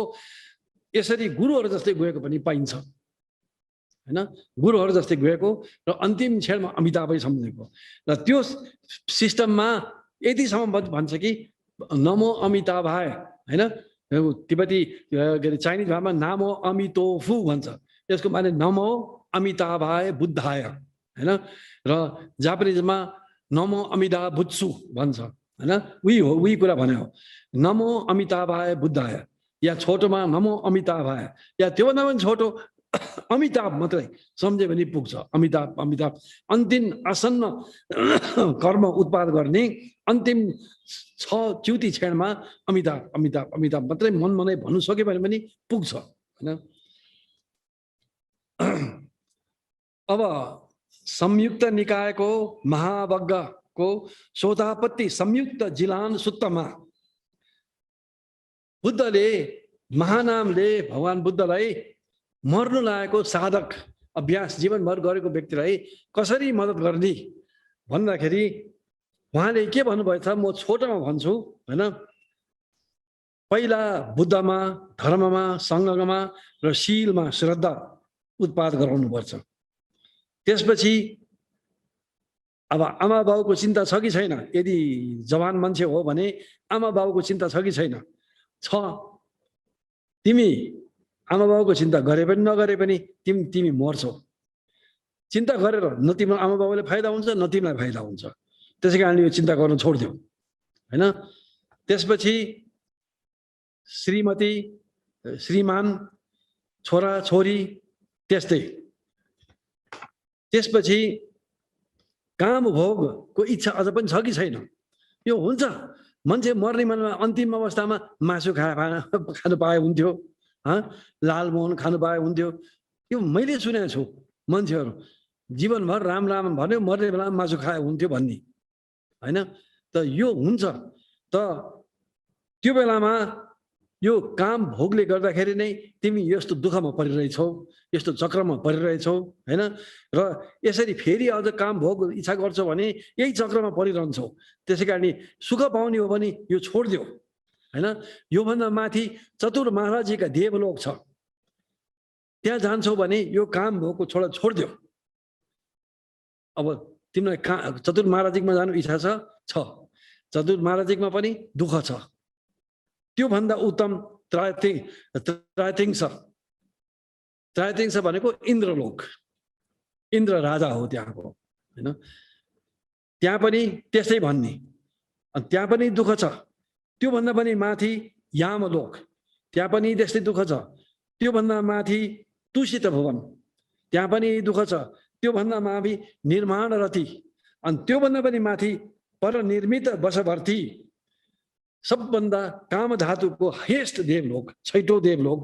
यसरी गुरुहरू जस्तै गएको पनि पाइन्छ हैन। गुरुहरू जस्तै गएको र अन्तिम क्षणमा अमिताभै सम्झेको र त्यो सिस्टममा यतिसम्म भन्छ कि नमो अमिताभाय हैन। तिब्बती के अरे चाइनिज भाषामा नामो अमितोफु भन्छ, यसको माने नमो अमिताभाय बुद्धाय हैन। र जापानिजमा नमो अमिताभ बुत्सु भन्छ हैन। उही हो, उही कुरा भने हो नमो अमिताभाय बुद्धाय या छोटोमा नमो अमिताभाय या त्योभन्दा पनि छोटो अमिताभ मात्रै सम्झ्यो भने पुग्छ। अमिताभ अमिताभ अन्तिम आसन्न कर्म उत्पाद गर्ने अन्तिम च्युति क्षणमा अमिताभ अमिताभ अमिताभ मात्रै मनै भन्नु सक्यो भने पनि पुग्छ हैन। अब संयुक्त निकायको महावग्गको शोधापत्ति संयुक्त जिलान सुत्तमा बुद्धले महानामले भगवान बुद्धलाई मर्नु लागेको साधक अभ्यास जीवनभर गरेको व्यक्तिलाई कसरी मद्दत गर्ने भन्दाखेरि उहाँले के भन्नुभएको छ म छोटोमा भन्छु हैन। पहिला बुद्धमा धर्ममा सङ्घमा र शीलमा श्रद्धा उत्पाद गराउनुपर्छ। त्यसपछि अब आमा बाउको चिन्ता छ कि छैन, यदि जवान मान्छे हो भने आमा बाउको चिन्ता छ कि छैन, छ। तिमी आमा बाउको चिन्ता गरे पनि नगरे पनि तिमी मर्छौ। चिन्ता गरेर न तिम्रो आमा बाउले फाइदा हुन्छ न तिमीलाई फाइदा हुन्छ, त्यसै कारणले यो चिन्ता गर्न छोडिदेऊ हैन। त्यसपछि श्रीमती श्रीमान छोरा छोरी त्यस्तै त्यसपछि काम भोगको इच्छा अझ पनि छ कि छैन? यो हुन्छ, मान्छे मर्ने मनमा अन्तिम अवस्थामा मासु खानु पाए हुन्थ्यो, लालमोहन खानु पाए हुन्थ्यो। यो मैले सुनेको छु, मान्छेहरू जीवनभर राम राम भन्यो, मर्ने बेलामा मासु खाए हुन्थ्यो भन्ने, होइन? त यो हुन्छ, त त्यो बेलामा यो काम भोगले गर्दाखेरि नै तिमी यस्तो दुःखमा परिरहेछौ, यस्तो चक्रमा परिरहेछौ, होइन? र यसरी फेरि अझ काम भोग इच्छा गर्छौ भने यही चक्रमा परिरहन्छौ। त्यसै कारण सुख पाउने हो भने यो छोडिदियो, होइन? योभन्दा माथि चतुर महाराजीका देवलोक छ, त्यहाँ जान्छौ भने यो काम भोगको छोडिदियो। अब तिमीलाई चतुर महाराजिकमा जानु इच्छा छ, चतुर महाराजिकमा पनि दुःख छ। त्योभन्दा उत्तम त्रायतिङ्स भनेको इन्द्रलोक, इन्द्र राजा हो त्यहाँको, होइन? त्यहाँ पनि त्यस्तै भन्ने, अनि त्यहाँ पनि दुःख छ। त्योभन्दा पनि माथि यामलोक, त्यहाँ पनि त्यस्तै दुःख छ। त्योभन्दा माथि तुषित भवन, त्यहाँ पनि दुःख छ। त्योभन्दा माथि निर्माण रति, अनि त्योभन्दा पनि माथि परनिर्मित वशवर्ती, सबभन्दा काम धातुको हाइएस्ट देवलोक, छैटौँ देवलोक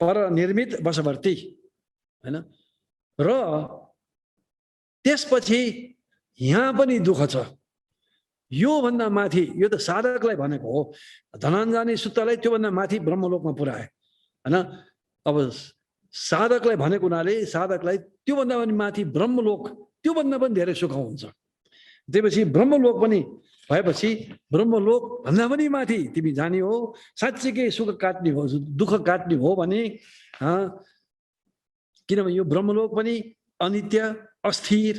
परनिर्मित वशवर्ती, होइन? र त्यसपछि यहाँ पनि दुःख छ। योभन्दा माथि, यो त साधकलाई भनेको हो, धनञ्जनी सुत्तालाई त्योभन्दा माथि ब्रह्मलोकमा पुर्याए, होइन? अब साधकलाई भनेको हुनाले साधकलाई त्योभन्दा पनि माथि ब्रह्मलोक, त्योभन्दा पनि धेरै सुख हुन्छ। त्यसपछि ब्रह्मलोक पनि भएपछि ब्रह्मलोक भन्दा पनि माथि तिमी जाने हो, साँच्चीकै सुख काट्ने हो, दुःख काट्ने हो भने, किनभने यो ब्रह्मलोक पनि अनित्य, अस्थिर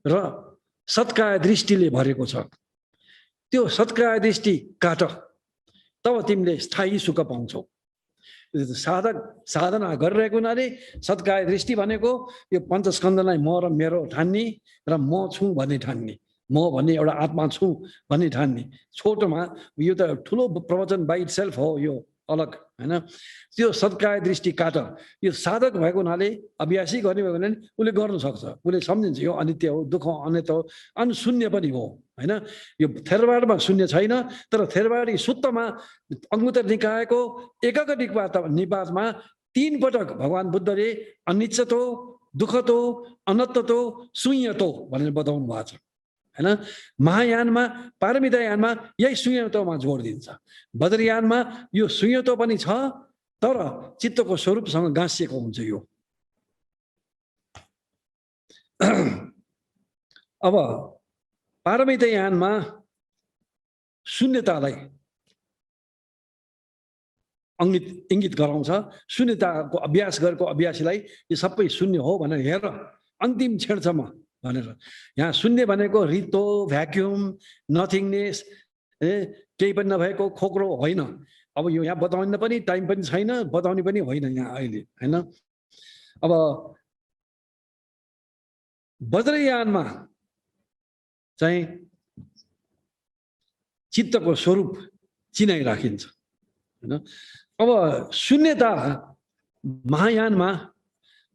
र सत्काय दृष्टिले भरेको छ। त्यो सत्काय दृष्टि काट, तब तिमीले स्थायी सुख पाउँछौ। साधक साधना गरिरहेको हुनाले सत्काय दृष्टि भनेको यो पञ्चस्कन्धलाई म र मेरो ठान्ने र म छु भन्ने ठान्ने, म भन्ने एउटा आत्मा छु भन्ने ठान्ने। छोटोमा यो त ठुलो प्रवचन बाइ इटसेल्फ हो, यो अलग, होइन? त्यो सत्काय दृष्टि काट। यो साधक भएको हुनाले अभ्यासी गर्ने भयो भने उसले गर्नु सक्छ, उसले सम्झिन्छ यो अनित्य हो, दुःख अनित्य हो, अनि शून्य पनि हो, होइन? यो थेरवाडमा शून्य छैन, तर थेरवाडी सुत्तमा अङ्गुतर निकायको एकक निपातमा 3 पटक भगवान बुद्धले अनिश्चतो, दुःखतो, अनत्ततो, शून्यतो भनेर बताउनु भएको छ, होइन? महायानमा पारमितायानमा यही शून्यतोमा जोड दिन्छ। बद्रयानमा यो शून्यतो पनि छ, तर चित्तको स्वरूपसँग गाँसिएको हुन्छ यो। अब पारमितायानमा शून्यतालाई इङ्गित गराउँछ। शून्यताको अभ्यास गरेको अभ्यासीलाई यो सबै शून्य हो भनेर हेर अन्तिम क्षणसम्म भनेर। यहाँ शून्य भनेको रित्तो, भ्याक्युम, नथिङनेस, केही पनि नभएको खोक्रो होइन। अब यो यहाँ बताउन पनि टाइम पनि छैन, बताउने पनि होइन यहाँ अहिले, होइन? अब वज्रयानमा चाहिँ चित्तको स्वरूप चिनाइराखिन्छ, होइन? अब शून्यता महायानमा,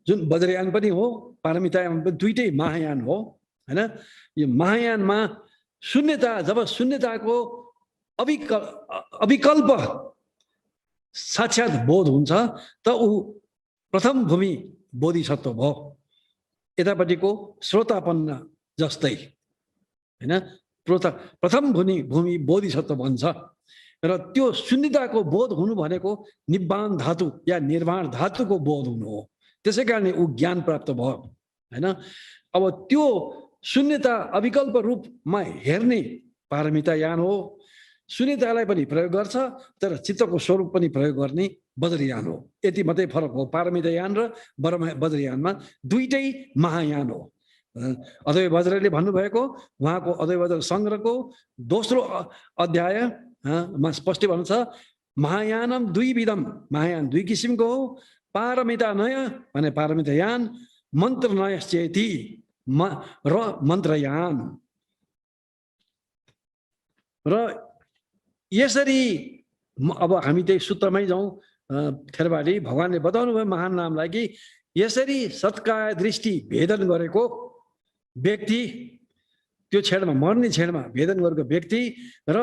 जुन वज्रयान पनि हो, पारमितायान पनि दुइटै महायान हो, होइन? यो महायानमा शून्यता, जब शून्यताको अविकल्प साक्षात बोध हुन्छ त ऊ प्रथम भूमि बोधिसत्व भयो, यतापट्टिको श्रोतापन्न जस्तै, होइन? प्रथम भूमि बोधिसत्व भन्छ। र त्यो शून्यताको बोध हुनु भनेको निब्बान धातु या निर्माण धातुको बोध हुनु हो। त्यसै कारणले ऊ ज्ञान प्राप्त भयो, होइन? अब त्यो शून्यता अविकल्प रूपमा हेर्ने पारमितायान हो। शून्यतालाई पनि प्रयोग गर्छ, तर चित्तको स्वरूप पनि प्रयोग गर्ने वज्रयान हो। यति मात्रै फरक हो पारमितायान र वज्रयानमा, दुइटै महायान हो। अद्वैत वज्रले भन्नुभएको, उहाँको अद्वैत वज्र सङ्ग्रहको दोस्रो अध्यायमा स्पष्ट भन्छ, महायानम द्विविधम, महायान 2 किसिमको हो। पारमिता नय भने पारमितायान, मन्त्र नयश्चेति र मन्त्रयान। र यसरी अब हामी त्यही सूत्रमै जाउँ, थेरवाडी भगवानले बताउनु भयो महान नामलाई कि यसरी सत्काय दृष्टि भेदन गरेको व्यक्ति, त्यो क्षणमा मर्ने क्षणमा भेदन गरेको व्यक्ति र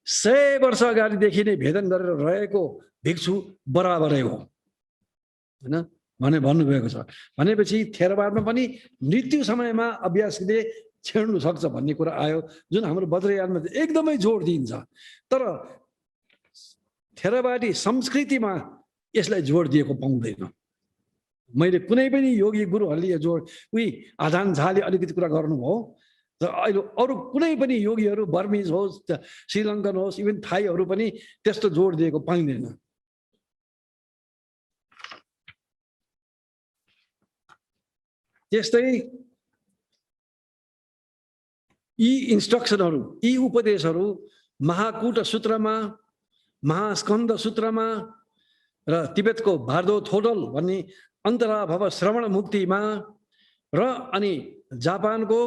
100 वर्ष अगाडिदेखि नै भेदन गरेर रहेको भिक्षु बराबरै हो हैन भने भन्नुभएको छ। भनेपछि थेरवादमा पनि मृत्यु समयमा अभ्यासले छेड्नु सक्छ भन्ने कुरा आयो, जुन हाम्रो वज्रयानमा एकदमै जोड दिन्छ। तर थेरवादी संस्कृतिमा यसलाई जोड दिएको पाउँदैन। मैले कुनै पनि योगी गुरुहरूले यो जोड आधान झाले अलिकति कुरा गर्नुभयो, र अहिले अरू कुनै पनि योगीहरू बर्मिज होस्, श्रीलङ्कन होस्, इभन थाईहरू पनि त्यस्तो जोड दिएको पाइँदैन। त्यस्तै यी इन्स्ट्रक्सनहरू, यी उपदेशहरू महाकूट सूत्रमा, महास्कन्द सूत्रमा र तिब्बतको बार्दो थोडल भन्ने अन्तराभव श्रवण मुक्तिमा र अनि जापानको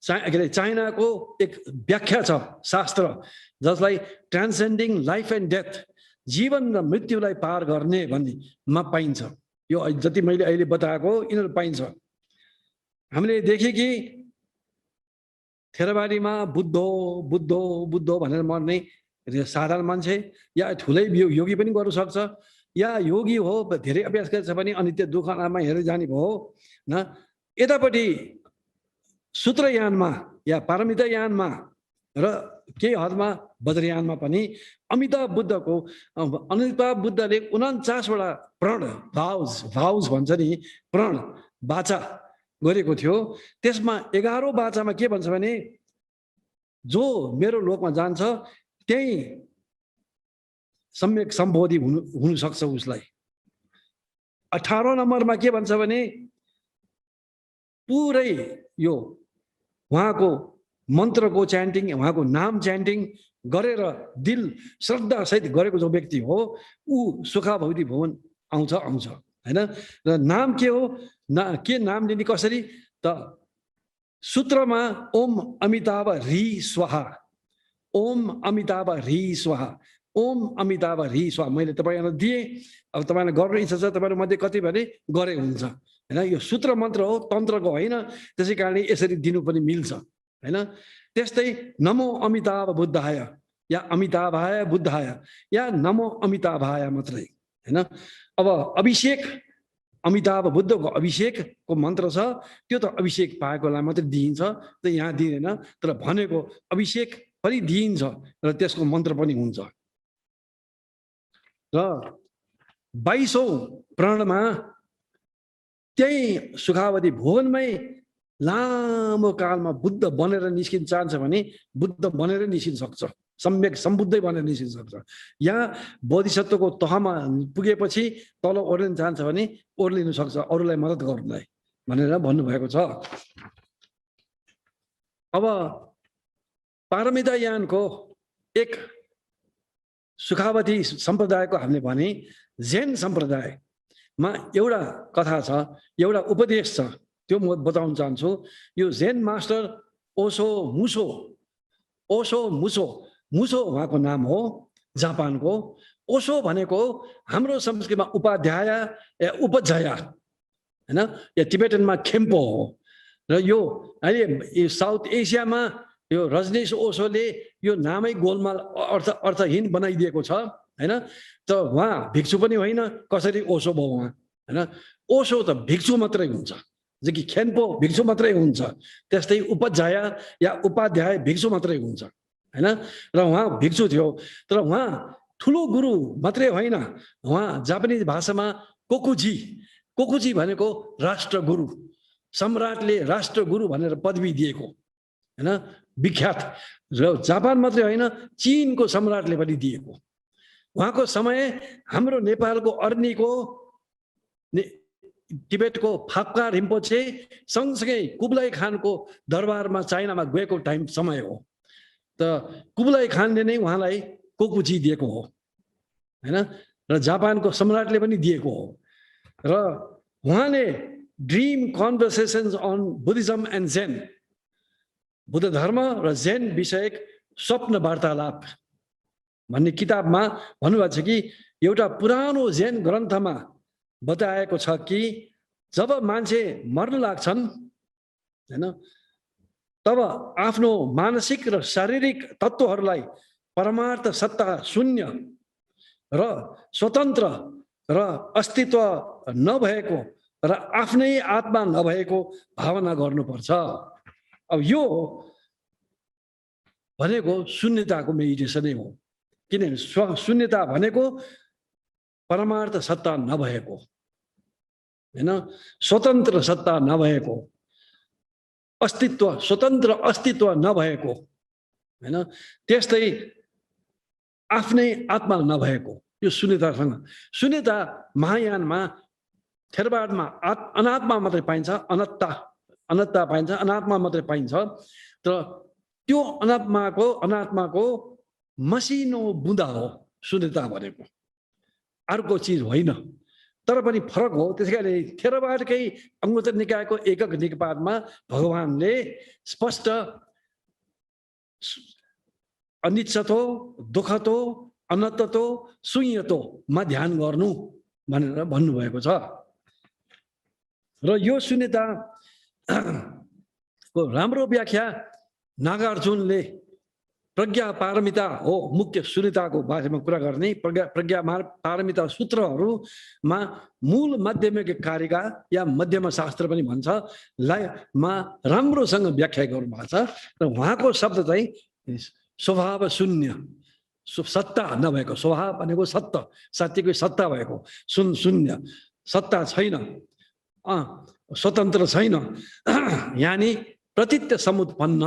चाइनाको एक व्याख्या छ शास्त्र, जसलाई ट्रान्सेन्डिङ लाइफ एन्ड डेथ, जीवन र मृत्युलाई पार गर्ने भन्नेमा पाइन्छ। यो जति मैले अहिले बताएको यिनीहरू पाइन्छ। हामीले देखेँ कि थेरवादीमा बुद्ध बुद्ध बुद्ध भनेर मर्ने साधारण मान्छे या ठुलै योगी पनि गर्नु सक्छ, या योगी हो धेरै अभ्यास गरेछ भने अनित्य दुःखमा हेरेर जाने भयो न। यतापट्टि सूत्रयानमा या पारमितायानमा र केही हदमा वज्रयानमा पनि अमिताभ बुद्धको अमिताभ बुद्धले 49वटा प्रण भाउज भन्छ नि, प्रण वाचा गरेको थियो। त्यसमा 11औं वाचामा के भन्छ भने जो मेरो लोकमा जान्छ त्यही सम्यक सम्बोधि हुन सक्छ उसलाई। 18औं नम्बरमा के भन्छ भने पुरै यो उहाँको मन्त्रको च्यान्टिङ, उहाँको नाम च्यान्टिङ गरेर दिल श्रद्धा सहित गरेको जो व्यक्ति हो ऊ सुखाभौति भुवन आउँछ हैन। र नाम के हो, के नाम लिने कसरी त सूत्रमा ओम अमिताभ ह्री स्वाहा, ओम अमिताभ ह्री स्वाहा, ओम अमिताभ ह्री स्वाहा मैले तपाईहरुलाई दिए। अब तपाईलाई गर्न इच्छा छ, तपाईहरु मध्ये कति भने गरे हुन्छ हैन। यो सूत्र मन्त्र हो, तन्त्रको होइन, त्यसैकारणले यसरी दिनु पनि मिल्छ हैन। त्यस्तै नमो अमिताभ बुद्धाय या अमिताभाय बुद्धाय या नमो अमिताभाय मात्रै हैन। अब अभिषेक, अमिताभ बुद्धको अभिषेकको मन्त्र छ, त्यो त अभिषेक पाएकोलाई मात्रै दिइन्छ, त यहाँ दिँदैन। तर भनेको अभिषेक पनि दिइन्छ र त्यसको मन्त्र पनि हुन्छ। र 22औं प्रणमा त्यही सुखावती भुवनमै लामो कालमा बुद्ध बनेर निस्किन चाहन्छ भने बुद्ध बनेर निस्किन सक्छ, सम्यक सम्बुद्धै बनेर निस्किन सक्छ। या बोधिसत्वको तहमा पुगेपछि तल ओर्लिन चाहन्छ भने ओर्लिन सक्छ, अरूलाई मद्दत गर्नलाई भनेर भन्नुभएको छ। अब पारमितायानको एक सुखावती सम्प्रदायको हामीले भने जैन सम्प्रदायमा एउटा कथा छ, एउटा उपदेश छ, त्यो म बताउन चाहन्छु। यो जैन मास्टर ओशो मुसो उहाँको नाम हो, जापानको। ओशो भनेको हाम्रो संस्कृतिमा उपाध्याय या उपजया हैन, या तिब्बतनमा खेम्पो हो। र यो अहिले साउथ एसियामा यो रजनीश ओशोले यो नामै गोलमाल अर्थहीन बनाइदिएको छ हैन। त उहाँ भिक्षु पनि होइन, कसरी ओशो भयो उहाँ हैन। ओशो त भिक्षु मात्रै हुन्छ, जो कि खेम्पो भिक्षु मात्रै हुन्छ। त्यस्तै उपजया या उपाध्याय भिक्षु मात्रै हुन्छ हैन। र उहाँ भिक्षु थियो, तर उहाँ ठुलो गुरु मात्रै होइन, उहाँ जापानिज भाषामा कोकुजी भनेको राष्ट्रगुरु, सम्राटले राष्ट्रगुरु भनेर पदवी दिएको हैन, विख्यात। र जापान मात्रै होइन, चीनको सम्राटले पनि दिएको। उहाँको समय हाम्रो नेपालको अर्नीको तिब्बतको फाप्का रिम्पोछे सँगसँगै कुबलाई खानको दरबारमा चाइनामा गएको टाइम समय हो। त कुबलाई खानले नै उहाँलाई कोकुजी दिएको हो हैन, र जापानको सम्राटले पनि दिएको हो। र उहाँले dream conversations on Buddhism and Zen, Buddha धर्म र जैन विषयक स्वप्न वार्तालाप भन्ने किताबमा भन्नुभएको छ कि एउटा पुरानो जैन ग्रन्थमा बताएको छ कि जब मान्छे मर्न लाग्छन् हैन तब आफ्नो मानसिक र शारीरिक तत्त्वहरूलाई परमार्थ सत्ता शून्य र स्वतन्त्र र अस्तित्व नभएको र आफ्नै आत्मा नभएको भावना गर्नुपर्छ। अब यो भनेको शून्यताको मेडिटेसनै हो, किनभने शून्यता भनेको परमार्थ सत्ता नभएको हैन, स्वतन्त्र सत्ता नभएको, अस्तित्व स्वतन्त्र अस्तित्व नभएको हैन, त्यस्तै आफ्नै आत्मा नभएको यो शून्यतासँग। शून्यता महायानमा थेरवादमा अनात्मा मात्रै पाइन्छ, अनत्ता पाइन्छ, अनात्मा मात्रै पाइन्छ। तर त्यो अनात्माको मसिनो बुँदा हो शून्यता भनेको, अर्को चिज होइन। तर पनि फरक हो। त्यसैकारणले थेरवादकै अङ्गोत्तर निकायको एकक निपातमा भगवानले स्पष्ट अनिश्चतो, दुःखतो, अनन्ततो, शून्यतोमा ध्यान गर्नु भनेर भन्नुभएको छ। र यो शून्यताको राम्रो व्याख्या नागार्जुनले प्रज्ञा पारमिता हो, मुख्य शून्यताको बारेमा कुरा गर्ने प्रज्ञा पारमिता सूत्रहरूमा मूल माध्यमिक कारिका या मध्यम शास्त्र पनि भन्छ मा राम्रोसँग व्याख्या गर्नुभएको छ। र उहाँको शब्द चाहिँ स्वभाव शून्य, सत्ता नभएको, स्वभाव भनेको सत्ता, सात्विक सत्ता भएको, शून्य सत्ता छैन, स्वतन्त्र छैन, यानि प्रतित्य समुत्पन्न।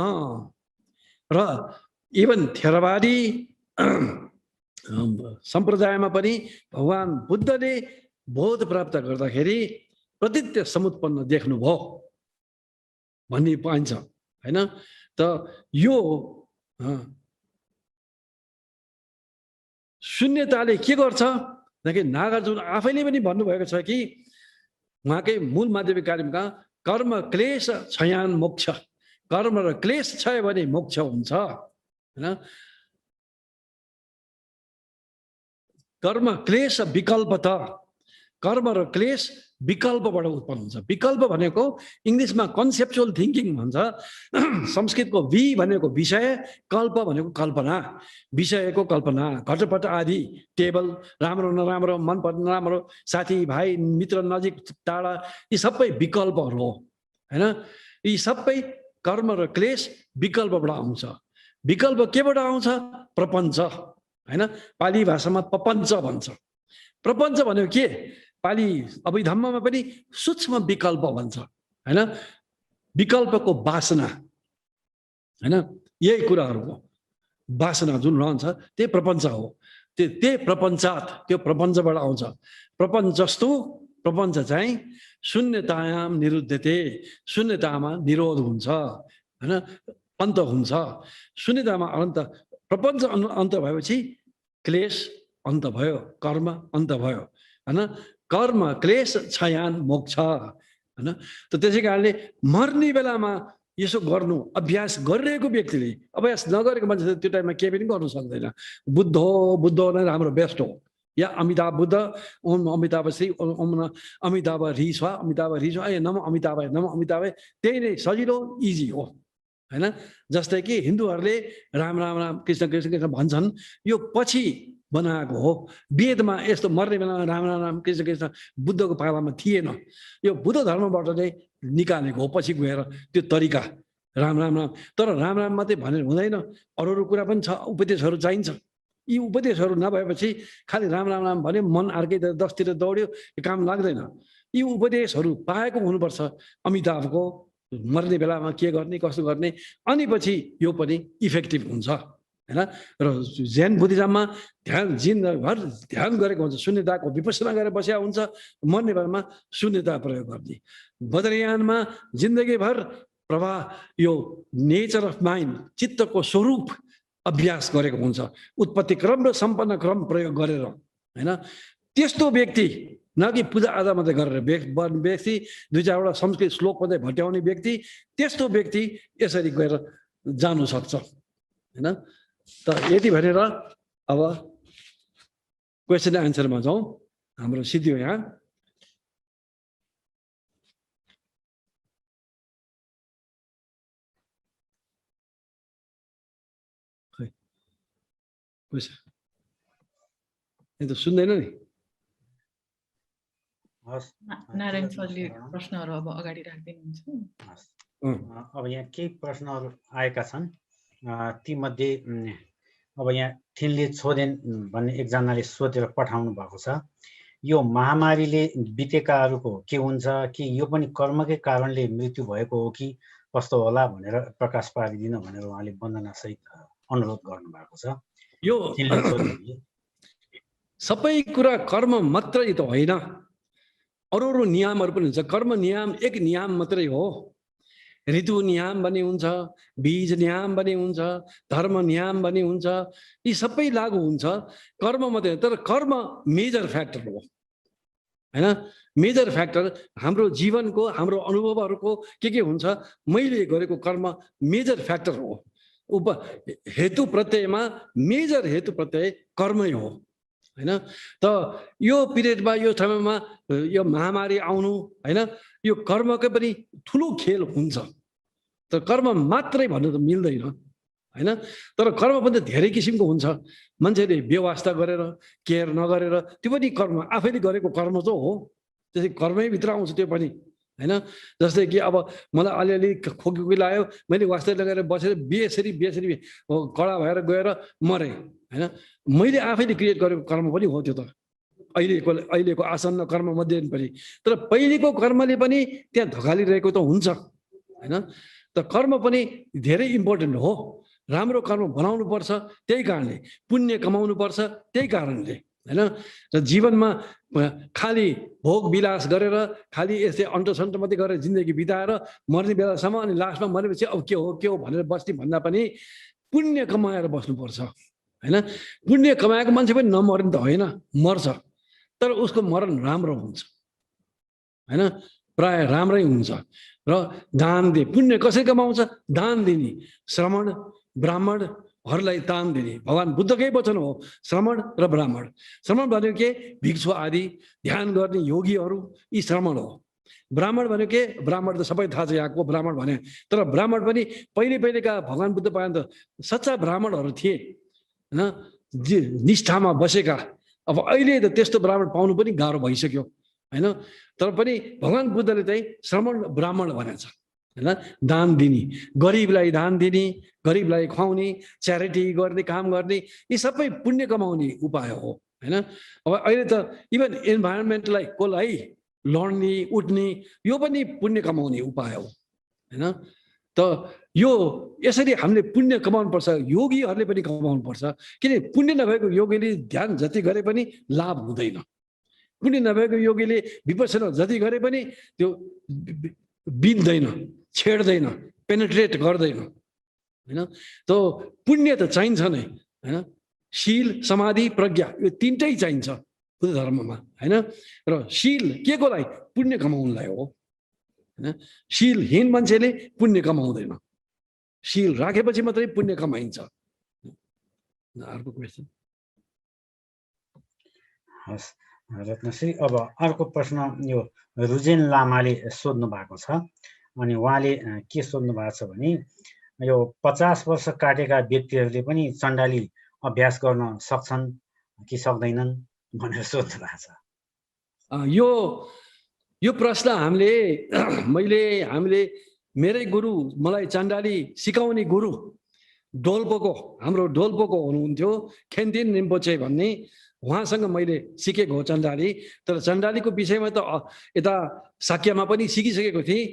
र इभन थेरवादी सम्प्रदायमा पनि भगवान बुद्धले बोध प्राप्त गर्दाखेरि प्रतित्य समुत्पन्न देख्नुभयो भन्ने पाइन्छ हैन। त यो शून्यताले के गर्छ भनेदेखि नागार्जुन आफैले पनि भन्नुभएको छ कि उहाँकै मूल माध्यमिक कार्यमा कर्म क्लेश क्षयान मोक्ष, कर्म र क्लेश क्षय भने मोक्ष हुन्छ हैन। कर्म क्लेश विकल्प त, कर्म र क्लेश विकल्पबाट उत्पन्न हुन्छ। विकल्प भनेको इङ्ग्लिसमा कन्सेप्चुअल थिङ्किङ भन्छ, संस्कृतको वि भनेको विषय, कल्प भनेको कल्पना, विषयको कल्पना, घटपट आदि, टेबल, राम्रो नराम्रो, मन पर्ने नराम्रो, साथी भाइ मित्र नजिक टाढा, यी सबै विकल्पहरू हो हैन। यी सबै कर्म र क्लेश विकल्पबाट आउँछ। विकल्प केबाट आउँछ? प्रपञ्च हैन, पाली भाषामा प्रपञ्च भन्छ। प्रपञ्च भनेको के? पाली अभिधम्ममा पनि सूक्ष्म विकल्प भन्छ हैन, विकल्पको वासना हैन, यही कुराहरू हो। वासना जुन रहन्छ त्यही प्रपञ्च हो। त्यही प्रपञ्चात, त्यो प्रपञ्चबाट आउँछ। प्रपञ्चस्तु, प्रपञ्च चाहिँ शून्यतायाम निरुद्धते, शून्यतामा निरोध हुन्छ हैन, अन्त हुन्छ। शून्यतामा अन्त, प्रपञ्च अन्त भएपछि क्लेश अन्त भयो, कर्म अन्त भयो हैन। कर्म क्लेश क्षयान मोक्ष हैन। त त्यसै कारणले मर्ने बेलामा यसो गर्नु अभ्यास गरिरहेको व्यक्तिले, अभ्यास नगरेको मान्छे त्यो टाइममा केही पनि गर्नु सक्दैन। बुद्ध नै राम्रो बेस्ट हो, या अमिताभ बुद्ध, ओम अमिताभ श्री, ओम अमिताभ ह्रीश्वा, अमिताभ ह्रीश्वा, ए नम अमिताभ, नम अमिताभ, त्यही नै सजिलो इजी हो हैन। जस्तै कि हिन्दूहरूले राम राम राम कृष्ण कृष्ण कृष्ण भन्छन्, यो पछि बनाएको हो। वेदमा यस्तो मर्ने बेलामा राम राम राम कृष्ण कृष्ण बुद्धको पालामा थिएन, यो बुद्ध धर्मबाट चाहिँ निकालेको हो पछि गएर त्यो तरिका, राम राम राम। तर राम राम मात्रै भनेर हुँदैन, अरू अरू कुरा पनि छ, उपदेशहरू चाहिन्छ। यी उपदेशहरू नभएपछि खालि राम राम राम भन्यो, मन अर्कै दसतिर दौड्यो, यो काम लाग्दैन। यी उपदेशहरू पाएको हुनुपर्छ अमिताभको, मर्ने बेलामा के गर्ने कसो गर्ने, अनि पछि यो पनि इफेक्टिभ हुन्छ हैन। र जैन बुद्धिज्ममा ध्यान जिन्दगीभर ध्यान गरेको हुन्छ, शून्यताको विपස්සना गरेर बसेका हुन्छ, मर्ने बेलामा शून्यता प्रयोग गर्ने। बद्रयानमा जिन्दगीभर प्रवाह, यो नेचर अफ माइन्ड, चित्तको स्वरूप अभ्यास गरेको हुन्छ, उत्पत्ति क्रम र सम्पन्न क्रम प्रयोग गरेर हैन। त्यस्तो व्यक्ति, न कि पूजा आजा मात्रै गरेर व्यक्ति, दुई चारवटा संस्कृत श्लोक मात्रै भट्याउने व्यक्ति, त्यस्तो व्यक्ति यसरी गएर जानु सक्छ हैन। त यति भनेर अब क्वेसन एन्सरमा जाउँ। हाम्रो सिद्धियो यहाँ। यो त सुन्दैन नि। हस् नारायण सरले प्रश्नहरू अब अगाडि राखिदिनुहुन्छ। हस्। अब यहाँ केही प्रश्नहरू आएका छन्। तीमध्ये अब यहाँ थिनले छोदेन भन्ने एकजनाले सोधेर पठाउनु भएको छ, यो महामारीले बितेकाहरूको के हुन्छ कि यो पनि कर्मकै कारणले मृत्यु भएको हो कि कस्तो होला भनेर प्रकाश पारिदिन भनेर उहाँले वन्दनासहित अनुरोध गर्नुभएको छ। यो थिनले छोदेनले सबै कुरा कर्म मात्रै त होइन, अरू अरू नियमहरू पनि हुन्छ। कर्म नियम एक नियम मात्रै हो। ऋतु नियम पनि हुन्छ, बीज नियम पनि हुन्छ, धर्म नियम पनि हुन्छ। यी सबै लागू हुन्छ, कर्म मात्रै। तर कर्म मेजर फ्याक्टर हो हैन। मेजर फ्याक्टर हाम्रो जीवनको, हाम्रो अनुभवहरूको के हुन्छ, मैले गरेको कर्म मेजर फ्याक्टर हो। हेतु प्रत्ययमा मेजर हेतु प्रत्यय कर्मै हो हैन। त यो पिरियडमा, यो समयमा यो महामारी आउनु हैन, यो कर्मकै पनि ठुलो खेल हुन्छ। तर कर्म मात्रै भन्नु त मिल्दैन हैन। तर कर्म पनि त धेरै किसिमको हुन्छ। मान्छेले व्यवस्था गरेर, केयर नगरेर, त्यो पनि कर्म, आफैले गरेको कर्म त हो। त्यसै कर्मै भित्र आउँछ त्यो पनि हैन। जस्तै कि अब मलाई अलिअलि खोकी लाग्यो, मैले वास्ता लगाएर बसेर बेसरी कडा भएर गएर मरेँ हैन। मैले आफैले क्रिएट गरेको कर्म पनि हो त्यो त, अहिलेको आसन्न कर्म मध्ये पनि। तर पहिलेको कर्मले पनि त्यहाँ धकालिरहेको त हुन्छ हैन। त कर्म पनि धेरै इम्पोर्टेन्ट हो। राम्रो कर्म बनाउनु पर्छ, त्यही कारणले पुण्य कमाउनु पर्छ, त्यही कारणले हैन। र जीवनमा खालि भोग विलास गरेर, खालि यस्तै अन्टसन्ट मात्रै गरेर जिन्दगी बिताएर मर्ने बेलासम्म, अनि लास्टमा मरेपछि अब के हो भनेर बस्ने भन्दा पनि पुण्य कमाएर बस्नुपर्छ हैन। पुण्य कमाएको मान्छे पनि नमर्ने त होइन, मर्छ, तर उसको मरण राम्रो हुन्छ हैन, प्राय राम्रै हुन्छ। र दान दिए, पुण्य कसरी कमाउँछ? दान दिने, श्रमण ब्राह्मणहरूलाई दान दिने भगवान् बुद्धकै वचन हो। श्रमण र ब्राह्मण, श्रमण भनेको के? भिक्षु आदि, ध्यान गर्ने योगीहरू, यी श्रमण हो। ब्राह्मण भनेको के? ब्राह्मण त सबै थाहा छ यहाँको ब्राह्मण भने। तर ब्राह्मण पनि पहिलेका भगवान् बुद्ध पाएन त सच्चा ब्राह्मणहरू थिए हैन, निष्ठामा बसेका। अब अहिले त त्यस्तो ब्राह्मण पाउनु पनि गाह्रो भइसक्यो हैन। तर पनि भगवान् बुद्धले चाहिँ श्रमण ब्राह्मण भनेको छ हैन। दान दिने, गरिबलाई दान दिने, गरिबलाई खुवाउने, च्यारिटी गर्ने, काम गर्ने, यी सबै पुण्य कमाउने उपाय हो हैन। अब अहिले त इभन इन्भाइरोमेन्टलाई कोलाई लड्ने उठ्ने, यो पनि पुण्य कमाउने उपाय हो हैन। त यो यसरी हामीले पुण्य कमाउनु पर्छ, योगीहरूले पनि कमाउनु पर्छ। किन पुण्य नभएको योगीले ध्यान जति गरे पनि लाभ हुँदैन। पुण्य नभएको योगीले विपස්සना जति गरे पनि त्यो बिन्दैन, छेड्दैन, पेनिट्रेट गर्दैन हैन। त पुण्य त चाहिन्छ नै हैन। शील, समाधि, प्रज्ञा, यो तीनटै चाहिन्छ बुद्ध धर्ममा हैन। र शील के को लागि? पुण्य कमाउनलाई हो हैन। शीलहीन मान्छेले पुण्य कमाउँदैन, शील राखेपछि मात्रै पुण्य कमाइन्छ। अर्को क्वेसन। हस् रत्नश्री, अब अर्को प्रश्न यो रुजेन लामाले सोध्नु भएको छ। अनि उहाँले के सोध्नु भएको छ भने, यो 50 वर्ष काटेका व्यक्तिहरूले पनि चण्डाली अभ्यास गर्न सक्छन् कि सक्दैनन् भनेर सोध्नु भएको छ। यो प्रश्न हामीले मेरै गुरु, मलाई चण्डाली सिकाउने गुरु हाम्रो डोल्पोको हुनुहुन्थ्यो, खेन्तिन रिम्पोचे भन्ने, उहाँसँग मैले सिकेको हो चण्डाली। तर चण्डालीको विषयमा त यता साक्यमा पनि सिकिसकेको थिएँ,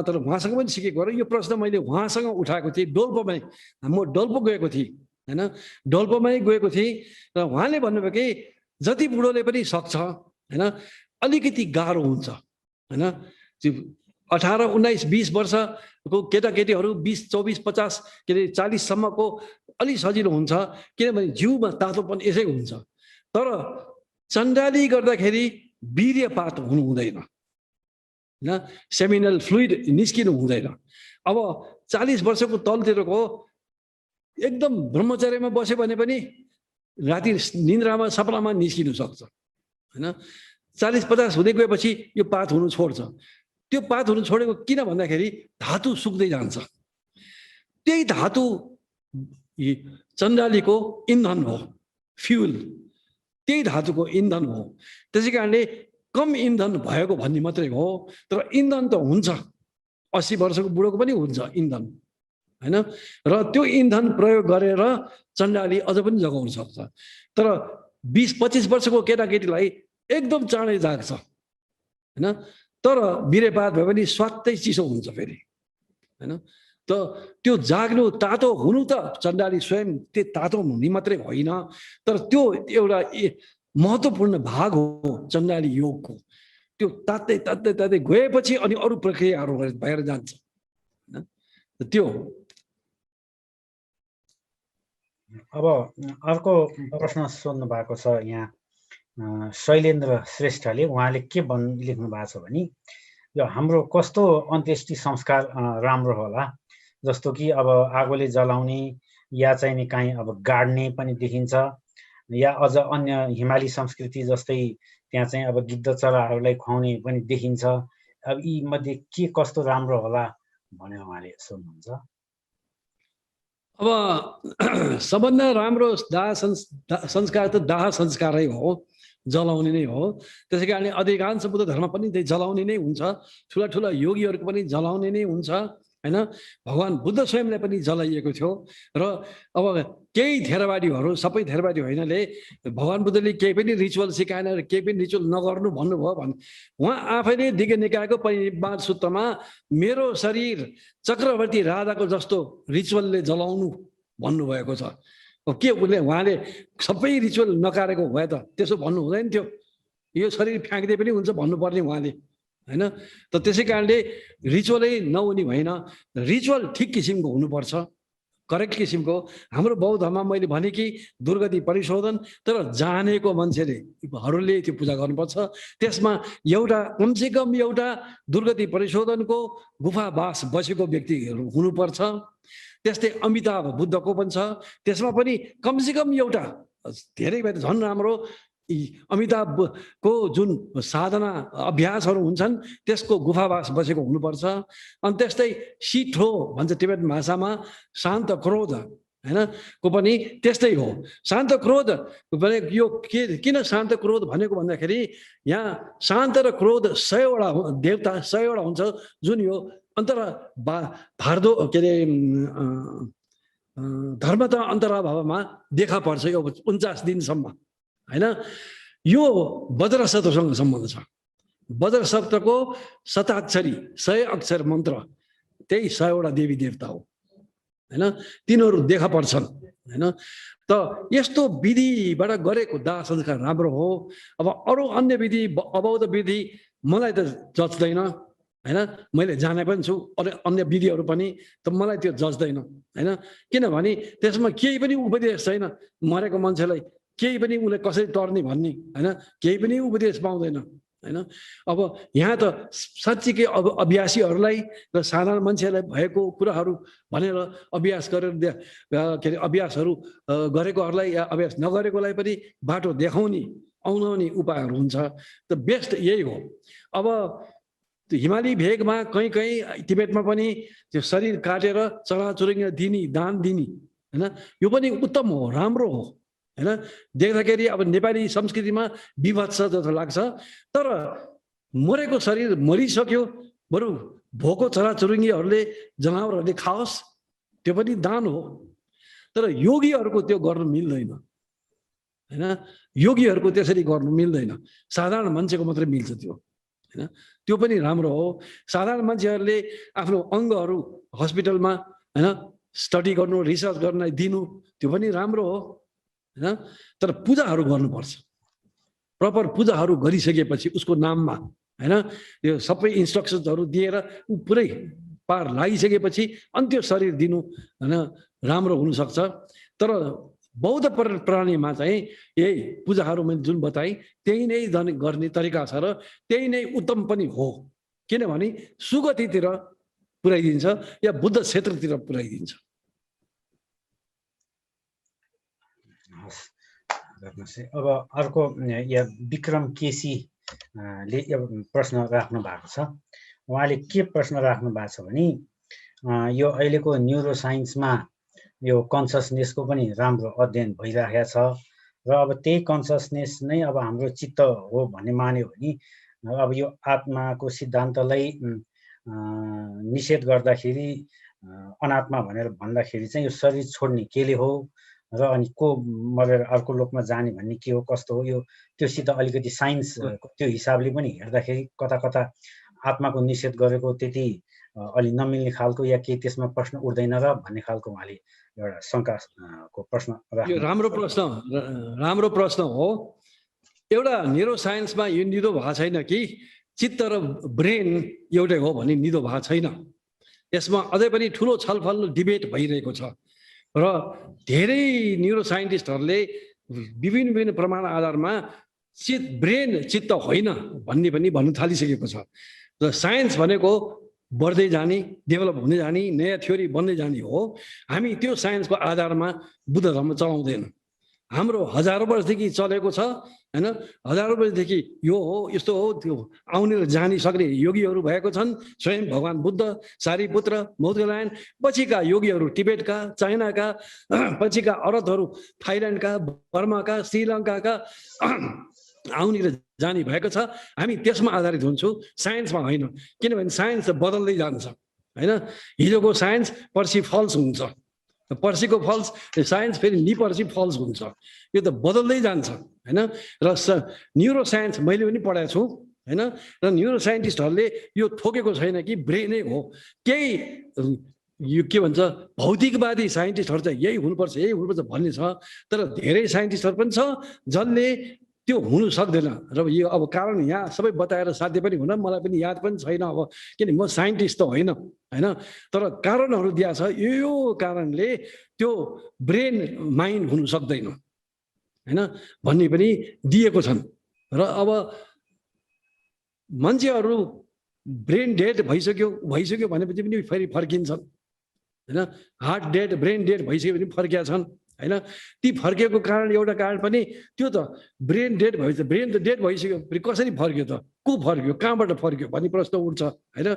तर उहाँसँग पनि सिकेको र यो प्रश्न मैले उहाँसँग उठाएको थिएँ डोल्पोमै। म डोल्पो गएको थिएँ हैन, डोल्पोमै गएको थिएँ र उहाँले भन्नुभयो कि जति बुढोले पनि सक्छ हैन, अलिकति गाह्रो हुन्छ हैन। 18, 19, 20 वर्षको केटाकेटीहरू 20, 24, 50 के अरे 40 सम्मको अलि सजिलो हुन्छ, किनभने जिउमा तातोपन यसै हुन्छ। तर चण्डाली गर्दाखेरि वीर्यपात हुनु हुँदैन हैन, सेमिनल फ्लुइड निस्किनु हुँदैन। अब 40 वर्षको तलतिरको एकदम ब्रह्मचर्यमा बस्यो भने पनि राति निन्द्रामा सपनामा निस्किनु सक्छ हैन। 40-50 हुँदै गएपछि यो पात हुनु छोड्छ। त्यो पात हुनु छोडेको किन भन्दाखेरि धातु सुक्दै जान्छ। त्यही धातु चण्डालीको इन्धन हो, फ्युल, त्यही धातुको इन्धन हो। त्यसै कारणले कम इन्धन भएको भन्ने मात्रै हो, तर इन्धन त हुन्छ, 80 वर्षको बुढोको पनि हुन्छ इन्धन, हैन? र त्यो इन्धन प्रयोग गरेर चण्डाली अझ पनि जगाउन सक्छ। तर 20-25 वर्षको केटाकेटीलाई एकदम चाँडै जाग्छ, हैन? तर बिरेपात भए पनि स्वात्तै चिसो हुन्छ फेरि, हैन? त त्यो जाग्नु, तातो हुनु त चण्डाली स्वयं त्यो तातो हुने मात्रै होइन, तर त्यो एउटा महत्त्वपूर्ण भाग हो चण्डाली योगको। त्यो तात्दै तात्दै तात्दै गएपछि अनि अरू प्रक्रियाहरू भएर जान्छ, हैन? त्यो अब अर्को प्रश्न सोध्नु भएको छ यहाँ शैलेन्द्र श्रेष्ठले। उहाँले के लेख्नु भएको छ भने यो हाम्रो कस्तो अन्त्येष्टि संस्कार राम्रो होला, जस्तो कि अब आगोले जलाउने या चाहिँ नि काहीँ अब गाड्ने पनि देखिन्छ, या अझ अन्य हिमाली संस्कृति जस्तै त्यहाँ चाहिँ अब गिद्ध चराहरूलाई खुवाउने पनि देखिन्छ। अब यी मध्ये के कस्तो राम्रो होला भनेर उहाँले सोध्नुहुन्छ। अब सबभन्दा राम्रो दाह संस्कार त दाह संस्कारै हो, जलाउने नै हो। त्यसै कारणले अधिकांश बुद्ध धर्म पनि त्यही जलाउने नै हुन्छ, ठुला ठुला योगीहरूको पनि जलाउने नै हुन्छ, हैन? भगवान बुद्ध स्वयंलाई पनि जलाइएको थियो। र अब केही थेरवादीहरू, सबै थेरवादी होइनले भगवान बुद्धले केही पनि रिचुअल सिकाएन, केही पनि रिचुअल नगर्नु भन्नुभयो भने उहाँ आफैले दिव्य निकायको परिनिब्बाण सूत्रमा मेरो शरीर चक्रवर्ती राजाको जस्तो रिचुअलले जलाउनु भन्नुभएको छ। के उहाँले सबै रिचुअल नकारेको भए त त्यसो भन्नु हुँदैन थियो, यो शरीर फ्याँक्दै पनि हुन्छ भन्नुपर्ने उहाँले, हैन? त त्यसै कारणले रिचुअलै नहुने होइन, रिचुअल ठिक किसिमको हुनुपर्छ, करेक्ट किसिमको। हाम्रो बौद्ध धर्ममा मैले भने कि दुर्गति परिशोधन, तर जानेको मान्छेहरूले त्यो पूजा गर्नुपर्छ। त्यसमा एउटा कमसेकम एउटा दुर्गति परिशोधनको गुफावास बसेको व्यक्तिहरू हुनुपर्छ। त्यस्तै अमिताभ बुद्धको पनि छ, त्यसमा पनि कमसेकम एउटा, धेरै भए त झन् राम्रो, अमिताभको जुन साधना अभ्यासहरू हुन्छन् त्यसको गुफावास बसेको हुनुपर्छ। अनि त्यस्तै सिठो भन्छ टिबेट भाषामा, शान्त क्रोध, हैन, को पनि त्यस्तै हो। शान्त क्रोध भने यो किन शान्त क्रोध भनेको भन्दाखेरि यहाँ शान्त र क्रोध 100वटा देवता 100वटा हुन्छ, जुन यो भारदो के अरे धर्मता अन्तराभावमा देखा पर्छ यो 49 दिनसम्म, हैन? यो वज्र शब्दसँग सम्बन्ध छ। वज्र शब्दको 7 अक्षर मन्त्र त्यही 100वटा देवी देवता हो, हैन? तिनीहरू देखा पर्छन्, हैन? त यस्तो विधिबाट गरेको दाह संस्कार राम्रो हो। अब अरू अन्य विधि, अबौध विधि मलाई त जच्दैन, हैन? मैले जाने पनि छु अन्य विधिहरू पनि, त मलाई त्यो जच्दैन, हैन? किनभने त्यसमा केही पनि उपदेश छैन, मरेको मान्छेलाई केही पनि उसले कसरी टर्ने भन्ने, हैन? केही पनि उपदेश पाउँदैन, हैन? अब यहाँ त साँच्चीकै अभ्यासीहरूलाई र साधारण मान्छेलाई भएको कुराहरू भनेर अभ्यास गरेर के अरे अभ्यासहरू गरेकोहरूलाई या अभ्यास नगरेकोलाई पनि बाटो देखाउने आउनाउने उपायहरू हुन्छ। त बेस्ट यही हो। अब हिमाली भेगमा कहीँ कहीँ तिब्बतमा पनि त्यो शरीर काटेर चराचुरुङ्गी दिने, दान दिने, हैन? यो पनि उत्तम हो, राम्रो हो, हैन? देख्दाखेरि अब नेपाली संस्कृतिमा विभत्स जस्तो लाग्छ, तर मरेको शरीर मरिसक्यो, बरु भोको चराचुरुङ्गीहरूले, जनावरहरूले खाओस्, त्यो पनि दान हो। तर योगीहरूको त्यो गर्नु मिल्दैन, हैन? योगीहरूको त्यसरी गर्नु मिल्दैन, साधारण मान्छेको मात्रै मिल्छ त्यो, हैन? त्यो पनि राम्रो हो। साधारण मान्छेहरूले आफ्नो अङ्गहरू हस्पिटलमा, हैन, स्टडी गर्नु, रिसर्च गर्नलाई दिनु, त्यो पनि राम्रो हो, हैन? तर पूजाहरू गर्नुपर्छ, प्रपर पूजाहरू गरिसकेपछि उसको नाममा, हैन? यो सबै इन्स्ट्रक्सन्सहरू दिएर ऊ पुरै पार लागिसकेपछि अनि त्यो शरीर दिनु, हैन, राम्रो हुनसक्छ। तर बौद्ध प्रणालीमा चाहिँ यही पूजाहरू मैले जुन बताएँ त्यही नै गर्ने तरिका छ र त्यही नै उत्तम पनि हो, किनभने सुगतितिर पुर्याइदिन्छ या बुद्ध क्षेत्रतिर पुर्याइदिन्छ। अब अर्को या विक्रम केसीले प्रश्न राख्नु भएको छ। उहाँले के प्रश्न राख्नु भएको छ भने यो अहिलेको न्युरो साइन्समा यो कन्सियसनेसको पनि राम्रो अध्ययन भइरहेको छ र अब त्यही कन्सियसनेस नै अब हाम्रो चित्त हो भन्ने मान्यो भने अब यो आत्माको सिद्धान्तलाई निषेध गर्दाखेरि अनात्मा भनेर भन्दाखेरि चाहिँ यो शरीर छोड्ने केले हो र अनि को मरेर अर्को लोकमा जाने भन्ने के हो कस्तो हो यो त्योसित अलिकति साइन्सको त्यो हिसाबले पनि हेर्दाखेरि कता कता आत्माको निषेध गरेको त्यति अलि नमिल्ने खालको या केही त्यसमा प्रश्न उठ्दैन र भन्ने खालको उहाँले एउटा शङ्काको प्रश्न यो राम्रो प्रश्न हो। एउटा न्युरो साइन्समा यो निदो भएको छैन कि चित्त र ब्रेन एउटै हो भन्ने निदो भएको छैन। यसमा अझै पनि ठुलो छलफल डिबेट भइरहेको छ र धेरै न्युरो साइन्टिस्टहरूले विभिन्न प्रमाण आधारमा ब्रेन चित्त होइन भन्ने पनि भन्नु थालिसकेको छ। र साइन्स भनेको बढ्दै जाने, डेभलप हुँदै जाने, नयाँ थ्योरी बन्दै जाने हो। हामी त्यो साइन्सको आधारमा बुद्ध धर्म चलाउँदैन। हाम्रो हजारौँ वर्षदेखि चलेको छ हैन, हजारौँ वर्षदेखि यो हो यस्तो हो त्यो आउने र जानी सक्ने योगीहरू भएको छन्। स्वयं भगवान बुद्ध, सारीपुत्र, मौद्गलायन, पछिका योगीहरू टिबेटका, चाइनाका, पछिका अरबहरू थाइल्यान्डका, बर्माका, श्रीलङ्काका आउने र जानी भएको छ। हामी त्यसमा आधारित हुन्छौँ, साइन्समा होइन। किनभने साइन्स बदल्दै जान्छ हैन। हिजोको साइन्स पर्सि फल्स हुन्छ, पर्सिको फल्स साइन्स फेरि निपर्सि फल्स हुन्छ। यो त बदल्दै जान्छ हैन। र न्युरो साइन्स मैले पनि पढाएको छु हैन। र न्युरो साइन्टिस्टहरूले यो थोकेको छैन कि ब्रेनै हो। केही यो के भन्छ भौतिकवादी साइन्टिस्टहरू चाहिँ यही हुनुपर्छ यही हुनुपर्छ भन्ने छ। तर धेरै साइन्टिस्टहरू पनि छ जसले त्यो हुनु सक्दैन। र यो अब कारण यहाँ सबै बताएर साध्य पनि हुन मलाई पनि याद पनि छैन अब, किन म साइन्टिस्ट त होइन हैन। तर कारणहरू दिएको छ, यो कारणले त्यो ब्रेन माइन्ड हुनु सक्दैन हैन भन्ने पनि दिएको छन्। र अब मान्छेहरू ब्रेन डेड भइसक्यो भनेपछि पनि फेरि फर्किन्छन् हैन। हार्ट डेड, ब्रेन डेड भइसक्यो भने फर्किया छन् हैन। ती फर्केको कारण एउटा कारण पनि त्यो त ब्रेन डेड भइसक्यो, ब्रेन त डेड भइसक्यो फेरि कसरी फर्क्यो त, को फर्क्यो, कहाँबाट फर्क्यो भन्ने प्रश्न उठ्छ हैन।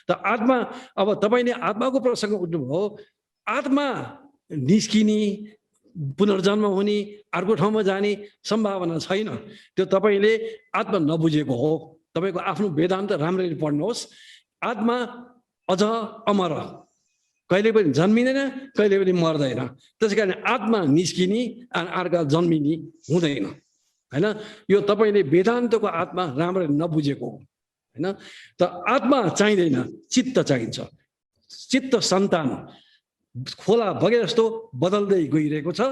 त आत्मा, अब तपाईँले आत्माको प्रसङ्ग उठ्नुभयो, आत्मा निस्किने, पुनर्जन्म हुने, अर्को ठाउँमा जाने सम्भावना छैन। त्यो तपाईँले आत्मा नबुझेको हो। तपाईँको आफ्नो वेदान्त राम्ररी पढ्नुहोस्। आत्मा अझ अमर, कहिले पनि जन्मिँदैन, कहिले पनि मर्दैन। त्यसै कारण आत्मा निस्किने अर्का जन्मिने हुँदैन हैन। यो तपाईँले वेदान्तको आत्मा राम्ररी नबुझेको हो हैन। त आत्मा चाहिँदैन, चित्त चाहिन्छ। चित्त सन्तान खोला बगे जस्तो बदल्दै गइरहेको छ।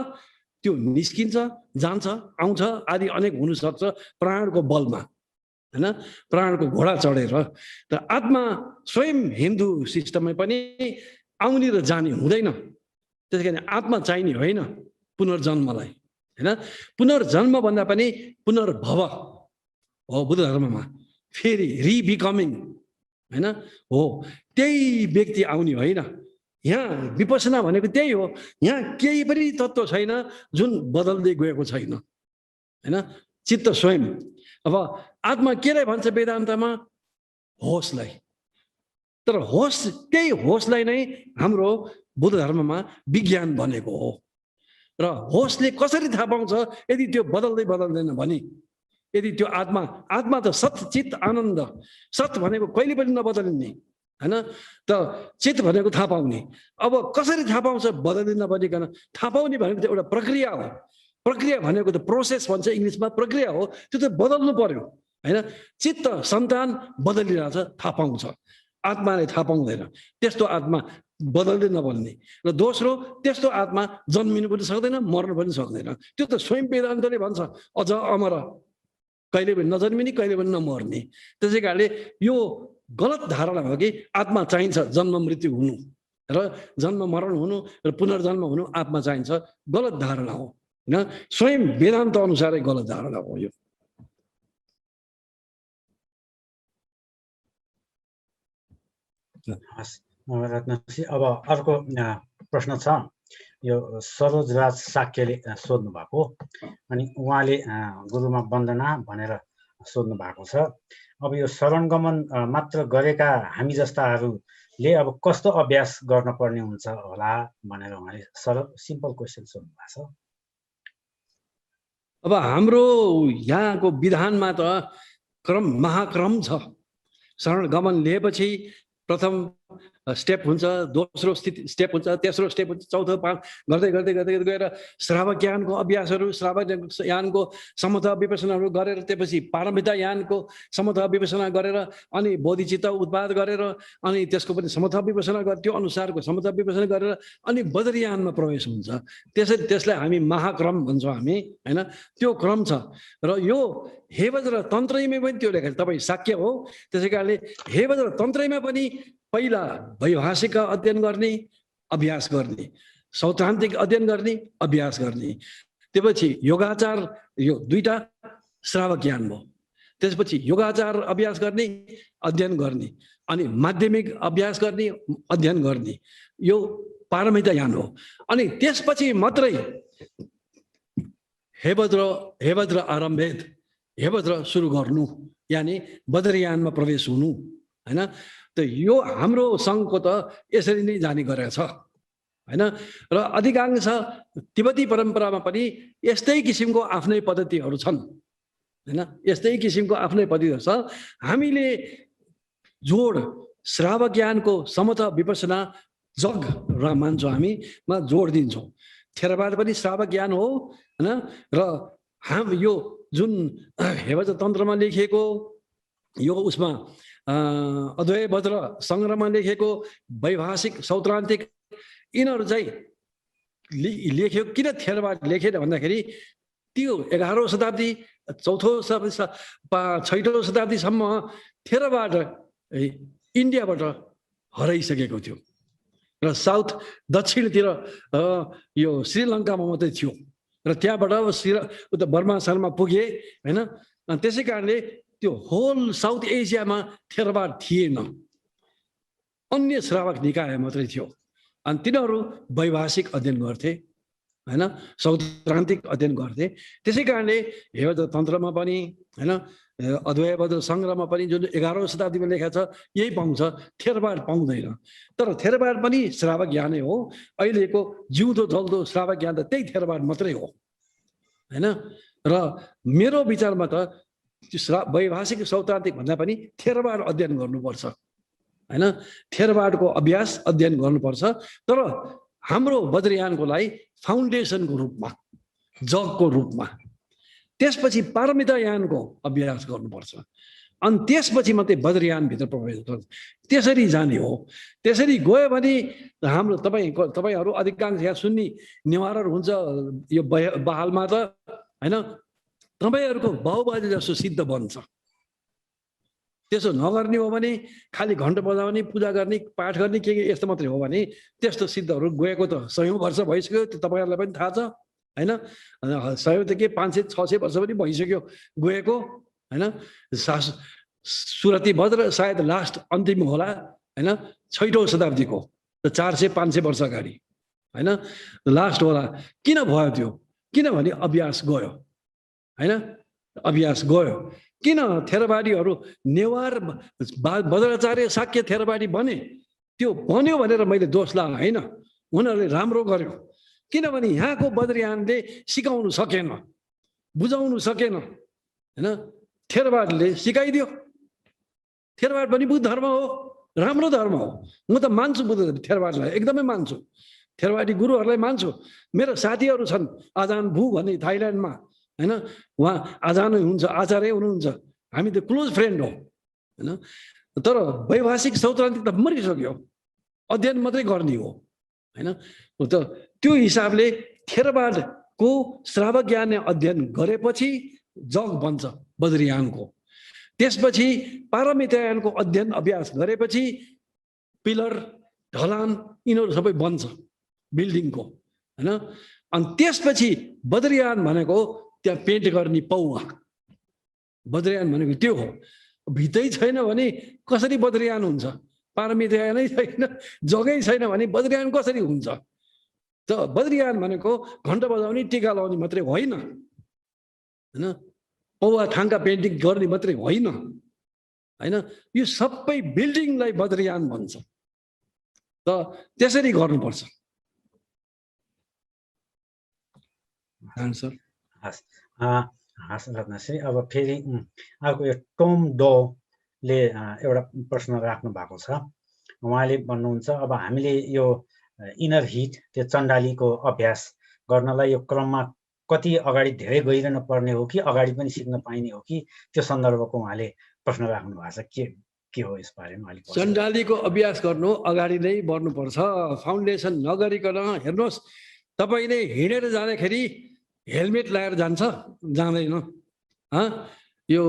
त्यो निस्किन्छ, जान्छ, आउँछ आदि अनेक हुनसक्छ प्राणको बलमा हैन, प्राणको घोडा चढेर। त आत्मा स्वयं हिन्दू सिस्टममा पनि आउने र जाने हुँदैन। त्यसै कारण आत्मा चाहिने होइन पुनर्जन्मलाई हैन। पुनर्जन्म भन्दा पनि पुनर्भव हो बुद्ध धर्ममा, फेरि रिबिकमिङ हैन हो। त्यही व्यक्ति आउने होइन। यहाँ विपसना भनेको त्यही हो। यहाँ केही पनि तत्त्व छैन जुन बदल्दै गएको छैन हैन। चित्त स्वयं। अब आत्मा केलाई भन्छ वेदान्तमा? होसलाई। तर होस, त्यही होसलाई नै हाम्रो बुद्ध धर्ममा विज्ञान भनेको हो। र होसले कसरी थाहा पाउँछ यदि त्यो बदल्दैन भने? यदि त्यो आत्मा त सत चित आनन्द, सत भनेको कहिले पनि नबदलिने हैन। त चित भनेको थाहा पाउने। अब कसरी थाहा पाउँछ बदलिन नबनिकन? थाहा पाउने भनेको त एउटा प्रक्रिया हो। प्रक्रिया भनेको त प्रोसेस भन्छ इङ्ग्लिसमा, प्रक्रिया हो। त्यो त बदल्नु पर्यो हैन। चित्त सन्तान बदलिरहेछ, थाहा पाउँछ। आत्माले थाहा पाउँदैन। त्यस्तो आत्मा बदल्दै नबल्ने। र दोस्रो, त्यस्तो आत्मा जन्मिनु पनि सक्दैन, मर्नु पनि सक्दैन। त्यो त स्वयं वेदान्तले भन्छ अझ अमर, कहिले पनि नजन्मिने, कहिले पनि नमर्ने। त्यसै कारणले यो गलत धारणा हो कि आत्मा चाहिन्छ जन्म मृत्यु हुनु र जन्म मरण हुनु र पुनर्जन्म हुनु आत्मा चाहिन्छ। गलत धारणा हो हैन। स्वयं वेदान्त अनुसारै गलत धारणा हो यो। रत्नश्री, अब अर्को प्रश्न छ। यो सरोजराज साक्यले सोध्नु भएको, अनि उहाँले गुरुमा वन्दना भनेर सोध्नु भएको छ। अब यो शरणगमन मात्र गरेका हामी जस्ताहरू ले अब कस्तो अभ्यास गर्न पर्ने हुन्छ होला भनेर उहाँले सरल सिम्पल क्वेसन सोध्नु भएको छ। अब हाम्रो यहाँको विधानमा त महाक्रम छ। शरण गमन लिएपछि प्रथम स्टेप हुन्छ, दोस्रो स्टेप हुन्छ, तेस्रो स्टेप हुन्छ, चौथो गर्दै गर्दै गर्दै गएर श्रावक यानको अभ्यासहरू, श्रावक यानको समता विपसनाहरू गरेर त्यसपछि पारमिता यानको समता विपसना गरेर अनि बोधिचित्त उत्पाद गरेर अनि त्यसको पनि समता विपसना गरेर त्यो अनुसारको समता विपसना गरेर अनि बद्रीयानमा प्रवेश हुन्छ। त्यसलाई हामी महाक्रम भन्छौँ हामी, होइन? त्यो क्रम छ र यो हेवज्र तन्त्रैमा पनि त्यो लेखेको तपाईँ शाक्य हो, त्यसै कारणले हेवज्र तन्त्रैमा पनि पहिला वैभाषिक अध्ययन गर्ने, अभ्यास गर्ने, सौत्रान्तिक अध्ययन गर्ने, अभ्यास गर्ने, त्यसपछि योगाचार, यो दुईटा श्रावक ज्ञान भयो। त्यसपछि योगाचार अभ्यास गर्ने, अध्ययन गर्ने, अनि माध्यमिक अभ्यास गर्ने, अध्ययन गर्ने, यो पारमिता ज्ञान हो। अनि त्यसपछि मात्रै हेवज्र आरम्भेत, हेवज्र सुरु गर्नु, यानि बद्रीयानमा प्रवेश हुनु, होइन? त यो हाम्रो सङ्घको त यसरी नै जाने गरेको छ, होइन? र अधिकांश तिब्बती परम्परामा पनि यस्तै किसिमको आफ्नै पद्धतिहरू छन्, होइन? यस्तै किसिमको आफ्नै पद्धतिहरू छ। हामीले जोड श्रावक ज्ञानको समता विपसना जग र मान्छौँ, हामीमा जोड दिन्छौँ। थेरवाद पनि श्रावक ज्ञान हो, होइन? र यो जुन हेवज्र तन्त्रमा लेखिएको, यो उसमा अद्वैय वज्र सङ्ग्रहमा लेखेको वैभाषिक सौत्रान्तिक यिनीहरू चाहिँ लेख्यो। किन थेरवाद लेखेन भन्दाखेरि त्यो 11औं शताब्दी, 4औं शताब्दी, 6औं शताब्दीसम्म थेरवाद इन्डियाबाट हराइसकेको थियो र साउथ दक्षिणतिर यो श्रीलङ्कामा मात्रै थियो र त्यहाँबाट उता बर्मा शर्मा पुगे, होइन? त्यसै कारणले त्यो होल साउथ एसियामा थेरवाद थिएन, अन्य श्रावक निकाय मात्रै थियो। अनि तिनीहरू वैभाषिक अध्ययन गर्थे, होइन? सौत्रान्तिक अध्ययन गर्थे। त्यसै कारणले हेवज्र तन्त्रमा पनि, होइन, अद्वैय वज्र सङ्ग्रहमा पनि जुन 11औं शताब्दीमा लेखा छ यही पाउँछ, थेरवाद पाउँदैन। तर थेरवाद पनि श्रावक ज्ञानै हो। अहिलेको जिउँदो जल्दो श्रावक ज्ञान त त्यही थेरवाद मात्रै हो, होइन? र मेरो विचारमा त वैभाषिक सौत्रान्तिक भन्दा पनि थेरवाद अध्ययन गर्नुपर्छ, होइन? थेरवादको अभ्यास अध्ययन गर्नुपर्छ। तर हाम्रो बद्रीयानको लागि फाउन्डेसनको रूपमा, जगको रूपमा, त्यसपछि पारमिता यानको अभ्यास गर्नुपर्छ, अनि त्यसपछि मात्रै बद्रीयानभित्र प्रवेश गर्छ। त्यसरी जाने हो। त्यसरी गयो भने हाम्रो तपाईँहरू अधिकांश यहाँ सुन्ने नेवारहरू हुन्छ यो बहालमा त, होइन? तपाईँहरूको बाहुबाजे जस्तो सिद्ध बन्छ। त्यसो नगर्ने हो भने खालि घन्ट बजाउने, पूजा गर्ने, पाठ गर्ने, के यस्तो मात्रै हो भने त्यस्तो सिद्धहरू गएको त 100औं वर्ष भइसक्यो। त्यो तपाईँहरूलाई पनि थाहा छ, होइन? 100 त के 500-600 वर्ष पनि भइसक्यो गएको, होइन? सुरती वज्र सायद लास्ट अन्तिम होला, होइन? 6औं शताब्दीको, 400-500 वर्ष अगाडि, होइन? लास्ट होला। किन भयो त्यो? किनभने अभ्यास गयो, होइन? अभ्यास गयो। किन थेरवादीहरू नेवार वज्राचार्य शाक्य थेरवादी बने? त्यो बन्यो भनेर मैले दोष लाएँ, होइन? उनीहरूले राम्रो गर्यो। किनभने यहाँको बद्रीयानले सिकाउनु सकेन, बुझाउनु सकेन, होइन? थेरवादले सिकाइदियो। थेरवाद पनि बुद्ध धर्म हो, राम्रो धर्म हो। म त मान्छु बुद्ध थेरवादलाई, एकदमै मान्छु। थेरवादी गुरुहरूलाई मान्छु। मेरो साथीहरू छन्, आजान भू भन्ने थाइल्यान्डमा, होइन? उहाँ आजान हुन्छ, आचार्य हुनुहुन्छ। हामी त क्लोज फ्रेन्ड हो, होइन? तर वैभाषिक सौत्रान्तिक त मरिसक्यो, अध्ययन मात्रै गर्ने हो, होइन? त त्यो हिसाबले थेरवादको श्रावक ज्ञान अध्ययन गरेपछि जग बन्छ बद्रीयानको। त्यसपछि पारमितायानको अध्ययन अभ्यास गरेपछि पिलर, ढलान यिनीहरू सबै बन्छ बिल्डिङको, होइन? अनि त्यसपछि बद्रीयान भनेको त्यहाँ पेन्ट गर्ने पौवा, बद्रीयान भनेको त्यो हो। भित्रै छैन भने कसरी बद्रीयान हुन्छ? पारमितायानै छैन, जगै छैन भने बद्रीयान कसरी हुन्छ? त बद्रीयान भनेको घन्टा बजाउने, टिका लाउने मात्रै होइन, होइन? पौवा थाङ्का पेन्टिङ गर्ने मात्रै होइन, होइन? यो सबै बिल्डिङलाई बद्रीयान भन्छ। त्यसरी गर्नुपर्छ। आन्सर हस् हस् रत्नश्री। अब फेरि अर्को यो टोम डोले एउटा प्रश्न राख्नु भएको छ। उहाँले भन्नुहुन्छ अब हामीले यो इनर हिट त्यो चण्डालीको अभ्यास गर्नलाई यो क्रममा कति अगाडि धेरै गइरहनु पर्ने हो कि अगाडि पनि सिक्न पाइने हो कि त्यो सन्दर्भको उहाँले प्रश्न राख्नु भएको छ। के हो यस बारेमा अलिक? चण्डालीको अभ्यास गर्नु अगाडि नै बढ्नुपर्छ। फाउन्डेसन नगरिकन हेर्नुहोस्, तपाईँले हिँडेर जाँदाखेरि हेलमेट लगाएर जान्छ जाँदैन? यो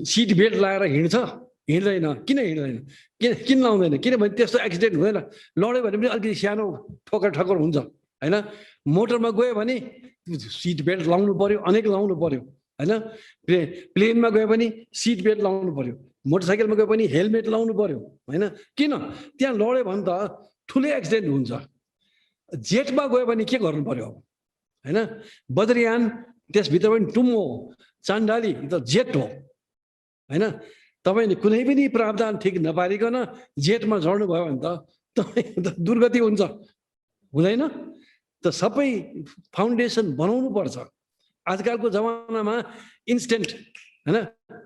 सिट बेल्ट लगाएर हिँड्दैन? किन हिँड्दैन? किन लाउँदैन? किनभने त्यस्तो एक्सिडेन्ट हुँदैन। लड्यो भने पनि अलिकति सानो ठोकर हुन्छ होइन। मोटरमा गयो भने सिट बेल्ट लाउनु पर्यो, अनेक लाउनु पर्यो होइन। प्लेनमा गयो भने सिट बेल्ट लाउनु पर्यो, मोटरसाइकलमा गयो भने हेलमेट लाउनु पर्यो होइन। किन? त्यहाँ लड्यो भने त ठुलै एक्सिडेन्ट हुन्छ। जेटमा गयो भने के गर्नु पर्यो होइन? बद्रियान त्यसभित्र पनि टुम्मो हो, चण्डाली त जेट हो होइन। तपाईँले कुनै पनि प्रावधान ठिक नपारिकन जेटमा चढ्नु भयो भने त तपाईँ त दुर्गति हुन्छ, हुँदैन? त सबै फाउन्डेसन बनाउनु पर्छ। आजकलको जमानामा इन्स्टेन्ट होइन,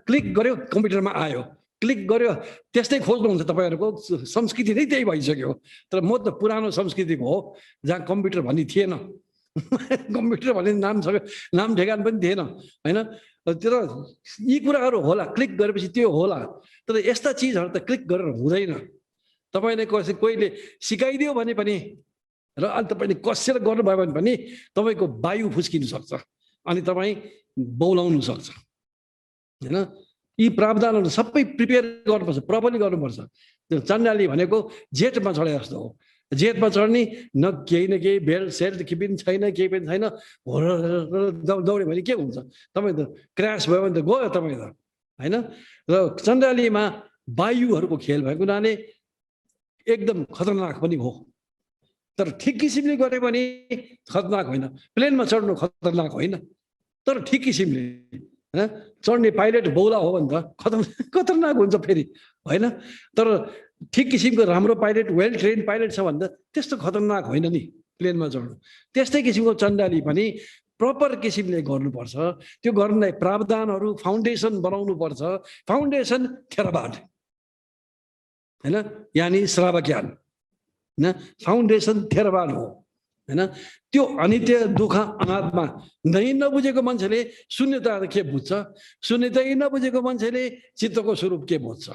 क्लिक गर्यो कम्प्युटरमा आयो, क्लिक गर्यो त्यस्तै खोज्नुहुन्छ। तपाईँहरूको संस्कृति नै त्यही भइसक्यो। तर म त पुरानो संस्कृतिको हो जहाँ कम्प्युटर भन्ने थिएन। कम्प्युटर भन्ने नाम ठेगान पनि थिएन होइन। तर यी कुराहरू होला, क्लिक गरेपछि त्यो होला। तर यस्ता चिजहरू त क्लिक गरेर हुँदैन। तपाईँले कोहीले सिकाइदियो भने पनि र अनि तपाईँले कसेर गर्नुभयो भने पनि तपाईँको वायु फुस्किन सक्छ अनि तपाईँ बौलाउनु सक्छ होइन। यी प्रावधानहरू सबै प्रिपेयर गर्नुपर्छ, प्रपरली गर्नुपर्छ। त्यो चण्डाली भनेको जेटमा चढे जस्तो हो। जेटमा चढ्ने न केही बेल्ट सेल्ट के पनि छैन, केही पनि छैन, दौड्यो भने के हुन्छ? तपाईँ त क्रास भयो भने त गयो तपाईँ त होइन। र चण्डालीमा वायुहरूको खेल भएको हुनाले एकदम खतरनाक पनि हो। तर ठिक किसिमले गऱ्यो भने खतरनाक होइन। प्लेनमा चढ्नु खतरनाक होइन, तर ठिक किसिमले होइन। चढ्ने पाइलट बौला हो भने त खतरनाक हुन्छ फेरि होइन। तर ठिक किसिमको राम्रो पाइलट, वेल ट्रेन पाइलट छ भने त त्यस्तो खतरनाक होइन नि प्लेनमा चढ्नु। त्यस्तै किसिमको चण्डाली पनि प्रपर किसिमले गर्नुपर्छ। त्यो गर्नलाई प्रावधानहरू, फाउन्डेसन बनाउनु पर्छ। फाउन्डेसन थेरावाद होइन, यानि श्रावज्ञान होइन। फाउन्डेसन थेरावाद हो होइन। त्यो अनित्य, दुःख, अनात्मा नै नबुझेको मान्छेले शून्यता के बुझ्छ? शून्यता नबुझेको मान्छेले चित्तको स्वरूप के बुझ्छ?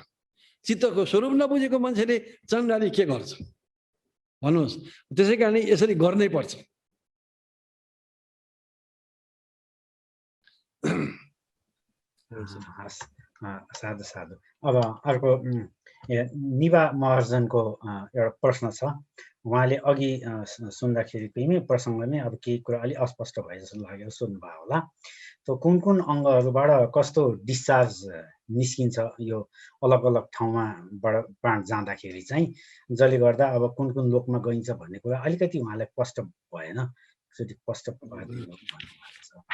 चित्तको स्वरूप नबुझेको मान्छेले चण्डाली के गर्छ भन्नुहोस्? त्यसै कारण यसरी गर्नै पर्छ। साधु साधु। अब अर्को निवा महर्जनको एउटा प्रश्न छ। उहाँले अघि सुन्दाखेरिकै प्रसङ्गमै अब केही कुरा अलिक अस्पष्ट भए जस्तो लागेर सोध्नुभयो होला। त कुन कुन अङ्गहरूबाट कस्तो डिस्चार्ज निस्किन्छ यो अलग अलग ठाउँमाबाट प्राण जाँदाखेरि चाहिँ, जसले गर्दा अब कुन कुन लोकमा गइन्छ भन्ने कुरा अलिकति उहाँलाई स्पष्ट भएन। एकचोटि स्पष्ट भन्नुभएको छ।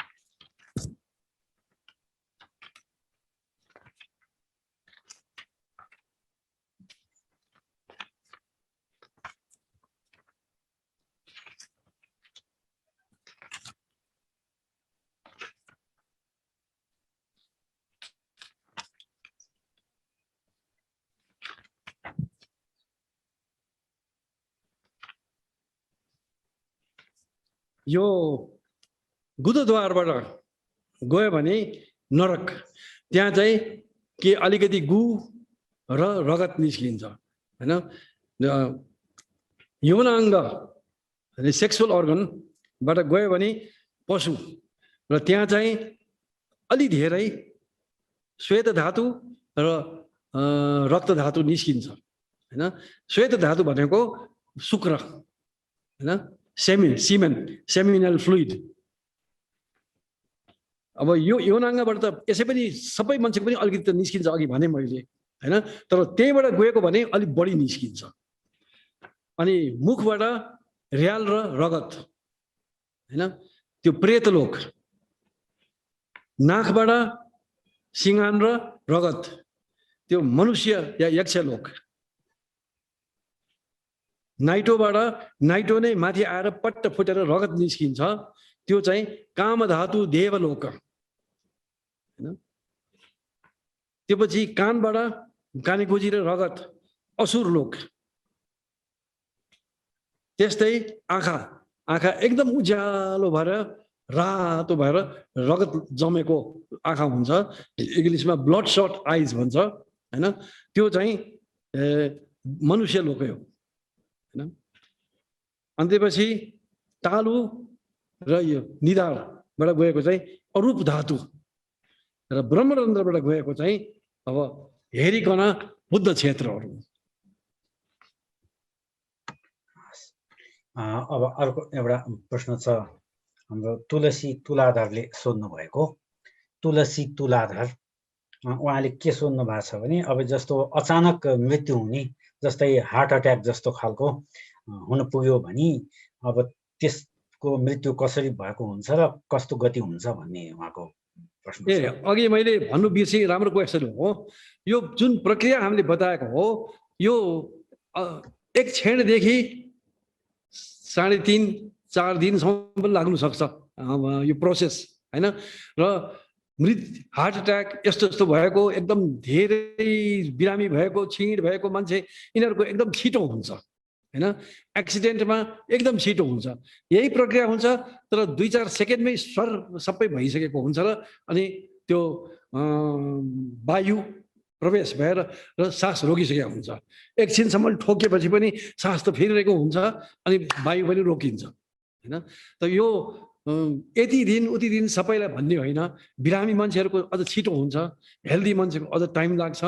यो गुदद्वारबाट गयो भने नरक, त्यहाँ चाहिँ के अलिकति गु र रगत निस्किन्छ होइन। यौनाङ्ग सेक्सुअल अर्गनबाट गयो भने पशु, र त्यहाँ चाहिँ अलि धेरै श्वेत धातु र रक्त धातु निस्किन्छ होइन। श्वेत धातु भनेको शुक्र होइन, सेमिनल फ्लुइड। अब यो यौनाङ्गबाट त यसै पनि सबै मान्छेको पनि अलिकति त निस्किन्छ, अघि भने मैले होइन। तर त्यहीबाट गएको भने अलिक बढी निस्किन्छ। अनि मुखबाट र्याल र रगत होइन, त्यो प्रेतलोक। नाकबाट सिंगान र रगत, त्यो मनुष्य या यक्षलोक। नाइटोबाट नाइटो नै माथि आएर पट्ट फुटेर रगत निस्किन्छ, त्यो चाहिँ कामधातु देवलोक हैन। त्यसपछि कानबाट कानेकुजी र रगत असुर लोक। त्यस्तै आँखा एकदम उज्यालो भएर रातो भएर रगत जमेको आँखा हुन्छ, इङ्ग्लिसमा ब्लड सट आइज भन्छ हैन। त्यो चाहिँ मनुष्य लोकै हो हैन। अनि त्यसपछि तालु र यो निधारबाट गएको चाहिँ अरूप धातु र ब्रह्मरन्ध्रबाट गएको चाहिँ अब हेरिकन बुद्ध क्षेत्रहरू। अब अर्को एउटा प्रश्न छ हाम्रो तुलसी तुलाधरले सोध्नु भएको। तुलसी तुलाधर उहाँले के सोध्नु भएको छ भने अब जस्तो अचानक मृत्यु हुने, जस्तै हार्ट अट्याक जस्तो खालको हुन पुग्यो भने अब त्यसको मृत्यु कसरी भएको हुन्छ र कस्तो गति हुन्छ भन्ने उहाँको प्रश्न छ। अघि मैले भन्नु बिर्सेँ, राम्रो क्वेसन हो। यो जुन प्रक्रिया हामीले बताएको हो यो एक क्षणदेखि 3.5-4 दिनसम्म लाग्नु सक्छ यो प्रोसेस हैन। र हार्ट अट्याक यस्तो भएको एकदम धेरै बिरामी भएको छिड भएको मान्छे यिनीहरूको एकदम छिटो हुन्छ हैन। एक्सिडेन्टमा एकदम छिटो हुन्छ, यही प्रक्रिया हुन्छ। तर 2-4 सेकेन्डमै सबै भइसकेको हुन्छ र अनि त्यो वायु प्रवेश भएर र सास रोकिसकेको हुन्छ। एकछिनसम्म ठोकेपछि पनि सास त फेरिरहेको हुन्छ अनि वायु पनि रोकिन्छ हैन। त यो यति दिन उति दिन सबैलाई भन्ने होइन। बिरामी मान्छेहरूको अझ छिटो हुन्छ, हेल्दी मान्छेको अझ टाइम लाग्छ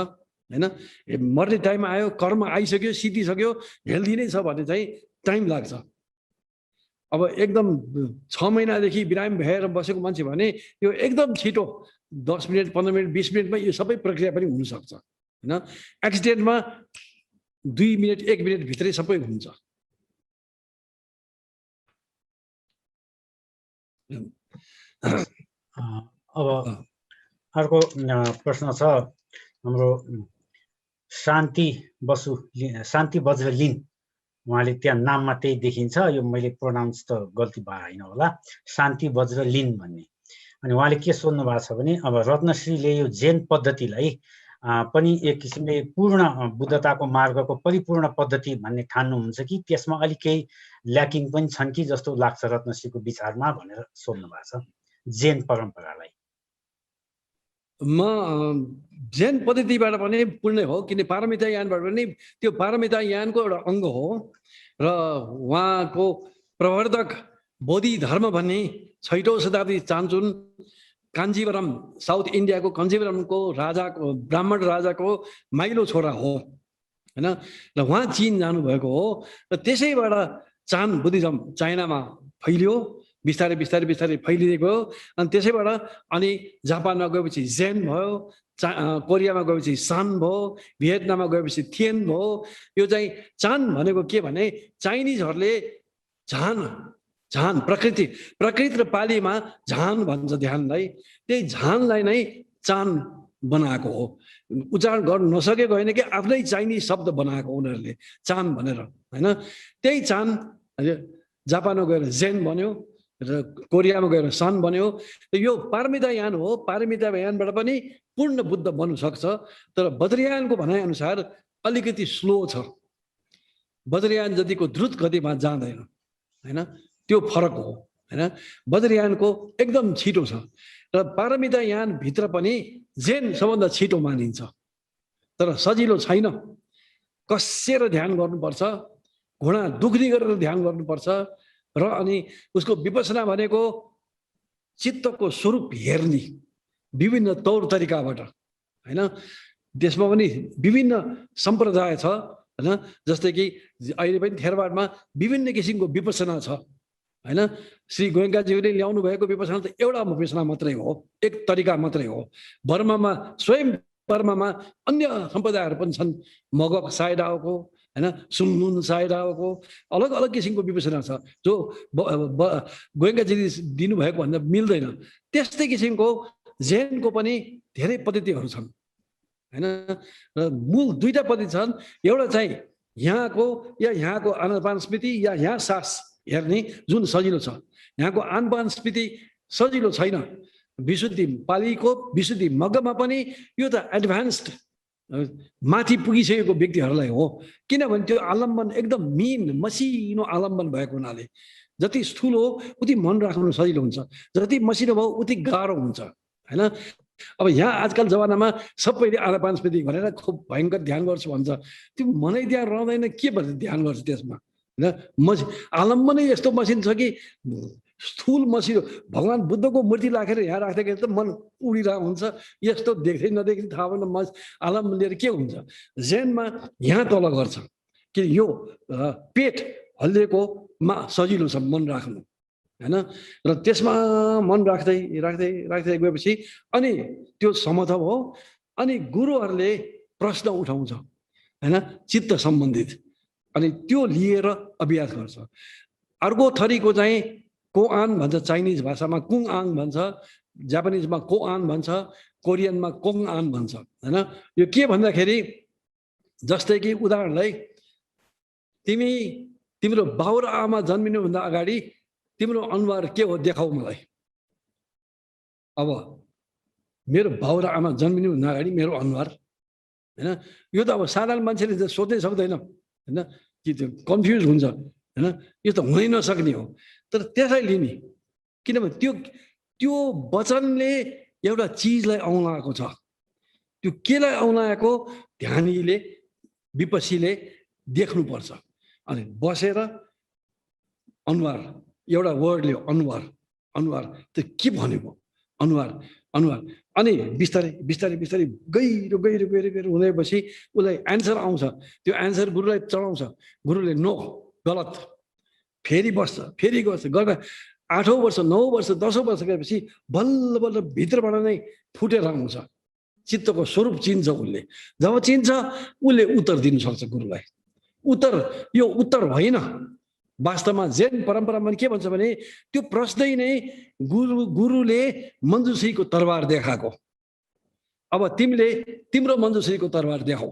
हैन। मर्ने टाइम आयो, कर्म आइसक्यो, सिद्धिसक्यो, हेल्दी नै छ भने चाहिँ टाइम लाग्छ। अब एकदम 6 महिनादेखि बिरामी भएर बसेको मान्छे भने यो एकदम छिटो 10 मिनट 15 मिनट 20 मिनटमा यो सबै प्रक्रिया पनि हुनसक्छ हैन। एक्सिडेन्टमा 2 मिनट 1 मिनट भित्रै सबै हुन्छ। अब अर्को प्रश्न छ हाम्रो शान्ति वज्र लिन। उहाँले त्यहाँ नाममा त्यही देखिन्छ, यो मैले प्रोनाउन्स त गल्ती भएन होला, शान्ति वज्र लिन भन्ने। अनि उहाँले के सोध्नु भएको छ भने अब रत्नश्रीले यो जैन पद्धतिलाई पनि एक किसिमले पूर्ण बुद्धताको मार्गको परिपूर्ण पद्धति भन्ने ठान्नुहुन्छ कि त्यसमा अलिक केही ल्याकिङ पनि छन् कि जस्तो लाग्छ रत्नश्रीको विचारमा भनेर सोध्नु भएको छ जैन परम्परालाई। म जैन पद्धतिबाट पनि पूर्ण हो, किन पारमिता यानबाट पनि त्यो पारमिता यानको एउटा अङ्ग हो र उहाँको प्रवर्तक बोधि धर्म भन्ने 6औं शताब्दी चान्चुन काञ्जीवरम साउथ इन्डियाको काञ्जीवरमको राजाको ब्राह्मण राजाको माइलो छोरा हो हैन। र उहाँ चीन जानुभएको हो र त्यसैबाट चान बुद्धिज्म चाइनामा फैलियो, बिस्तारै बिस्तारै बिस्तारै फैलिँदै गयो। अनि त्यसैबाट अनि जापानमा गएपछि जेन भयो, कोरियामा गएपछि सान भयो, भियतनाममा गएपछि थिएन भयो। यो चाहिँ चान भनेको के भने चाइनिजहरूले झान प्रकृति र पालीमा झान भन्छ ध्यानलाई, त्यही झानलाई नै चान बनाएको हो। उच्चारण गर्न नसकेको होइन कि आफ्नै चाइनिज शब्द बनाएको उनीहरूले चान भनेर हैन। त्यही चान जापानमा गएर जेन बन्यो र कोरियामा गएर सन बन्यो। यो पारमिता यान हो, पारमिता यानबाट पनि पूर्ण बुद्ध बन्नु सक्छ। तर बद्रयानको भनाइअनुसार अलिकति स्लो छ, बद्रयान जतिको द्रुत गतिमा जाँदैन हैन। त्यो फरक हो हैन। बद्रयानको एकदम छिटो छ र पारमिता यान भित्र पनि जेन सबभन्दा छिटो मानिन्छ। तर सजिलो छैन, कसेर ध्यान गर्नुपर्छ, घुँडा दुख्ने गरेर ध्यान गर्नुपर्छ र अनि उसको विपसना भनेको चित्तको स्वरूप हेर्ने विभिन्न तौर तरिकाबाट हैन। त्यसमा पनि विभिन्न सम्प्रदाय छ हैन। जस्तै कि अहिले पनि थेरवाडमा विभिन्न किसिमको विपसना छ हैन। श्री गोयङ्काजीले ल्याउनु भएको विपसना त एउटा विपसना मात्रै हो, एक तरिका मात्रै हो। बर्मामा स्वयं बर्मामा अन्य सम्प्रदायहरू पनि छन्, मगक साइडाओको हैन, सुनलुन साइडाओको अलग अलग किसिमको विपसना छ जो गोयङ्काजीले दिनुभएको भन्दा मिल्दैन। त्यस्तै किसिमको जैनको पनि धेरै पद्धतिहरू छन् हैन। र मूल 2टा पद्धति छन्। एउटा चाहिँ यहाँको या यहाँको आनापान स्मृति या यहाँ सास हेर्ने जुन सजिलो छ, यहाँको आनपान स्मृति सजिलो छैन। विशुद्धि पालीको विशुद्धि मग्गमा पनि यो त एडभान्स्ड माथि पुगिसकेको व्यक्तिहरूलाई हो, किनभने त्यो आलम्बन एकदम मिन मसिनो आलम्बन भएको हुनाले जति स्थूल हो उति मन राख्नु सजिलो हुन्छ, जति मसिनो भयो उति गाह्रो हुन्छ हैन। अब यहाँ आजकल जमानामा सबैले आनापान स्मृति भनेर खुब भयङ्कर ध्यान गर्छु भन्छ, त्यो मनै त्यहाँ रहँदैन, के भन्छ ध्यान गर्छु त्यसमा हैन। आलम्बनै यस्तो मसिन छ कि स्थूल मसिनो भगवान बुद्धको मूर्ति राखेर यहाँ राख्दाखेरि त मन उडिरहेको हुन्छ, यस्तो देख्दै नदेख्दै थाहा भएन आलम्बन लिएर के हुन्छ। जेनमा यहाँ तल गर्छ कि यो पेट हल्लिएकोमा सजिलो छ मन राख्नु हैन, र त्यसमा मन राख्दै राख्दै राख्दै गएपछि अनि त्यो समथव हो। अनि गुरुहरूले प्रश्न उठाउँछ हैन चित्त सम्बन्धित, अनि त्यो लिएर अभ्यास गर्छ। अर्को थरीको चाहिँ कोआन भन्छ, चाइनिज भाषामा कुङआङ भन्छ, जापानिजमा कोआन भन्छ, कोरियनमा कोङआन भन्छ हैन। यो के भन्दाखेरि जस्तै कि उदाहरणलाई तिम्रो बाउ र आमा जन्मिनुभन्दा अगाडि तिम्रो अनुहार के हो देखाऊ मलाई। अब मेरो बाउ र आमा जन्मिनुभन्दा अगाडि मेरो अनुहार हैन, यो त अब साधारण मान्छेले सोध्नै सक्दैन हैन, कि त्यो कन्फ्युज हुन्छ हैन, यो त हुनै नसक्ने हो। तर त्यसलाई लिने, किनभने त्यो वचनले एउटा चिजलाई औँलाएको छ, त्यो केलाई औँलाएको ध्यानीले विपस्सीले देख्नुपर्छ। अनि बसेर अनुहार एउटा वर्डले अनुहार अनुहार त्यो के भनेको अनुहार अनुहार, अनि बिस्तारै बिस्तारै बिस्तारै गहिरो गहिरो गहिरो गहिरो हुँदैपछि उसलाई एन्सर आउँछ, त्यो एन्सर गुरुलाई चढाउँछ, गुरुले नो गलत, फेरि बस्छ फेरि गर्छ, गर्दा 8औं वर्ष 9औं वर्ष 10औं वर्ष गएपछि बल्ल बल्ल भित्रबाट नै फुटेर आउँछ, चित्तको स्वरूप चिन्छ उसले। जब चिन्छ उसले उत्तर दिनु सक्छ गुरुलाई। उत्तर यो उत्तर होइन, वास्तवमा जैन परम्परामा के भन्छ भने त्यो प्रश्नै नै गुरुले मञ्जुश्रीको तरबार देखाएको। अब तिमीले तिम्रो मञ्जुश्रीको तरबार देखाऊ,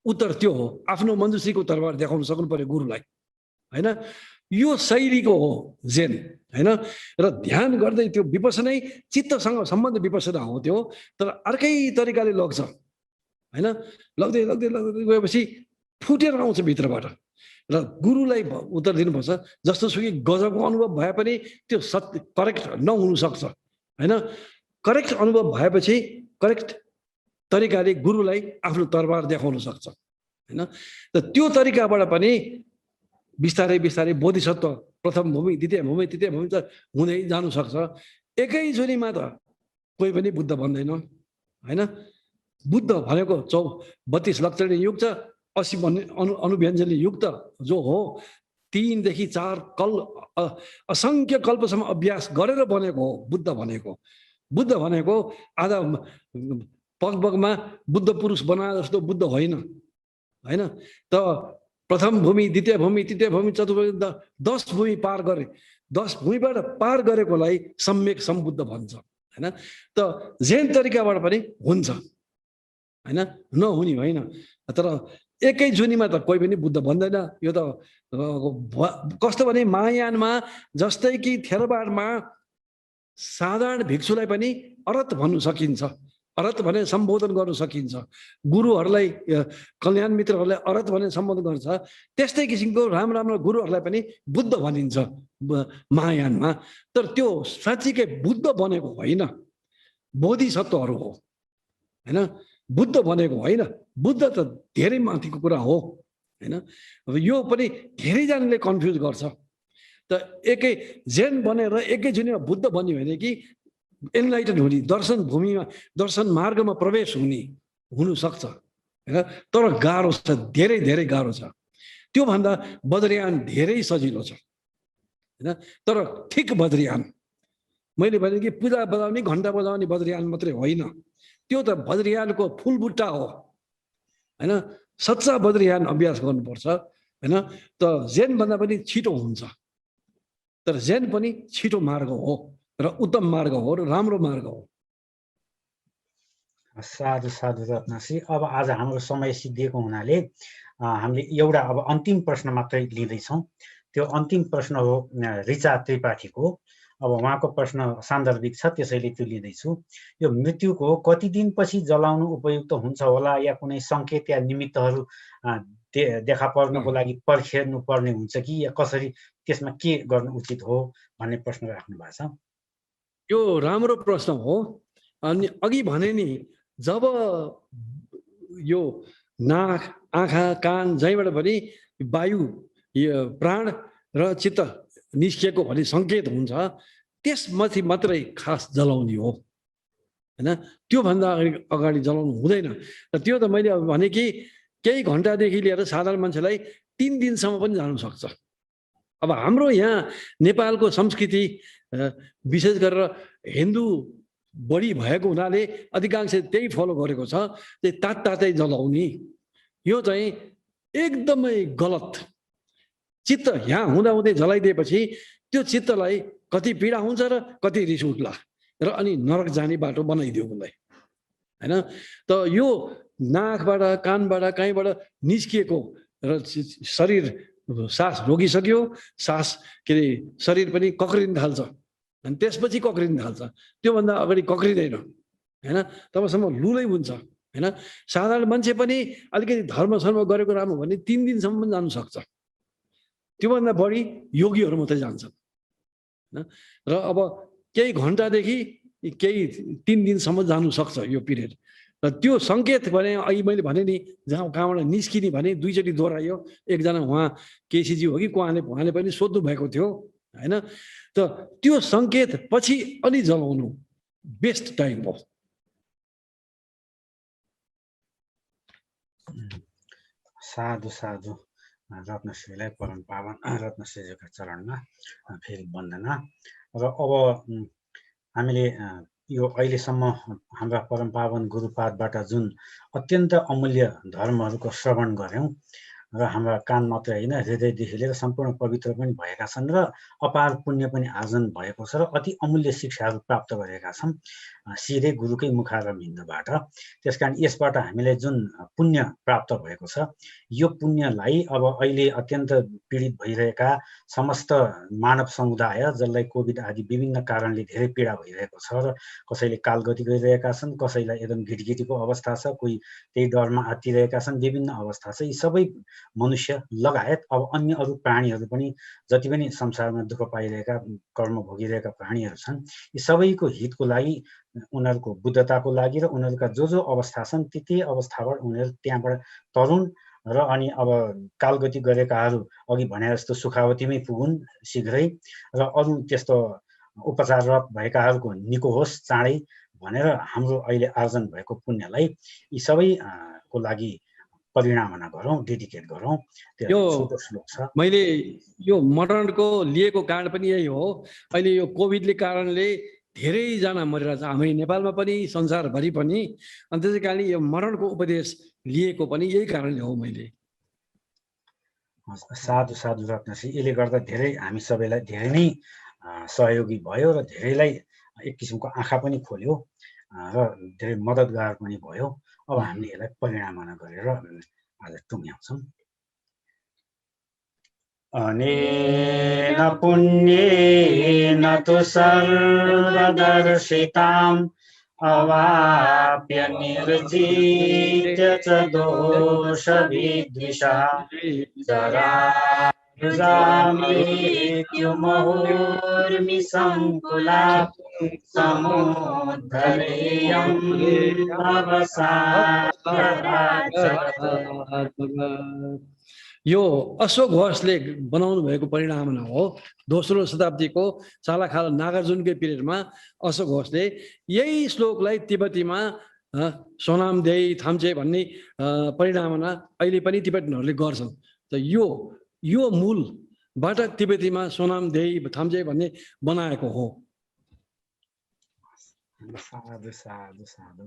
उत्तर त्यो हो, आफ्नो मञ्जुश्रीको तरबार देखाउन सक्नु पर्यो गुरुलाई हैन। यो शैलीको हो जेन हैन। र ध्यान गर्दै त्यो विपसनै चित्तसँग सम्बन्ध विपसना हो त्यो, तर अर्कै तरिकाले लग्छ हैन। लग्दै लग्दै लग्दै गएपछि फुटेर आउँछ भित्रबाट, र गुरुलाई उत्तर दिनुपर्छ। जस्तो सुकै गजबको अनुभव भए पनि त्यो सत्य करेक्ट नहुनु सक्छ हैन। करेक्ट अनुभव भएपछि करेक्ट तरिकाले गुरुलाई आफ्नो तरबार देखाउन सक्छ हैन। त त्यो तरिकाबाट पनि बिस्तारै बिस्तारै बोधिसत्व प्रथम भूमि द्वितीय भूमि तृतीय भूमि त हुँदै जानु सक्छ। एकैचोटिमा त कोही पनि बुद्ध बन्दैन हैन। बुद्ध भनेको 32 लक्षणी युक्त 80 अनुव्यञ्जनले युक्त जो हो, 3 देखि 4 असङ्ख्य कल्पसम्म अभ्यास गरेर बनेको हो बुद्ध भनेको। बुद्ध भनेको आधा पगपगमा बुद्ध पुरुष बनाए जस्तो बुद्ध होइन हैन। त प्रथम भूमि द्वितीय भूमि तृतीय भूमि चतुर्थ भूमि 10 भूमि पार गरे, 10 भूमिबाट पार गरेकोलाई सम्यक सम्बुद्ध भन्छ हैन। त जैन तरिकाबाट पनि हुन्छ हैन, नहुने होइन। तर एकै जुनीमा त कोही पनि बुद्ध बन्दैन। यो त कस्तो भने महायानमा जस्तै कि थेरवाडमा साधारण भिक्षुलाई पनि अरहत भन्नु सकिन्छ, अरहत भने सम्बोधन गर्नु सकिन्छ, गुरुहरूलाई कल्याण मित्रहरूलाई अरहत भने सम्बोधन गर्छ। त्यस्तै किसिमको राम्रो गुरुहरूलाई पनि बुद्ध भनिन्छ महायानमा। तर त्यो साँच्चीकै बुद्ध बनेको होइन, बोधिसत्वहरू हो हैन, बुद्ध बनेको होइन। बुद्ध त धेरै माथिको कुरा हो हैन। अब यो पनि धेरैजनाले कन्फ्युज गर्छ। त एकै जैन बनेर एकैचोटिमा बुद्ध बन्यो भने कि एनलाइटन हुने, दर्शन भूमिमा दर्शन मार्गमा प्रवेश हुनु सक्छ हैन। तर गाह्रो छ, धेरै धेरै गाह्रो छ। त्योभन्दा बद्रियान धेरै सजिलो छ हैन। तर ठिक बद्रियान, मैले भने कि पूजा बजाउने घन्टा बजाउने बद्रियान मात्रै होइन, त्यो त बद्रियानको फुलबुट्टा हो हैन। सच्चा बद्रियान अभ्यास गर्नुपर्छ हैन। त जैन भन्दा पनि छिटो हुन्छ, तर जैन पनि छिटो मार्ग हो र उत्तम मार्ग हो र राम्रो मार्ग हो। साधु साधु रत्नश्री। अब आज हाम्रो समय सिद्धिएको हुनाले हामीले एउटा अब अन्तिम प्रश्न मात्रै लिँदैछौँ। त्यो अन्तिम प्रश्न हो ऋचा त्रिपाठीको। अब उहाँको प्रश्न सान्दर्भिक छ, त्यसैले त्यो लिँदैछु। यो मृत्युको कति दिनपछि जलाउनु उपयुक्त हुन्छ होला, या कुनै सङ्केत या निमित्तहरू देखा पर्नको लागि पर्खिनु पर्ने हुन्छ कि, या कसरी, त्यसमा के गर्नु उचित हो भन्ने प्रश्न राख्नु भएको छ। यो राम्रो प्रश्न हो। अनि अघि भने नि, जब यो नाक, आँखा, कान जहीँबाट पनि वायु, प्राण र चित्त निस्किएको भन्ने सङ्केत हुन्छ, त्यसमाथि मात्रै खास जलाउने हो, होइन? त्योभन्दा अगाडि जलाउनु हुँदैन। र त्यो त मैले भने कि केही घन्टादेखि लिएर साधारण मान्छेलाई 3 दिनसम्म पनि जानु सक्छ। अब हाम्रो यहाँ नेपालको संस्कृति विशेष गरेर हिन्दू बढी भएको हुनाले अधिकांश त्यही फलो गरेको छ, चाहिँ तातै जलाउने। यो चाहिँ एकदमै गलत। चित्त यहाँ हुँदाहुँदै जलाइदिएपछि त्यो चित्तलाई कति पीडा हुन्छ र कति रिस उठ्ला, र अनि नरक जाने बाटो बनाइदियो उसलाई, होइन? त यो नाकबाट, कानबाट, कहीँबाट निस्किएको र शरीर सास रोकिसक्यो, सास के अरे शरीर पनि कक्रिन थाल्छ, अनि त्यसपछि कक्रिन थाल्छ। त्योभन्दा अगाडि कक्रिँदैन, होइन? तबसम्म लुलै हुन्छ, होइन? साधारण मान्छे पनि अलिकति धर्म गरेको राम्रो भने 3 दिनसम्म पनि जानु सक्छ। त्योभन्दा बढी योगीहरू मात्रै जान्छन्, होइन? र अब केही घन्टादेखि केही 3 दिनसम्म जानु सक्छ यो पिरियड। र त्यो सङ्केत भने अघि मैले भने नि, कहाँबाट निस्किने भने 2 चोटि दोहोऱ्यायो। एकजना उहाँ केसीजी हो कि उहाँले पनि सोध्नु भएको थियो, होइन? त त्यो सङ्केत पछि अलि जलाउनु बेस्ट टाइम हो। साधु साधु रत्नश्रीलाई परम पावन रत्नश्रीका चरणमा फेरि वन्दना। र अब हामीले यो अहिलेसम्म हाम्रा परम पावन गुरुपादबाट जुन अत्यन्त अमूल्य धर्महरूको श्रवण गऱ्यौँ, र हाम्रा कान मात्रै होइन, हृदयदेखि लिएर सम्पूर्ण पवित्र पनि भएका छन्, र अपार पुण्य पनि आर्जन भएको छ, र अति अमूल्य शिक्षाहरू प्राप्त गरेका छौँ सिधै गुरुकै मुखारविन्दबाट। त्यस कारण यसबाट हामीलाई जुन पुण्य प्राप्त भएको छ, यो पुण्यलाई अब अहिले अत्यन्त पीडित भइरहेका समस्त मानव समुदाय, जसलाई कोभिड आदि विभिन्न कारणले धेरै पीडा भइरहेको छ, र कसैले कालगति गरिरहेका छन्, कसैलाई एकदम घिटघिटीको अवस्था छ, कोही त्यही डरमा आत्तिरहेका छन्, विभिन्न अवस्था छ। यी सबै मनुष्य लगायत अब अन्य अरू प्राणीहरू पनि, जति पनि संसारमा दुःख पाइरहेका, कर्म भोगिरहेका प्राणीहरू छन्, यी सबैको हितको लागि, उनीहरूको बुद्धताको लागि, र उनीहरूका जो अवस्था छन् ती अवस्थाबाट उनीहरू त्यहाँबाट तरुण, र अनि अब कालगति गरेकाहरू अघि भने जस्तो सुखावतीमै पुगुन् शीघ्रै, र अरू त्यस्तो उपचाररत भएकाहरूको निको होस् चाँडै भनेर हाम्रो अहिले आर्जन भएको पुण्यलाई यी सबैको लागि परिणामना गरौँ, डेडिकेट गरौँ। यो छोटो श्लोक छ। मैले यो मरणको लिएको कारण पनि यही हो। अहिले यो कोभिडले कारणले धेरैजना मरिरहेछ, हामी नेपालमा पनि संसारभरि पनि। अनि त्यसै कारण यो मरणको उपदेश लिएको पनि यही कारणले हो। मैले साधु साधु रत्नश्री, यसले गर्दा धेरै हामी सबैलाई धेरै नै सहयोगी भयो, र धेरैलाई एक किसिमको आँखा पनि खोल्यो, र धेरै मद्दतगार पनि भयो। अब हामीले यसलाई परिणामना गरेर आज टुङ्ग्याउँछौँ। अनेन पुण्येन तु सर्वदर्शिताम् अवाप्य निर्जित्य च दोषविद्विषः मृत्युमहोर्मिसङ्कुलात् समुद्धरेयं यो अशोक घोषले बनाउनु भएको परिणामना हो। दोस्रो शताब्दीको चालाखाल नागार्जुनकै पिरियडमा अशोक घोषले यही श्लोकलाई तिब्बतीमा सोनामदेई थाम्चे भन्ने परिणामना अहिले पनि तिब्बतीहरूले गर्छन्। त यो मूलबाट तिब्बतीमा सोनामदेई थाम्चे भन्ने बनाएको हो। साधु साधु साधु।